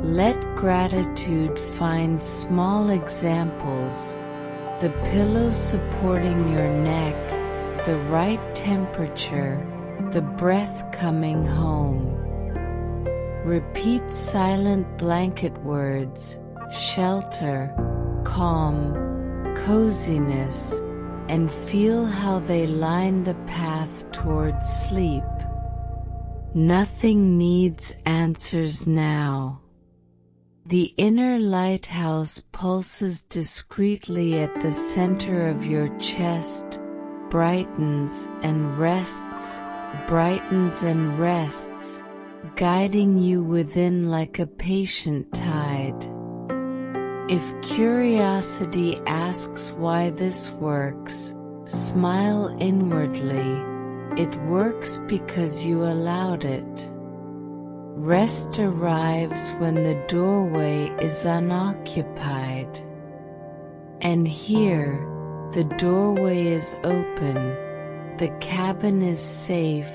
Let gratitude find small examples, the pillow supporting your neck, the right temperature, the breath coming home. Repeat silent blanket words, shelter, calm, coziness, and feel how they line the path towards sleep. Nothing needs answers now. The inner lighthouse pulses discreetly at the center of your chest, brightens and rests, guiding you within like a patient tide. If curiosity asks why this works, smile inwardly. It works because you allowed it. Rest arrives when the doorway is unoccupied. And here, the doorway is open, the cabin is safe,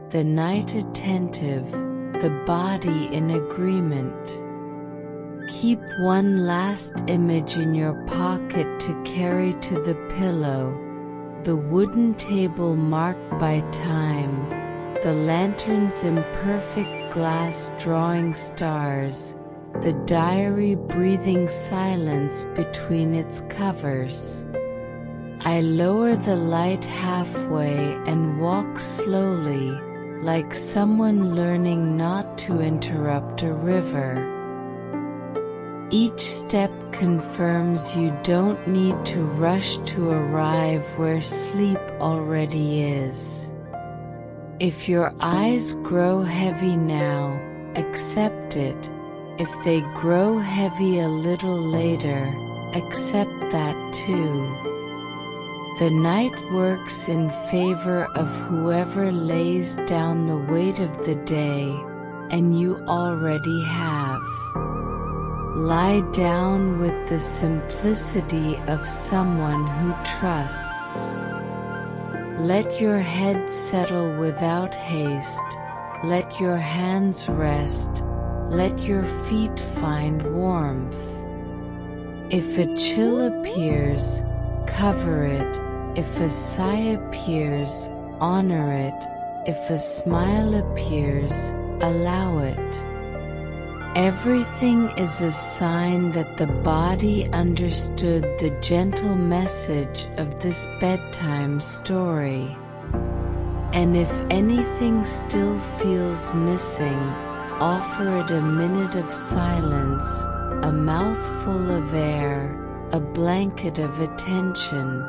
the night attentive, the body in agreement. Keep one last image in your pocket to carry to the pillow, the wooden table marked by time, the lantern's imperfect glass drawing stars, the diary breathing silence between its covers. I lower the light halfway and walk slowly, like someone learning not to interrupt a river. Each step confirms you don't need to rush to arrive where sleep already is. If your eyes grow heavy now, accept it. If they grow heavy a little later, accept that too. The night works in favor of whoever lays down the weight of the day, and you already have. Lie down with the simplicity of someone who trusts. Let your head settle without haste, let your hands rest, let your feet find warmth. If a chill appears, cover it. If a sigh appears, honor it. If a smile appears, allow it. Everything is a sign that the body understood the gentle message of this bedtime story. And if anything still feels missing, offer it a minute of silence, a mouthful of air, a blanket of attention.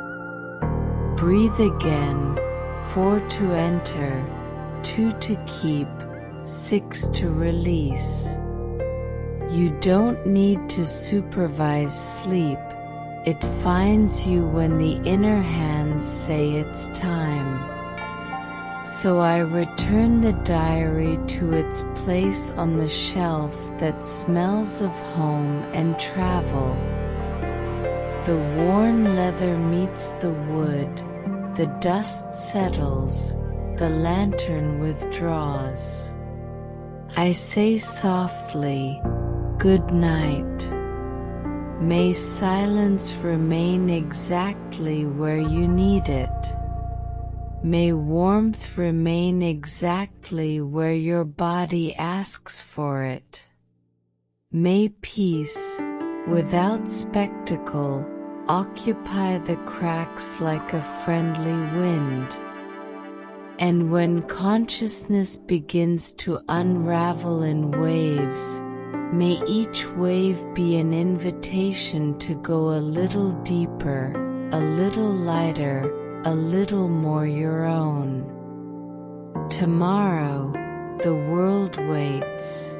Breathe again, 4 to enter, 2 to keep, 6 to release. You don't need to supervise sleep, it finds you when the inner hands say it's time. So I return the diary to its place on the shelf that smells of home and travel. The worn leather meets the wood, the dust settles, the lantern withdraws. I say softly, "Good night." May silence remain exactly where you need it. May warmth remain exactly where your body asks for it. May peace, without spectacle, occupy the cracks like a friendly wind. And when consciousness begins to unravel in waves, may each wave be an invitation to go a little deeper, a little lighter, a little more your own. Tomorrow, the world waits.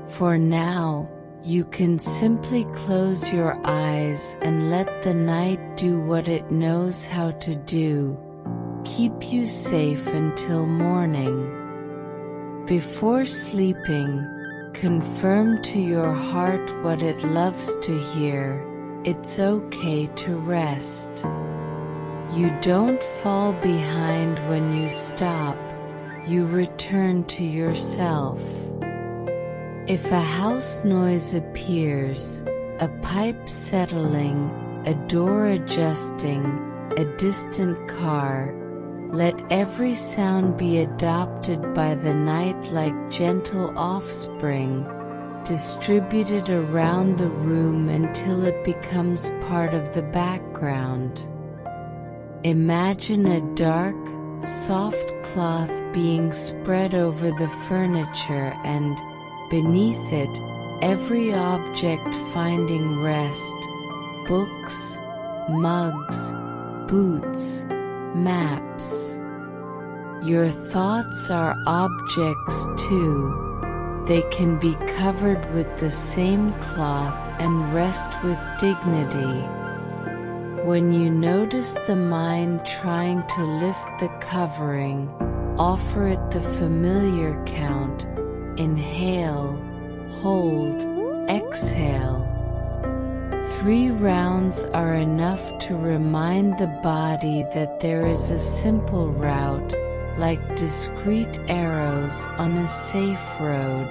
For now, you can simply close your eyes and let the night do what it knows how to do, keep you safe until morning. Before sleeping, confirm to your heart what it loves to hear: it's okay to rest. You don't fall behind when you stop, you return to yourself. If a house noise appears, a pipe settling, a door adjusting, a distant car, let every sound be adopted by the night like gentle offspring, distributed around the room until it becomes part of the background. Imagine a dark, soft cloth being spread over the furniture and, beneath it, every object finding rest: books, mugs, boots, maps. Your thoughts are objects too. They can be covered with the same cloth and rest with dignity. When you notice the mind trying to lift the covering, offer it the familiar count: inhale, hold, exhale. 3 rounds are enough to remind the body that there is a simple route, like discreet arrows on a safe road.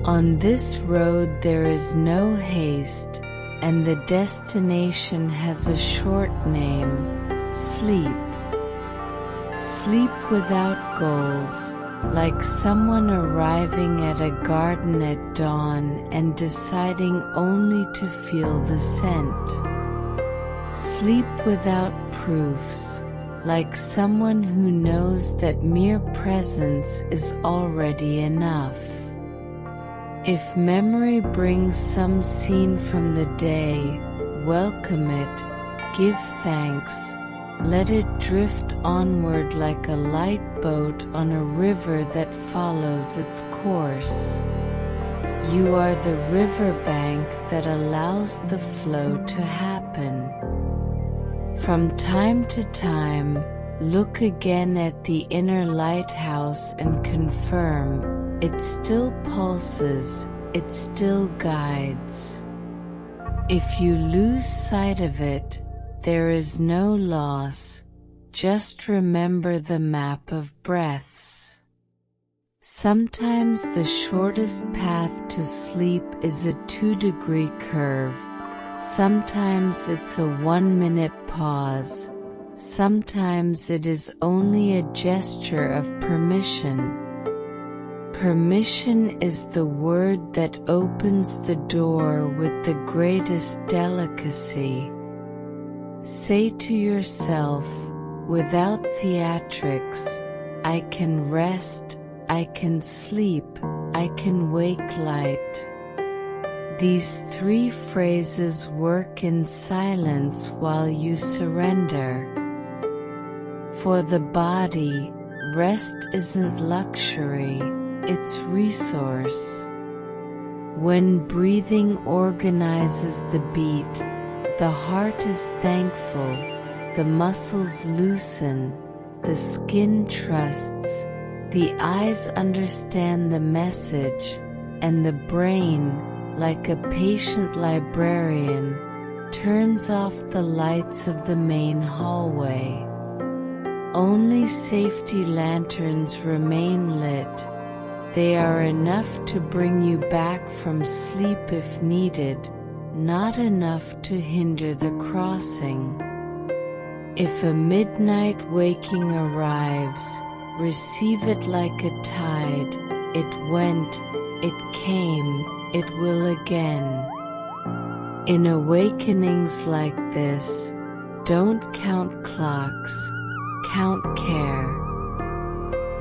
On this road there is no haste, and the destination has a short name: sleep. Sleep without goals, like someone arriving at a garden at dawn and deciding only to feel the scent. Sleep without proofs, like someone who knows that mere presence is already enough. If memory brings some scene from the day, welcome it, give thanks, let it drift onward like a light boat on a river that follows its course. You are the riverbank that allows the flow to happen. From time to time, look again at the inner lighthouse and confirm: it still pulses, it still guides. If you lose sight of it, there is no loss, just remember the map of breaths. Sometimes the shortest path to sleep is a 2-degree curve, sometimes it's a 1-minute pause, sometimes it is only a gesture of permission. Permission is the word that opens the door with the greatest delicacy. Say to yourself, without theatrics, I can rest, I can sleep, I can wake light. These 3 phrases work in silence while you surrender. For the body, rest isn't luxury, it's resource. When breathing organizes the beat, the heart is thankful, the muscles loosen, the skin trusts, the eyes understand the message, and the brain, like a patient librarian, turns off the lights of the main hallway. Only safety lanterns remain lit. They are enough to bring you back from sleep if needed, not enough to hinder the crossing. If a midnight waking arrives, receive it like a tide. It went, it came, it will again. In awakenings like this, don't count clocks, count care.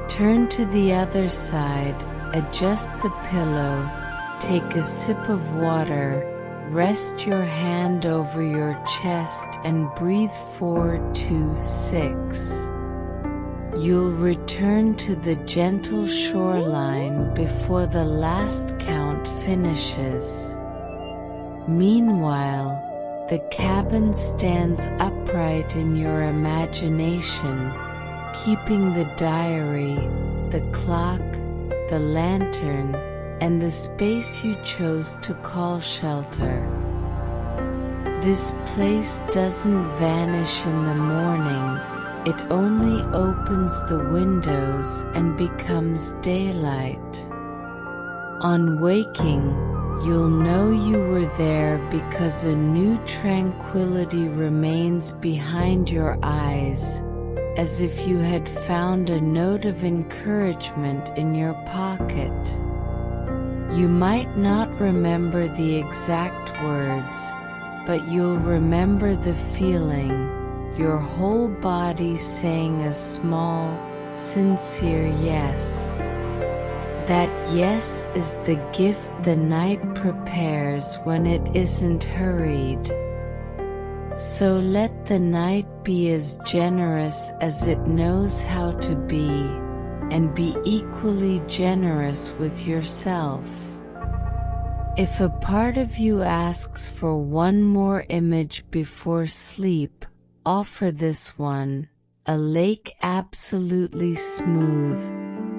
Turn to the other side, adjust the pillow, take a sip of water, rest your hand over your chest and breathe 4, 2, 6. You'll return to the gentle shoreline before the last count finishes. Meanwhile, the cabin stands upright in your imagination, keeping the diary, the clock, the lantern, and the space you chose to call shelter. This place doesn't vanish in the morning, it only opens the windows and becomes daylight. On waking, you'll know you were there because a new tranquility remains behind your eyes, as if you had found a note of encouragement in your pocket. You might not remember the exact words, but you'll remember the feeling, your whole body saying a small, sincere yes. That yes is the gift the night prepares when it isn't hurried. So let the night be as generous as it knows how to be, and be equally generous with yourself. If a part of you asks for one more image before sleep, offer this one: a lake absolutely smooth,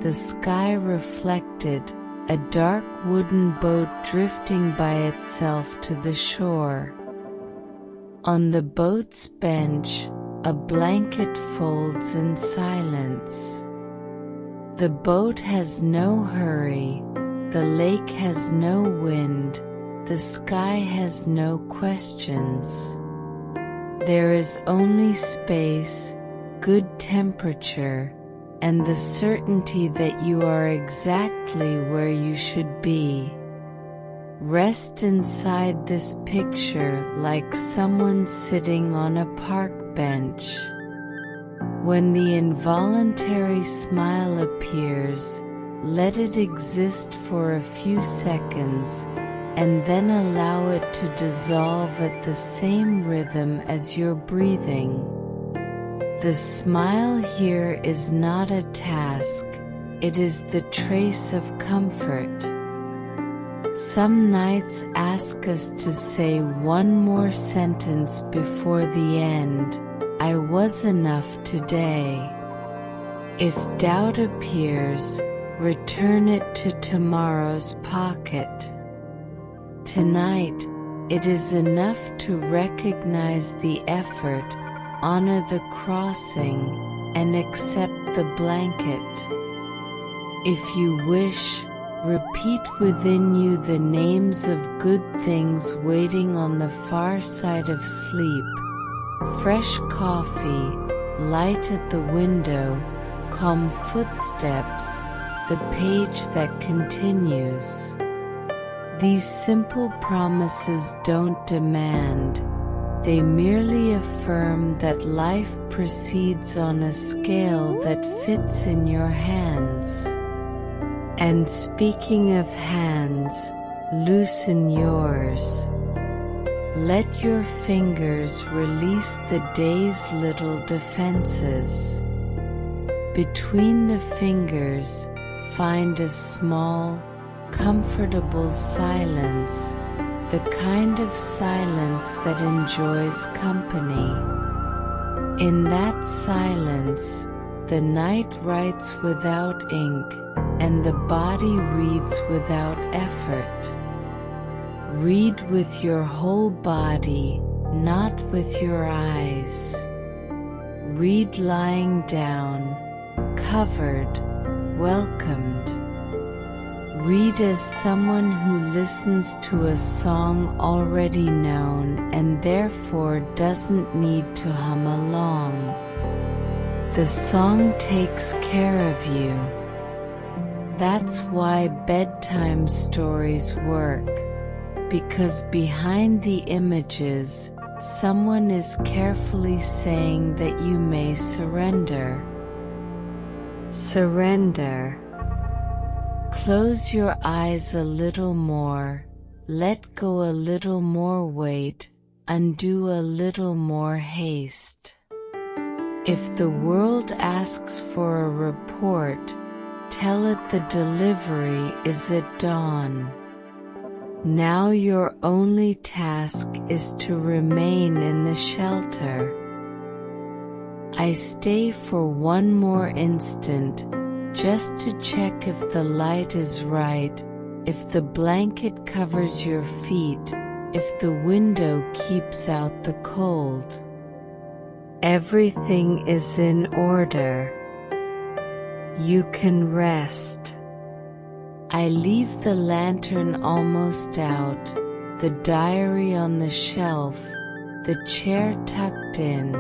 the sky reflected, a dark wooden boat drifting by itself to the shore. On the boat's bench, a blanket folds in silence. The boat has no hurry, the lake has no wind, the sky has no questions. There is only space, good temperature, and the certainty that you are exactly where you should be. Rest inside this picture like someone sitting on a park bench. When the involuntary smile appears, let it exist for a few seconds, and then allow it to dissolve at the same rhythm as your breathing. The smile here is not a task, it is the trace of comfort. Some nights ask us to say one more sentence before the end: I was enough today. If doubt appears, return it to tomorrow's pocket. Tonight, it is enough to recognize the effort, honor the crossing, and accept the blanket. If you wish, repeat within you the names of good things waiting on the far side of sleep: fresh coffee, light at the window, calm footsteps, the page that continues. These simple promises don't demand, they merely affirm that life proceeds on a scale that fits in your hands. And speaking of hands, loosen yours. Let your fingers release the day's little defenses. Between the fingers, find a small, comfortable silence, the kind of silence that enjoys company. In that silence, the night writes without ink, and the body reads without effort. Read with your whole body, not with your eyes. Read lying down, covered, welcomed. Read as someone who listens to a song already known and therefore doesn't need to hum along. The song takes care of you. That's why bedtime stories work, because behind the images, someone is carefully saying that you may surrender. Surrender. Close your eyes a little more, let go a little more weight, undo a little more haste. If the world asks for a report, tell it the delivery is at dawn. Now your only task is to remain in the shelter. I stay for one more instant, just to check if the light is right, if the blanket covers your feet, if the window keeps out the cold. Everything is in order. You can rest. I leave the lantern almost out, the diary on the shelf, the chair tucked in,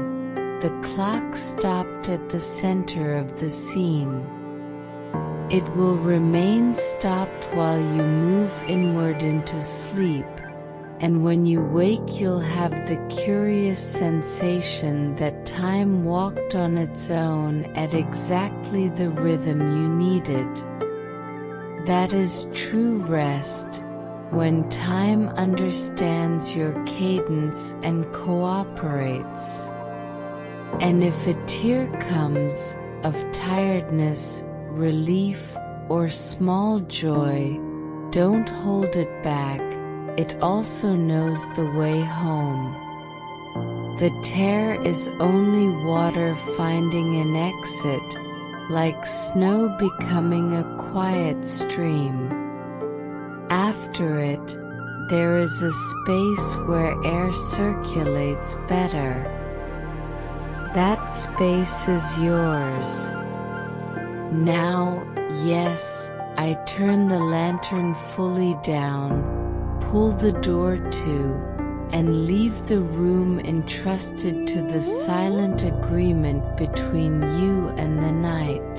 the clock stopped at the center of the scene. It will remain stopped while you move inward into sleep, and when you wake you'll have the curious sensation that time walked on its own at exactly the rhythm you needed. That is true rest, when time understands your cadence and cooperates. And if a tear comes, of tiredness, relief, or small joy, don't hold it back, it also knows the way home. The tear is only water finding an exit, like snow becoming a quiet stream. After it, there is a space where air circulates better. That space is yours. Now, yes, I turn the lantern fully down, pull the door to, and leave the room entrusted to the silent agreement between you and the night.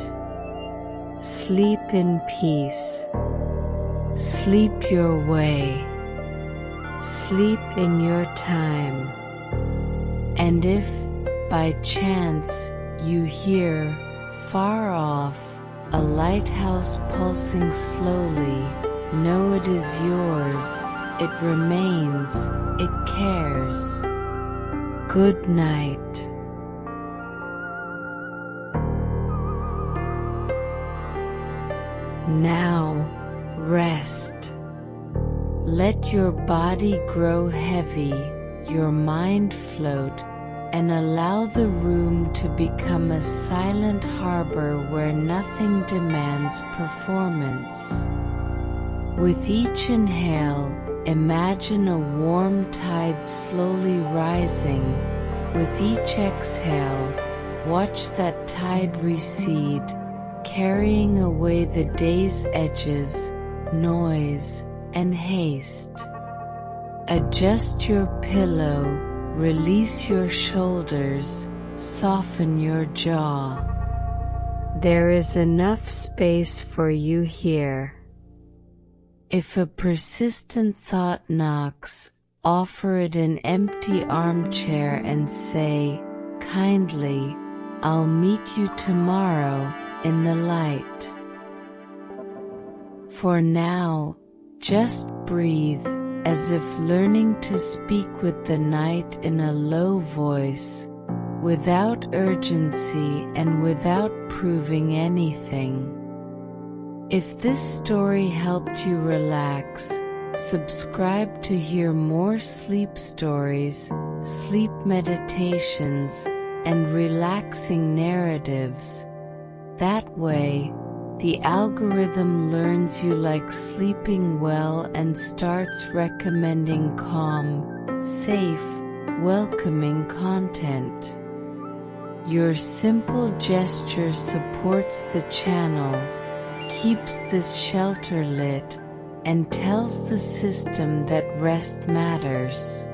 Sleep in peace. Sleep your way. Sleep in your time. And if, by chance, you hear, far off, a lighthouse pulsing slowly, know it is yours, it remains, it cares. Good night. Now, rest. Let your body grow heavy, your mind float, and allow the room to become a silent harbor where nothing demands performance. With each inhale, imagine a warm tide slowly rising. With each exhale, watch that tide recede, carrying away the day's edges, noise, and haste. Adjust your pillow, release your shoulders, soften your jaw. There is enough space for you here. If a persistent thought knocks, offer it an empty armchair and say, kindly, I'll meet you tomorrow in the light. For now, just breathe, as if learning to speak with the night in a low voice, without urgency and without proving anything. If this story helped you relax, subscribe to hear more sleep stories, sleep meditations, and relaxing narratives. That way, the algorithm learns you like sleeping well and starts recommending calm, safe, welcoming content. Your simple gesture supports the channel, keeps this shelter lit, and tells the system that rest matters.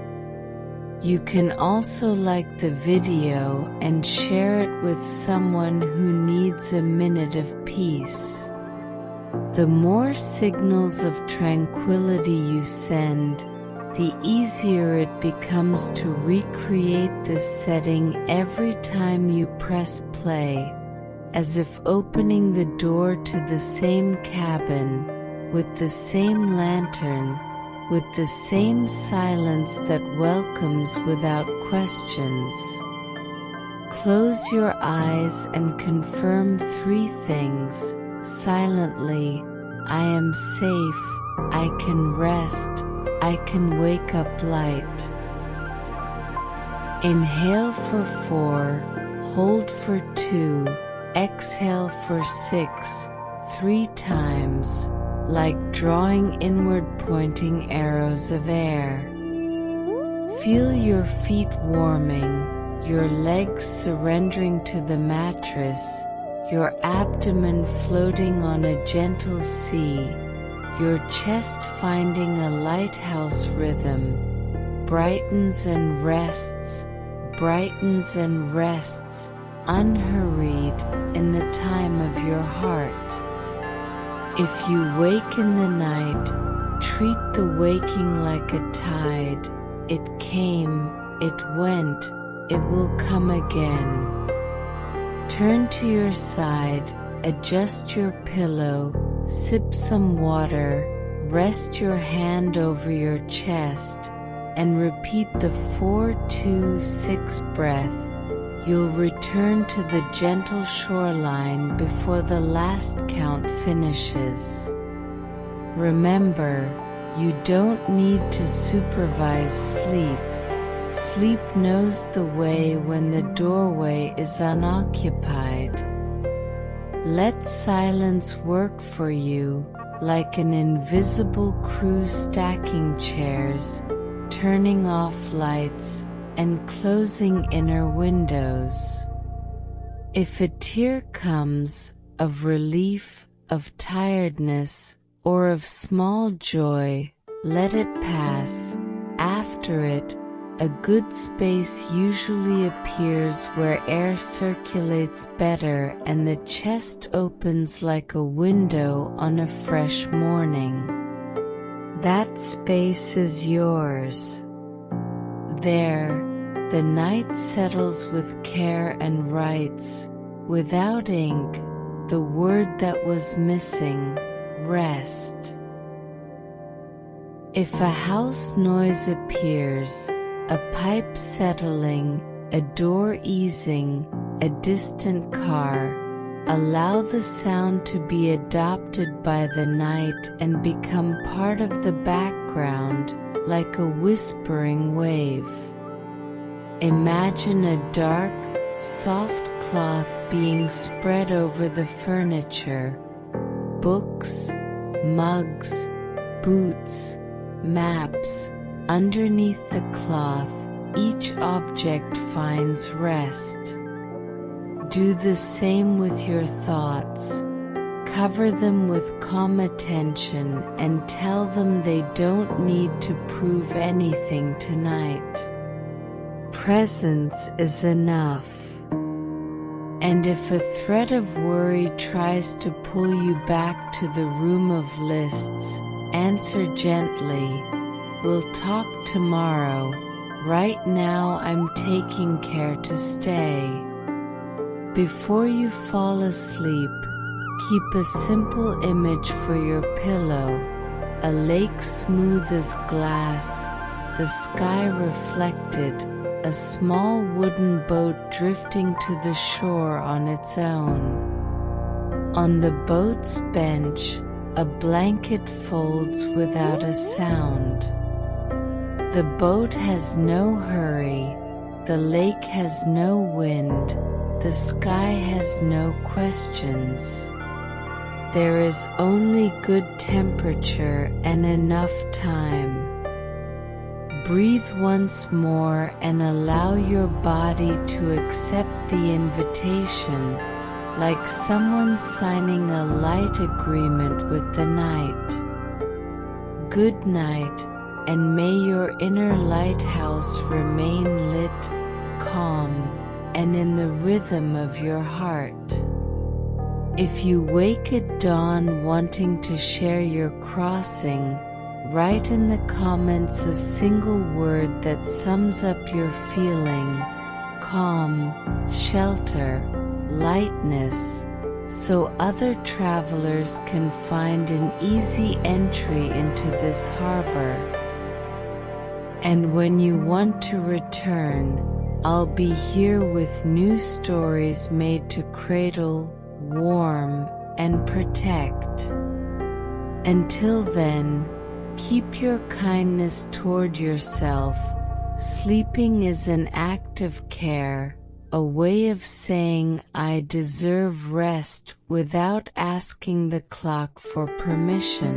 You can also like the video and share it with someone who needs a minute of peace. The more signals of tranquility you send, the easier it becomes to recreate this setting every time you press play, as if opening the door to the same cabin, with the same lantern, with the same silence that welcomes without questions. Close your eyes and confirm 3 things, silently: I am safe, I can rest, I can wake up light. Inhale for 4, hold for 2, exhale for 6, 3 times, like drawing inward pointing arrows of air. Feel your feet warming, your legs surrendering to the mattress, your abdomen floating on a gentle sea, your chest finding a lighthouse rhythm, brightens and rests, unhurried in the time of your heart. If you wake in the night, treat the waking like a tide. It came, it went, it will come again. Turn to your side, adjust your pillow, sip some water, rest your hand over your chest, and repeat the 4-2-6 breath. You'll return to the gentle shoreline before the last count finishes. Remember, you don't need to supervise sleep. Sleep knows the way when the doorway is unoccupied. Let silence work for you, like an invisible crew stacking chairs, turning off lights, and closing inner windows. If a tear comes, of relief, of tiredness, or of small joy, let it pass. After it, a good space usually appears where air circulates better and the chest opens like a window on a fresh morning. That space is yours. There, the night settles with care and writes, without ink, the word that was missing: rest. If a house noise appears, a pipe settling, a door easing, a distant car, allow the sound to be adopted by the night and become part of the background, like a whispering wave. Imagine a dark, soft cloth being spread over the furniture. Books, mugs, boots, maps. Underneath the cloth, each object finds rest. Do the same with your thoughts. Cover them with calm attention and tell them they don't need to prove anything tonight. Presence is enough. And if a thread of worry tries to pull you back to the room of lists, answer gently, "We'll talk tomorrow. Right now I'm taking care to stay." Before you fall asleep, keep a simple image for your pillow: a lake smooth as glass, the sky reflected, a small wooden boat drifting to the shore on its own. On the boat's bench, a blanket folds without a sound. The boat has no hurry, the lake has no wind, the sky has no questions. There is only good temperature and enough time. Breathe once more and allow your body to accept the invitation, like someone signing a light agreement with the night. Good night, and may your inner lighthouse remain lit, calm, and in the rhythm of your heart. If you wake at dawn wanting to share your crossing, write in the comments a single word that sums up your feeling: calm, shelter, lightness, so other travelers can find an easy entry into this harbor. And when you want to return, I'll be here with new stories made to cradle, warm, and protect. Until then, keep your kindness toward yourself. Sleeping is an act of care, a way of saying I deserve rest without asking the clock for permission.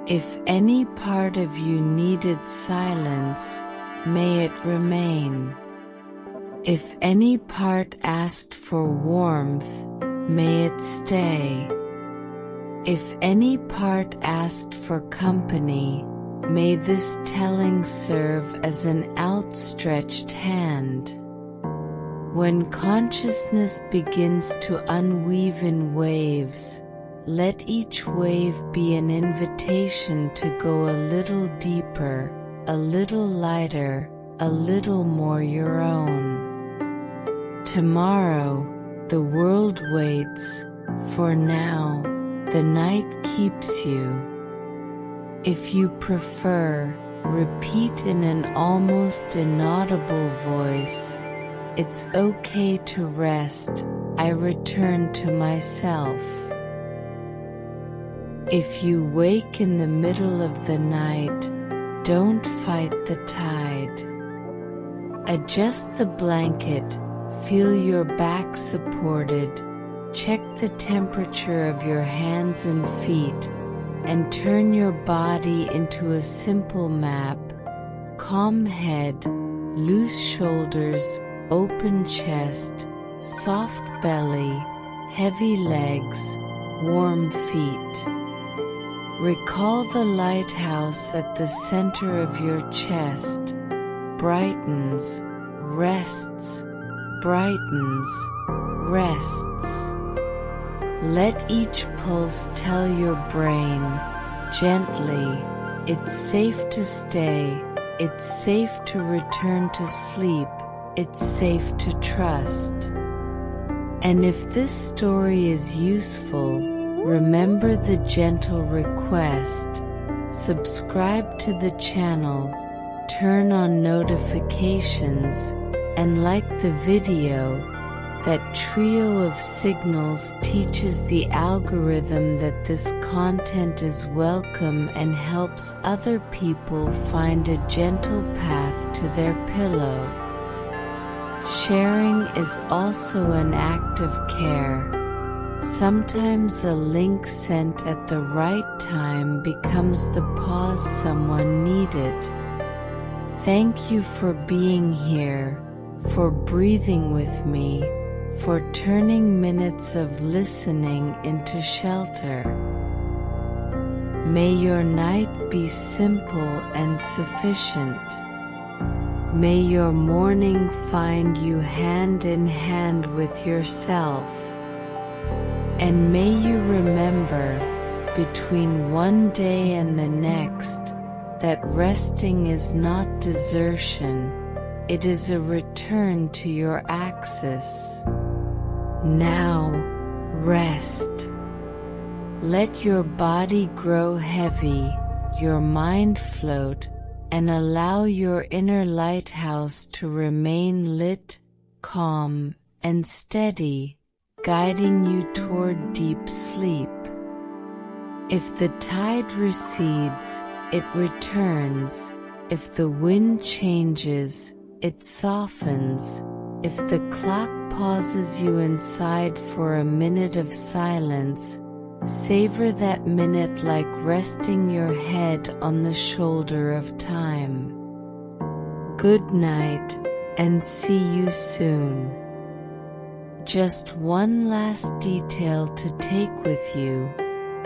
If any part of you needed silence, may it remain. If any part asked for warmth, may it stay. If any part asked for company, may this telling serve as an outstretched hand. When consciousness begins to unweave in waves, let each wave be an invitation to go a little deeper, a little lighter, a little more your own. Tomorrow, the world waits, for now, the night keeps you. If you prefer, repeat in an almost inaudible voice, "It's okay to rest, I return to myself." If you wake in the middle of the night, don't fight the tide. Adjust the blanket, feel your back supported, check the temperature of your hands and feet, and turn your body into a simple map. Calm head, loose shoulders, open chest, soft belly, heavy legs, warm feet. Recall the lighthouse at the center of your chest, brightens, rests, brightens, rests. Let each pulse tell your brain, gently, it's safe to stay, it's safe to return to sleep, it's safe to trust. And if this story is useful, remember the gentle request, subscribe to the channel, turn on notifications, and like the video. That trio of signals teaches the algorithm that this content is welcome and helps other people find a gentle path to their pillow. Sharing is also an act of care. Sometimes a link sent at the right time becomes the pause someone needed. Thank you for being here, for breathing with me, for turning minutes of listening into shelter. May your night be simple and sufficient. May your morning find you hand in hand with yourself. And may you remember, between one day and the next, that resting is not desertion, it is a return to your axis. Now, rest. Let your body grow heavy, your mind float, and allow your inner lighthouse to remain lit, calm, and steady, guiding you toward deep sleep. If the tide recedes, it returns. If the wind changes, it softens. If the clock pauses you inside for a minute of silence, savor that minute like resting your head on the shoulder of time. Good night, and see you soon. Just one last detail to take with you.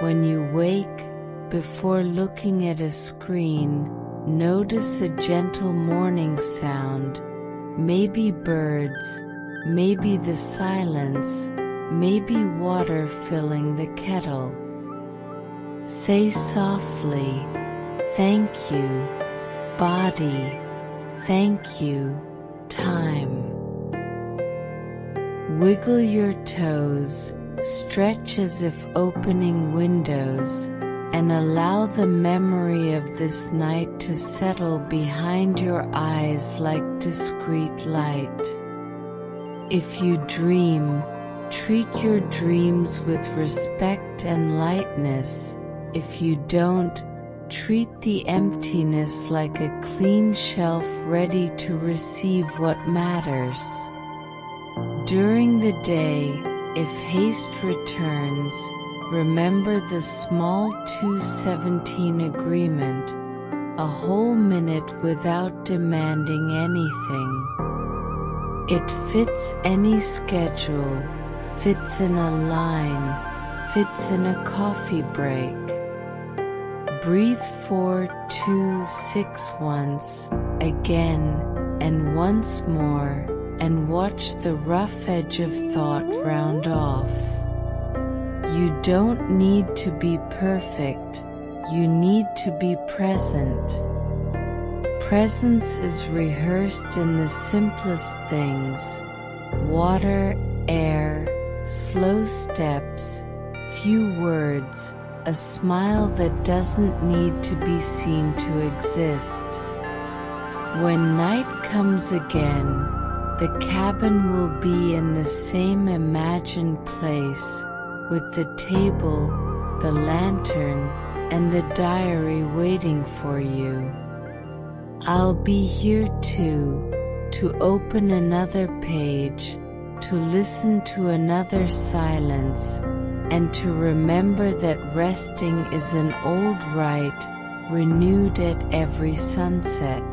When you wake, before looking at a screen, notice a gentle morning sound. Maybe birds, maybe the silence, maybe water filling the kettle. Say softly, "Thank you, body, thank you, time." Wiggle your toes, stretch as if opening windows, and allow the memory of this night to settle behind your eyes like discreet light. If you dream, treat your dreams with respect and lightness. If you don't, treat the emptiness like a clean shelf ready to receive what matters. During the day, if haste returns, remember the small 217 agreement. a whole minute without demanding anything. It fits any schedule, fits in a line, fits in a coffee break. Breathe 4, 2, 6 once, again, and once more, and watch the rough edge of thought round off. You don't need to be perfect, you need to be present. Presence is rehearsed in the simplest things: water, air, slow steps, few words, a smile that doesn't need to be seen to exist. When night comes again, the cabin will be in the same imagined place, with the table, the lantern, and the diary waiting for you. I'll be here too, to open another page, to listen to another silence, and to remember that resting is an old rite, renewed at every sunset.